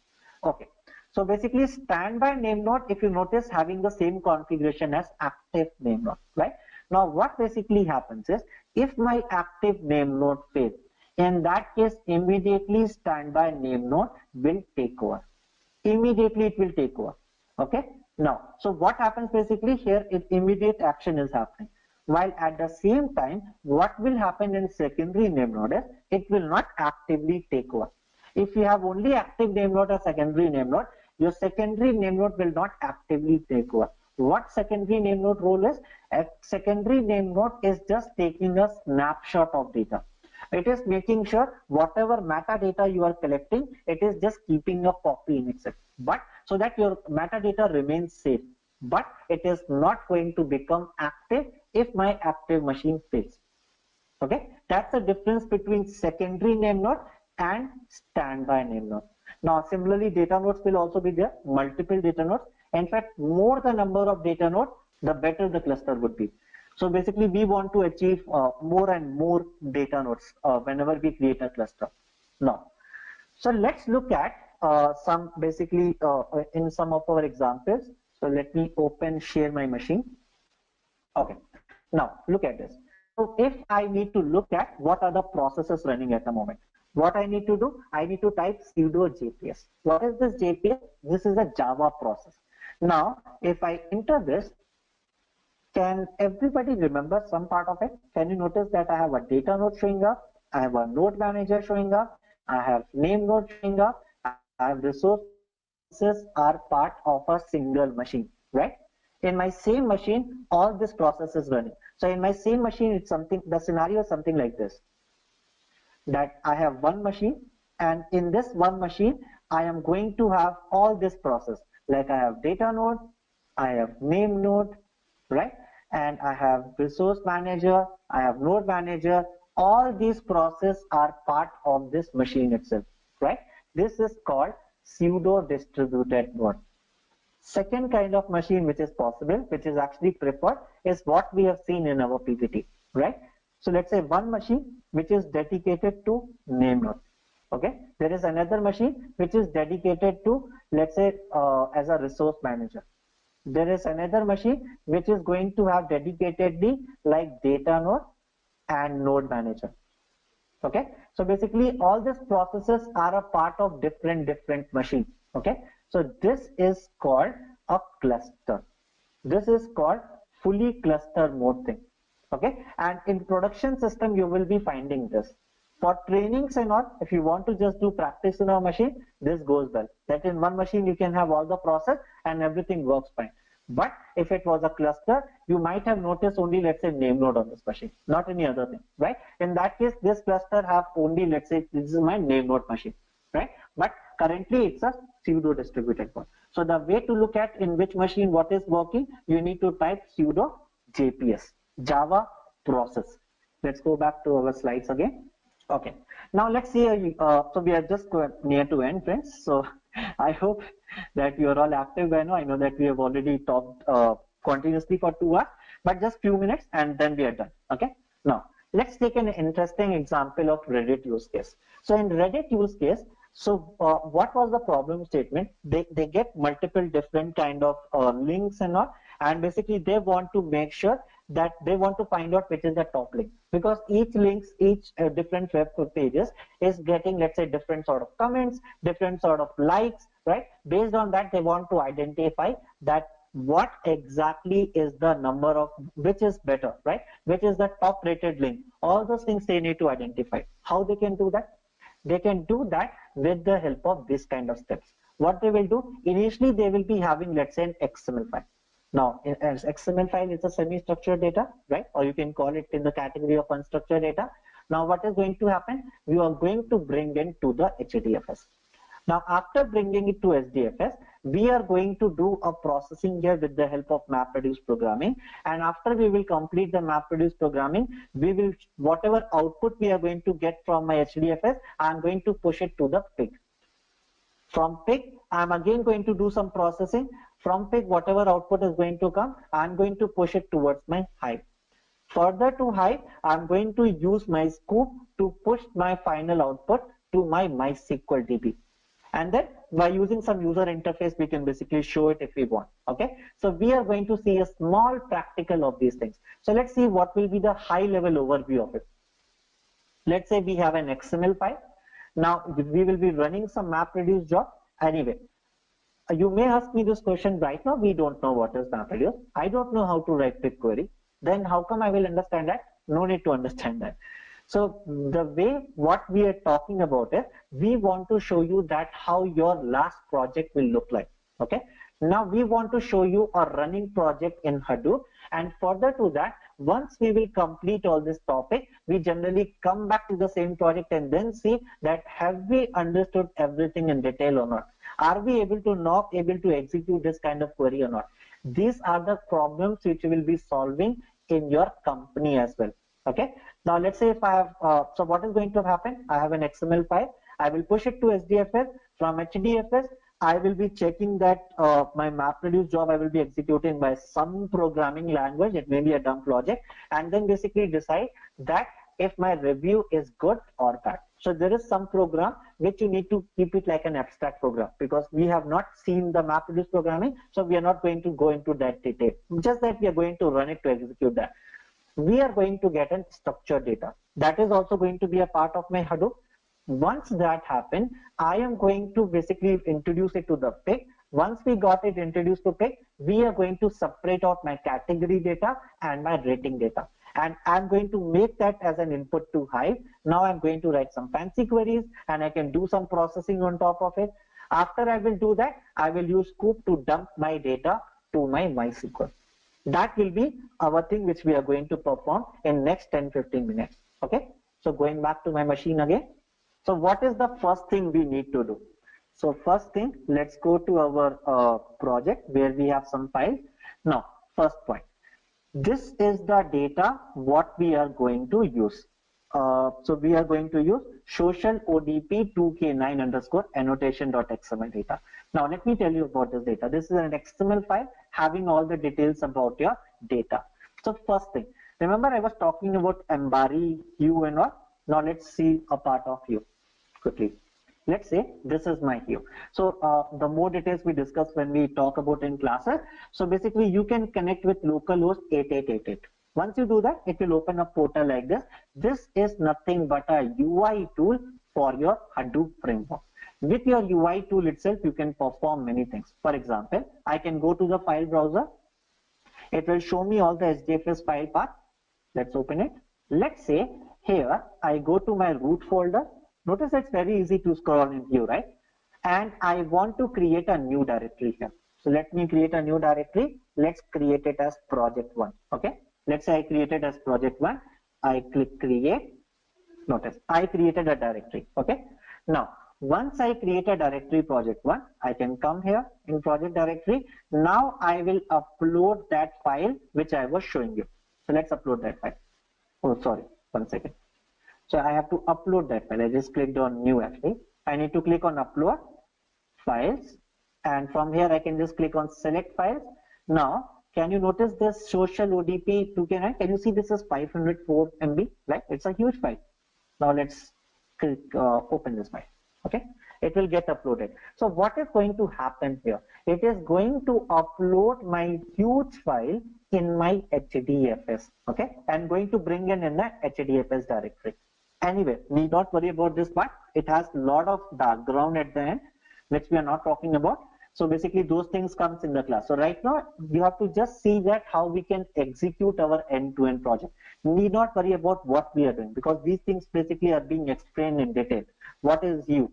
Okay, so basically standby name node, if you notice, having the same configuration as active name node, right? Now, what basically happens is, if my active name node fails, In that case, immediately standby name node will take over. Immediately it will take over. Okay. Now, so what happens basically here is immediate action is happening. While at the same time, what will happen in secondary name node is it will not actively take over. If you have only active name node or secondary name node, your secondary name node will not actively take over. What secondary name node role is? A secondary name node is just taking a snapshot of data. It is making sure whatever metadata you are collecting, it is just keeping a copy in Excel, but so that your metadata remains safe. But it is not going to become active if my active machine fails. Okay, that's the difference between secondary name node and standby name node. Now, similarly, data nodes will also be there, multiple data nodes. In fact, more the number of data nodes, the better the cluster would be. So basically, we want to achieve more and more data nodes whenever we create a cluster. Now, so let's look at some basically in some of our examples. So let me share my machine. Okay, now look at this. So if I need to look at what are the processes running at the moment, what I need to do, I need to type sudo JPS. What is this JPS? This is a Java process. Now, if I enter this, can everybody remember some part of it? Can you notice that I have a data node showing up, I have a node manager showing up, I have name node showing up, I have resources are part of a single machine, right? In my same machine, all this process is running. So in my same machine, it's something, the scenario is something like this, that I have one machine, and in this one machine, I am going to have all this process. Like I have data node, I have name node, right? And I have resource manager, I have node manager. All these processes are part of this machine itself, right? This is called pseudo distributed node. Second kind of machine which is possible, which is actually preferred, is what we have seen in our PPT, right? So let's say one machine which is dedicated to name node. Okay, there is another machine which is dedicated to, let's say, as a resource manager. There is another machine which is going to have dedicatedly like data node and node manager. Okay, so basically all these processes are a part of different machines. Okay, so this is called a cluster. This is called fully cluster mode thing. Okay, and in production system you will be finding this. For trainings and all, if you want to just do practice in a machine, this goes well. That in one machine you can have all the process and everything works fine. But if it was a cluster, you might have noticed only, let's say, name node on this machine, not any other thing, right? In that case, this cluster have only, let's say, this is my name node machine, right? But currently it's a pseudo distributed one. So the way to look at in which machine what is working, you need to type sudo JPS, Java process. Let's go back to our slides again. Okay, now let's see, so we are just near to end, friends. So I hope that you are all active by now. I know that we have already talked continuously for 2 hours, but just few minutes and then we are done. Okay, now let's take an interesting example of Reddit use case. So in Reddit use case, so what was the problem statement? They get multiple different kind of links and all, and basically they want to make sure that they want to find out which is the top link, because each different web pages is getting, let's say, different sort of comments, different sort of likes, right? Based on that, they want to identify that what exactly is the number of which is better, right? Which is the top rated link. All those things they need to identify. How they can do that? They can do that with the help of this kind of steps. What they will do, initially they will be having, let's say, an XML file. Now, as XML file is a semi-structured data, right? Or you can call it in the category of unstructured data. Now, what is going to happen? We are going to bring it to the HDFS. Now, after bringing it to HDFS, we are going to do a processing here with the help of MapReduce programming. And after we will complete the MapReduce programming, we will, whatever output we are going to get from my HDFS, I'm going to push it to the pig. From pig, I'm again going to do some processing. From pig, whatever output is going to come, I'm going to push it towards my hive. Further to hive, I'm going to use my scoop to push my final output to my MySQL DB. And then by using some user interface, we can basically show it if we want. Okay, so we are going to see a small practical of these things. So let's see what will be the high level overview of it. Let's say we have an XML file. Now we will be running some MapReduce job. Anyway, you may ask me this question right now. We don't know what is MapReduce. I don't know how to write BigQuery. Then how come I will understand that? No need to understand that. So the way what we are talking about is, we want to show you that how your last project will look like. Okay. Now we want to show you a running project in Hadoop, and further to that, once we will complete all this topic, we generally come back to the same project and then see that have we understood everything in detail or not. Are we able to execute this kind of query or not? These are the problems which we will be solving in your company as well. Okay. Now let's say if I have, so what is going to happen? I have an XML file. I will push it to HDFS. From HDFS, I will be checking that my MapReduce job I will be executing by some programming language. It may be a dumb logic, and then basically decide that if my review is good or bad. So there is some program which you need to keep it like an abstract program, because we have not seen the MapReduce programming, so we are not going to go into that detail. Just that we are going to run it to execute that. We are going to get a structured data. That is also going to be a part of my Hadoop. Once that happens, I am going to basically introduce it to the pig. Once we got it introduced to pig, we are going to separate out my category data and my rating data. And I'm going to make that as an input to Hive. Now I'm going to write some fancy queries, and I can do some processing on top of it. After I will do that, I will use Scoop to dump my data to my MySQL. That will be our thing which we are going to perform in next 10-15 minutes. Okay. So going back to my machine again. So what is the first thing we need to do? So first thing, let's go to our project where we have some files. Now, first point. This is the data what we are going to use. So we are going to use social ODP 2K9 underscore annotation.xml data. Now let me tell you about this data. This is an XML file having all the details about your data. So first thing, remember I was talking about Embari hue and all. Now let's see a part of hue quickly. Let's say this is my hue. So the more details we discuss when we talk about in classes. So basically you can connect with localhost 8888. Once you do that, it will open a portal like this. This is nothing but a UI tool for your Hadoop framework. With your UI tool itself, you can perform many things. For example, I can go to the file browser. It will show me all the HDFS file path. Let's open it. Let's say here I go to my root folder. Notice it's very easy to scroll in here, right? And I want to create a new directory here. So let me create a new directory. Let's create it as project 1. Okay. Let's say I created as project 1. I click create. Notice I created a directory. Okay. Now, once I create a directory project 1, I can come here in project directory. Now I will upload that file which I was showing you. So let's upload that file. Oh, sorry. 1 second. So I have to upload that file. I just clicked on new actually. I need to click on upload files, and from here I can just click on select files. Now can you notice this social ODP 2K9? Can you see this is 504 MB? Right? It's a huge file. Now let's click open this file. Okay, it will get uploaded. So what is going to happen here? It is going to upload my huge file in my HDFS. Okay, I'm going to bring in the HDFS directory. Anyway, need not worry about this part. It has a lot of background at the end, which we are not talking about. So basically those things comes in the class. So right now you have to just see that how we can execute our end-to-end project. Need not worry about what we are doing, because these things basically are being explained in detail. What is you?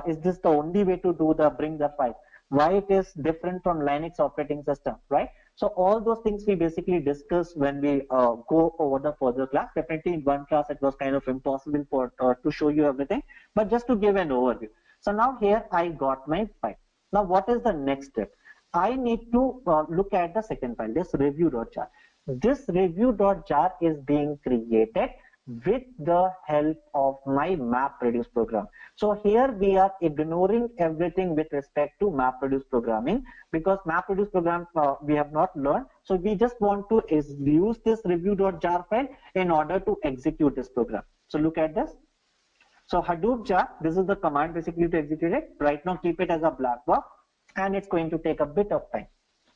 Is this the only way to do the bring the file? Why it is different from Linux operating system, right? So all those things we basically discuss when we go over the further class. Definitely in one class it was kind of impossible for to show you everything, but just to give an overview. So now here I got my file. Now what is the next step? I need to look at the second file, this review.jar. This review.jar is being created with the help of my MapReduce program. So here we are ignoring everything with respect to MapReduce programming, because MapReduce program we have not learned. So we just want to use this review.jar file in order to execute this program. So look at this. So Hadoop jar, this is the command basically to execute it. Right now keep it as a black box, and it's going to take a bit of time.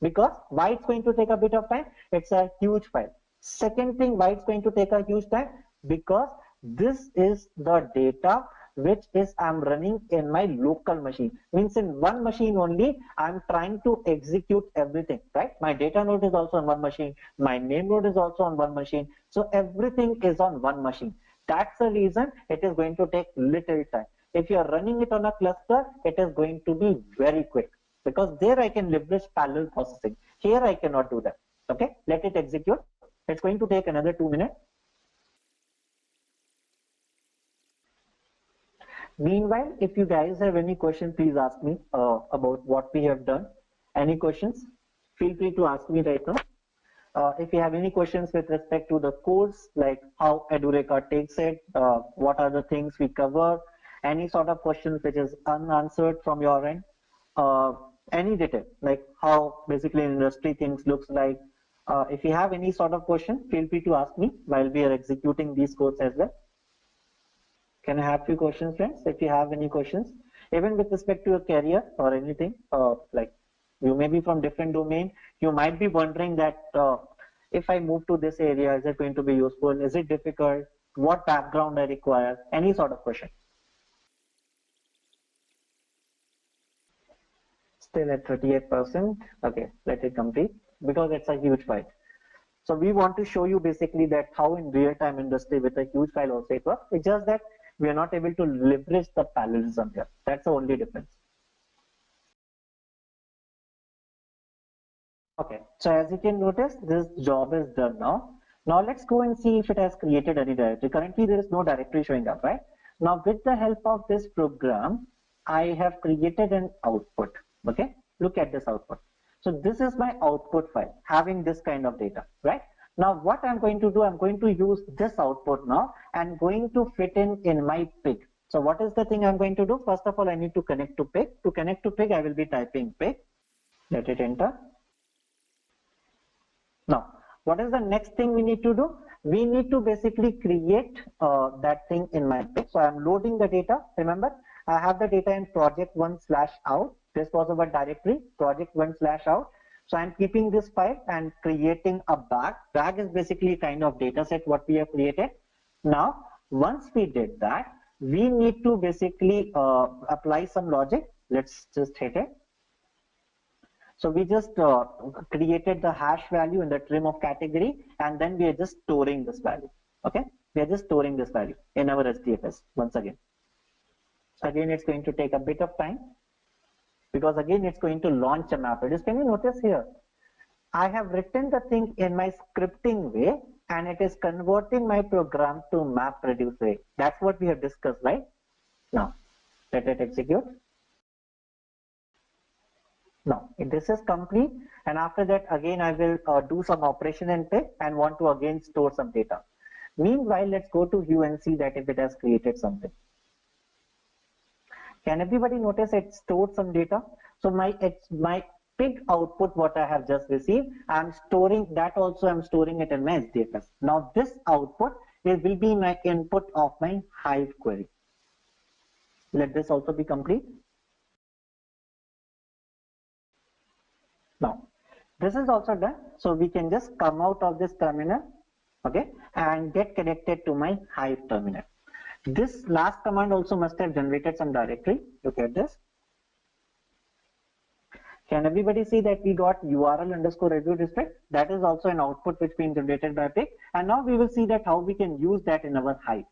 Because why it's going to take a bit of time? It's a huge file. Second thing, why it's going to take a huge time? Because This is the data which is I'm running in my local machine. Means in one machine only I'm trying to execute everything, right? My data node is also on one machine. My name node is also on one machine. So everything is on one machine. That's the reason it is going to take little time. If you are running it on a cluster, it is going to be very quick because there I can leverage parallel processing. Here I cannot do that. Okay, let it execute. It's going to take another 2 minutes. Meanwhile, if you guys have any question, please ask me about what we have done. Any questions? Feel free to ask me right now. If you have any questions with respect to the course, like how Edureka takes it, what are the things we cover, any sort of questions which is unanswered from your end, uh, any detail, like how basically industry things looks like. If you have any sort of question, feel free to ask me while we are executing these codes as well. Can I have few questions, friends? If you have any questions, even with respect to your career or anything, like you may be from different domain, you might be wondering that if I move to this area, is it going to be useful? Is it difficult? What background I require? Any sort of question. Still at 38%. Okay, let it complete because it's a huge file. So we want to show you basically that how in real-time industry with a huge file also it works. It's just that we are not able to leverage the parallelism here. That's the only difference. Okay, so as you can notice, this job is done now. Now let's go and see if it has created any directory. Currently, there is no directory showing up, right? Now, with the help of this program, I have created an output. Okay, look at this output. So this is my output file having this kind of data, right? Now, what I'm going to do, I'm going to use this output now and going to fit in my pig. So what is the thing I'm going to do? First of all, I need to connect to pig. To connect to pig, I will be typing pig. Let it enter. Now, what is the next thing we need to do? We need to basically create that thing in my page. So I'm loading the data. Remember, I have the data in project1/out. This was our directory, project1/out. So I'm keeping this file and creating a bag. Bag is basically kind of data set what we have created. Now, once we did that, we need to basically apply some logic. Let's just hit it. So we just created the hash value in the trim of category, and then we are just storing this value. Okay, we are just storing this value in our HDFS once again. Again, it's going to take a bit of time because again, it's going to launch a map. Just can you notice here? I have written the thing in my scripting way, and it is converting my program to map reduce way. That's what we have discussed, right? Now, let it execute. Now, this is complete, and after that, again, I will do some operation in pig and want to again store some data. Meanwhile, let's go to view and see that if it has created something. Can everybody notice it stored some data? So my pig output, what I have just received, I'm storing that also. I'm storing it in my HDFS. Now, this output will be my input of my Hive query. Let this also be complete. Now, this is also done. So we can just come out of this terminal, okay, and get connected to my Hive terminal. This last command also must have generated some directory. Look at this. Can everybody see that we got URL underscore review district? That is also an output which being generated by pig. And now we will see that how we can use that in our Hive.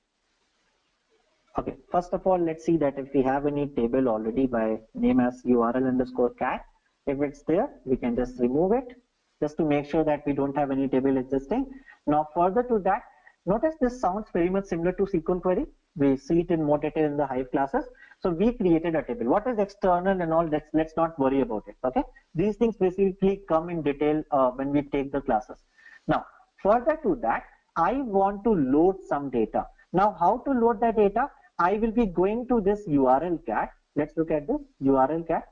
Okay, first of all, let's see that if we have any table already by name as URL underscore cat. If it's there, we can just remove it just to make sure that we don't have any table existing. Now, further to that, notice this sounds very much similar to SQL query. We see it in more detail in the Hive classes. So we created a table. What is external and all, let's not worry about it. Okay, these things basically come in detail when we take the classes. Now, further to that, I want to load some data. Now, how to load the data? I will be going to this URL cat. Let's look at this URL cat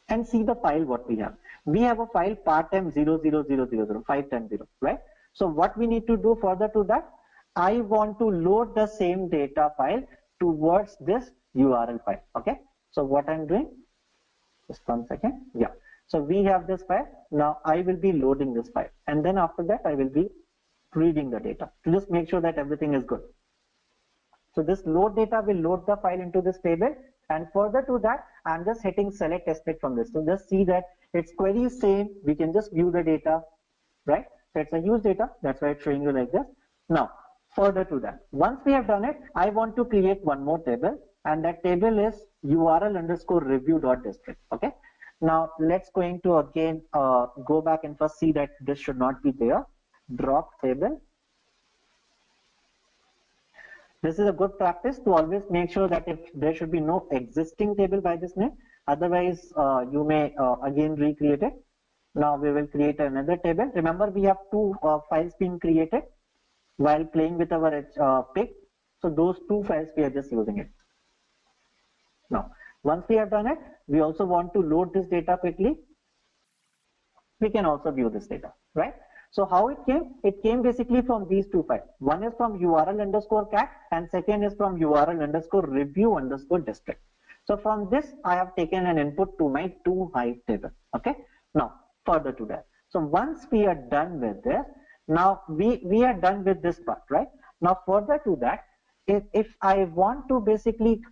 and see the file what we have. We have a file part-time 00000 right? So what we need to do further to that, I want to load the same data file towards this URL file. Okay, so what I'm doing, just 1 second. Yeah, so we have this file. Now I will be loading this file, and then after that I will be reading the data to just make sure that everything is good. So this load data will load the file into this table, and further to that, I'm just hitting select aspect from this. So just see that its query is same. We can just view the data, right? So it's a use data. That's why it's showing you like this. Now, further to that, once we have done it, I want to create one more table, and that table is URL underscore review.district. Okay. Now let's going to again go back and first see that this should not be there. Drop table. This is a good practice to always make sure that if there should be no existing table by this name, otherwise you may again recreate it. Now we will create another table. Remember, we have two files being created while playing with our pick. So those two files we are just using it. Now, once we have done it, we also want to load this data quickly. We can also view this data, right? So how it came? It came basically from these two files. One is from URL underscore cat, and second is from URL underscore review underscore district. So from this, I have taken an input to my to hive table. Okay. Now further to that. So once we are done with this, now we are done with this part, right? Now further to that, if I want to basically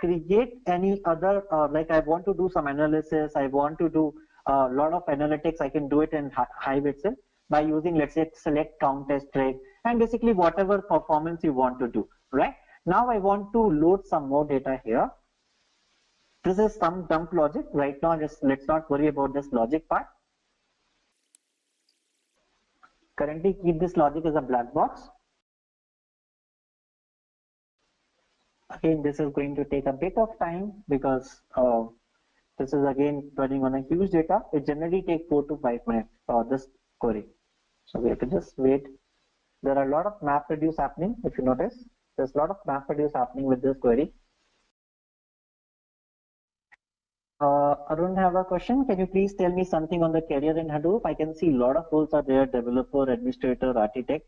create any other, like I want to do some analysis, I want to do a lot of analytics, I can do it in Hive itself by using, let's say, select count as trig, and basically whatever performance you want to do, right? Now I want to load some more data here. This is some dump logic right now. Just let's not worry about this logic part. Currently keep this logic as a black box. Again, this is going to take a bit of time because this is again running on a huge data. It generally takes 4 to 5 minutes for this query. So we have to just wait. There are a lot of map reduce happening. If you notice, there's a lot of map reduce happening with this query. Arun, have a question. Can you please tell me something on the career in Hadoop? I can see a lot of roles are there: developer, administrator, architect.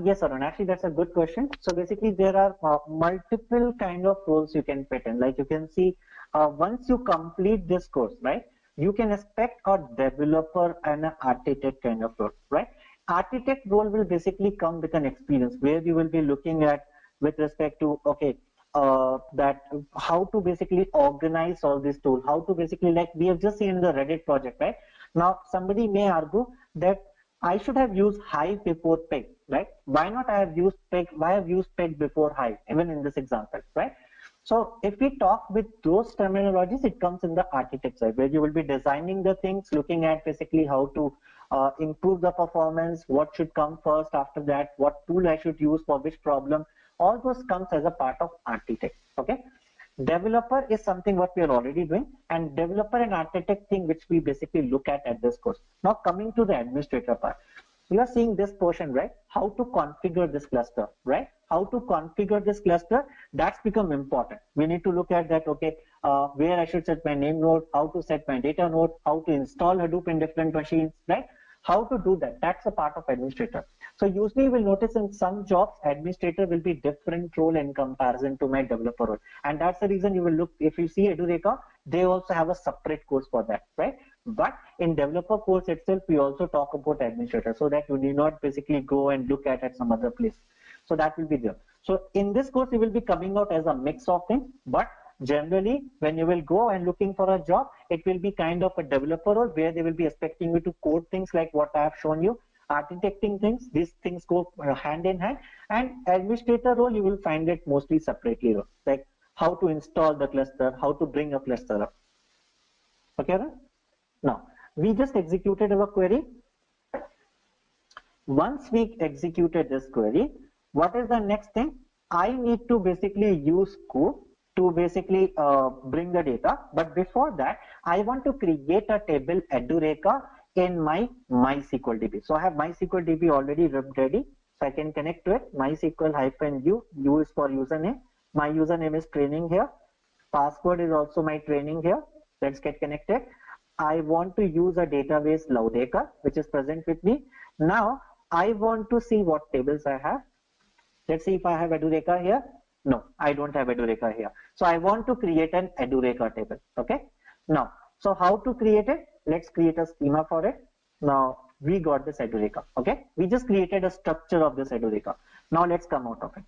Yes, Arun, actually that's a good question. So basically there are multiple kind of roles you can fit in. Like you can see, once you complete this course, right, you can expect a developer and an architect kind of role, right? Architect role will basically come with an experience where you will be looking at with respect to, okay, that how to basically organize all this tool, how to basically, like we have just seen in the Reddit project, right? Now somebody may argue that I should have used Hive before Peg, right? Why not I have used Peg? Why have used Peg before Hive, even in this example, right? So if we talk with those terminologies, it comes in the architect side where you will be designing the things, looking at basically how to improve the performance, what should come first after that, what tool I should use for which problem. All those comes as a part of architect. Okay. Developer is something what we are already doing, and developer and architect thing which we basically look at this course. Now coming to the administrator part, you are seeing this portion, right? How to configure this cluster, right? How to configure this cluster, that's become important. We need to look at that, okay, where I should set my name node, how to set my data node, how to install Hadoop in different machines, right? How to do that, that's a part of administrator. So usually you will notice in some jobs, administrator will be different role in comparison to my developer role. And that's the reason you will look, if you see Edureka, they also have a separate course for that, right? But in developer course itself, we also talk about administrator so that you need not basically go and look at some other place. So that will be there. So in this course, you will be coming out as a mix of things, but generally when you will go and looking for a job, it will be kind of a developer role where they will be expecting you to code things like what I have shown you, architecting things. These things go hand in hand, and administrator role you will find it mostly separately, like how to install the cluster, how to bring a cluster up. Okay, right? Now we just executed our query. Once we executed this query, what is the next thing? I need to basically use code to basically bring the data. But before that, I want to create a table Edureka in my MySQL DB. So I have MySQL DB already ready. So I can connect to it. MySQL-u, U is for username. My username is training here. Password is also my training here. Let's get connected. I want to use a database Laudeka, which is present with me. Now I want to see what tables I have. Let's see if I have Edureka here. No, I don't have Edureka here. So I want to create an Edureka table. Okay. Now, so how to create it? Let's create a schema for it. Now we got this Edureka. Okay, we just created a structure of this Edureka. Now let's come out of it.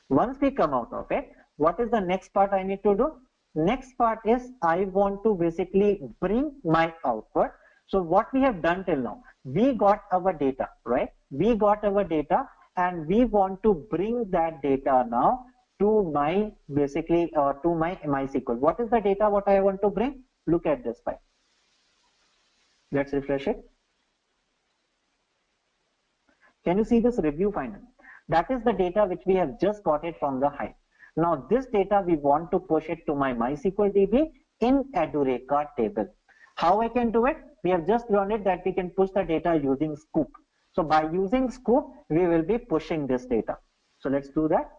Once we come out of it, what is the next part I need to do? Next part is I want to basically bring my output. So what we have done till now, we got our data, right? We got our data and we want to bring that data now to my basically to my MySQL. What is the data what I want to bring? Look at this file. Let's refresh it. Can you see this review final? That is the data which we have just got it from the Hive. Now this data we want to push it to my MySQL DB in Edureka table. How I can do it? We have just learned it that we can push the data using scoop. So by using scoop, we will be pushing this data. So let's do that.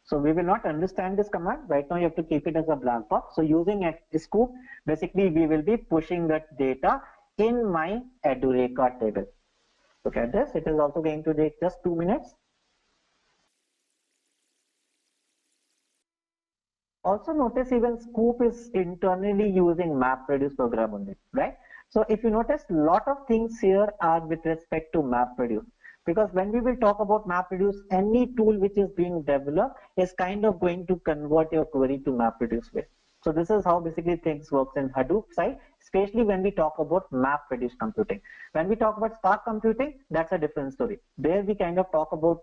So we will not understand this command. Right now you have to keep it as a black box. So using a scoop, basically we will be pushing that data in my Edureka table. Look at this. It is also going to take just 2 minutes. Also notice even scoop is internally using MapReduce program only, right? So if you notice, a lot of things here are with respect to MapReduce. Because when we will talk about MapReduce, any tool which is being developed is kind of going to convert your query to MapReduce way. So this is how basically things works in Hadoop side, especially when we talk about MapReduce computing. When we talk about Spark computing, that's a different story. There we kind of talk about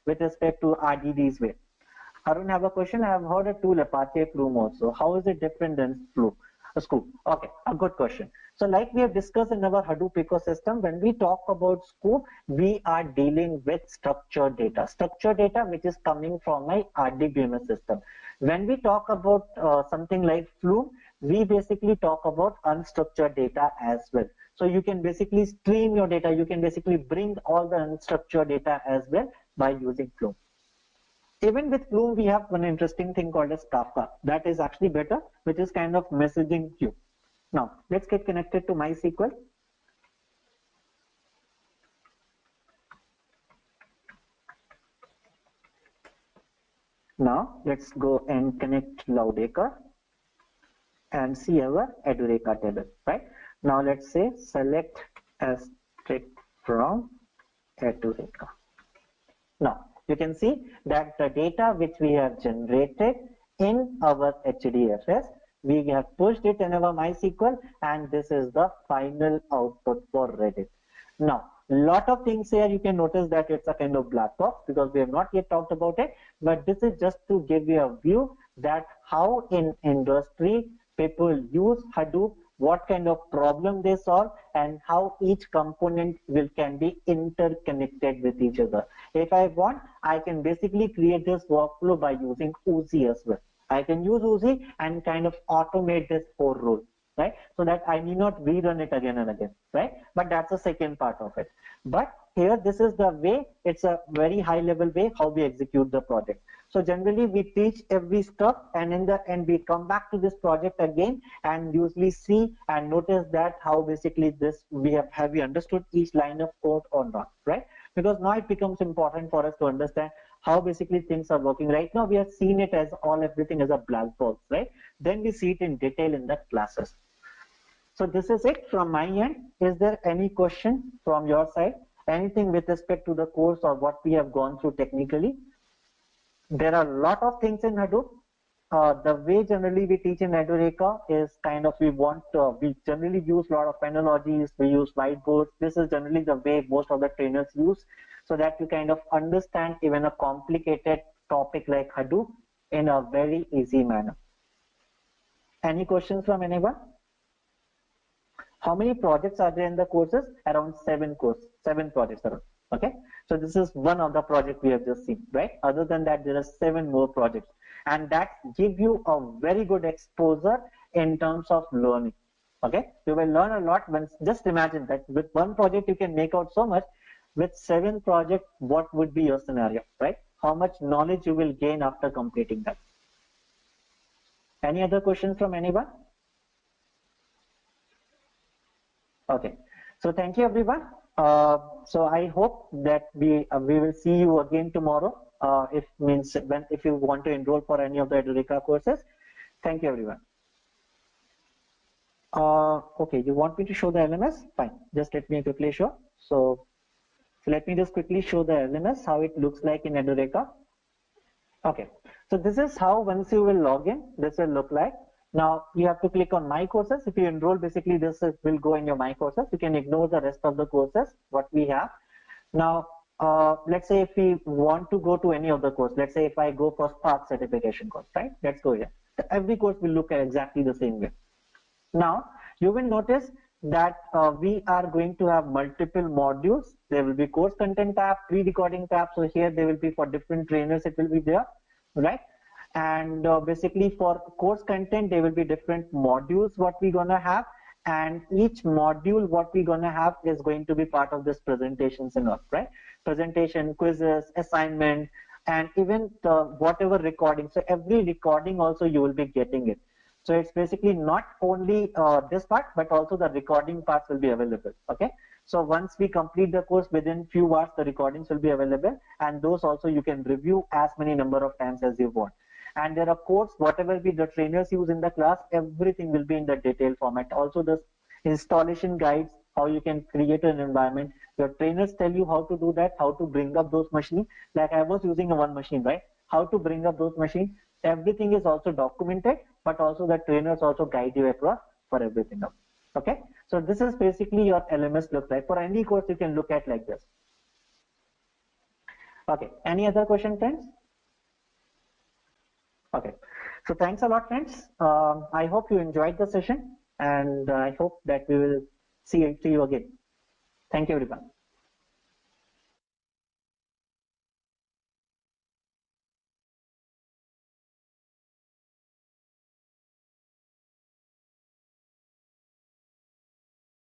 with respect to RDD's way. Arun have a question. I have heard a tool Apache Plume also. How is it different than Plume? Scoop. Okay, a good question. So like we have discussed in our Hadoop ecosystem, when we talk about Scoop, we are dealing with structured data. Structured data which is coming from my RDBMS system. When we talk about something like Flume, we basically talk about unstructured data as well. So you can basically stream your data. You can basically bring all the unstructured data as well by using Flume. Even with Flume, we have one interesting thing called as Kafka. That is actually better, which is kind of messaging queue. Now, let's get connected to MySQL. Now, let's go and connect Cloudacre and see our Edureka table, right? Now, let's say select asterisk from Edureka. Now, you can see that the data which we have generated in our HDFS, we have pushed it in our MySQL, and this is the final output for Reddit. Now, lot of things here you can notice that it's a kind of black box because we have not yet talked about it, but this is just to give you a view that how in industry people use Hadoop, what kind of problem they solve, and how each component can be interconnected with each other. If I want, I can basically create this workflow by using Uzi as well. I can use Uzi and kind of automate this for rule, right? So that I need not rerun it again and again, right? But that's the second part of it. But here, this is the way, it's a very high level way how we execute the project. So generally we teach every stuff, and in the end we come back to this project again and usually see and notice that how basically this have we understood each line of code or not, right? Because now it becomes important for us to understand how basically things are working. Right now we have seen it as everything as a black box, right? Then we see it in detail in the classes. So this is it from my end. Is there any question from your side? Anything with respect to the course or what we have gone through technically? There are a lot of things in Hadoop. The way generally we teach in Edureka is kind of we generally use a lot of analogies, we use whiteboards. This is generally the way most of the trainers use, so that you kind of understand even a complicated topic like Hadoop in a very easy manner. Any questions from anyone? How many projects are there in the courses? Around 7 projects around. Okay, so this is one of the projects we have just seen, right? Other than that, there are 7 more projects, and that give you a very good exposure in terms of learning. Okay, you will learn a lot. When just imagine that with one project you can make out so much. With 7 projects, what would be your scenario, right? How much knowledge you will gain after completing that? Any other questions from anyone? Okay, so thank you everyone. So I hope that we will see you again tomorrow. If you want to enroll for any of the Edureka courses. Thank you everyone. Okay, you want me to show the LMS? Fine, just let me quickly show. So let me just quickly show the LMS, how it looks like in Edureka. Okay, so this is how once you will log in, this will look like. Now you have to click on My Courses. If you enroll, basically this will go in your My Courses. You can ignore the rest of the courses, what we have. Now, let's say if we want to go to any of the course, let's say if I go for Spark certification course, right? Let's go here. Every course will look at exactly the same way. Now, you will notice that we are going to have multiple modules. There will be course content tab, pre-recording tab. So here they will be for different trainers. It will be there, right? And basically for course content, there will be different modules what we're gonna have. And each module what we're gonna have is going to be part of this presentations and all, right? Presentation, quizzes, assignment, and even the whatever recording. So every recording also you will be getting it. So it's basically not only this part, but also the recording parts will be available. Okay. So once we complete the course, within few hours, the recordings will be available, and those also you can review as many number of times as you want. And there are codes, whatever be the trainers use in the class, everything will be in the detailed format. Also the installation guides, how you can create an environment. Your trainers tell you how to do that, how to bring up those machines. Like I was using a one machine, right? How to bring up those machines. Everything is also documented, but also the trainers also guide you across for everything else. Okay, so this is basically your LMS looks like. For any course you can look at like this. Okay, any other question, friends? Okay, so thanks a lot, friends. I hope you enjoyed the session, and I hope that we will see you again. Thank you, everyone.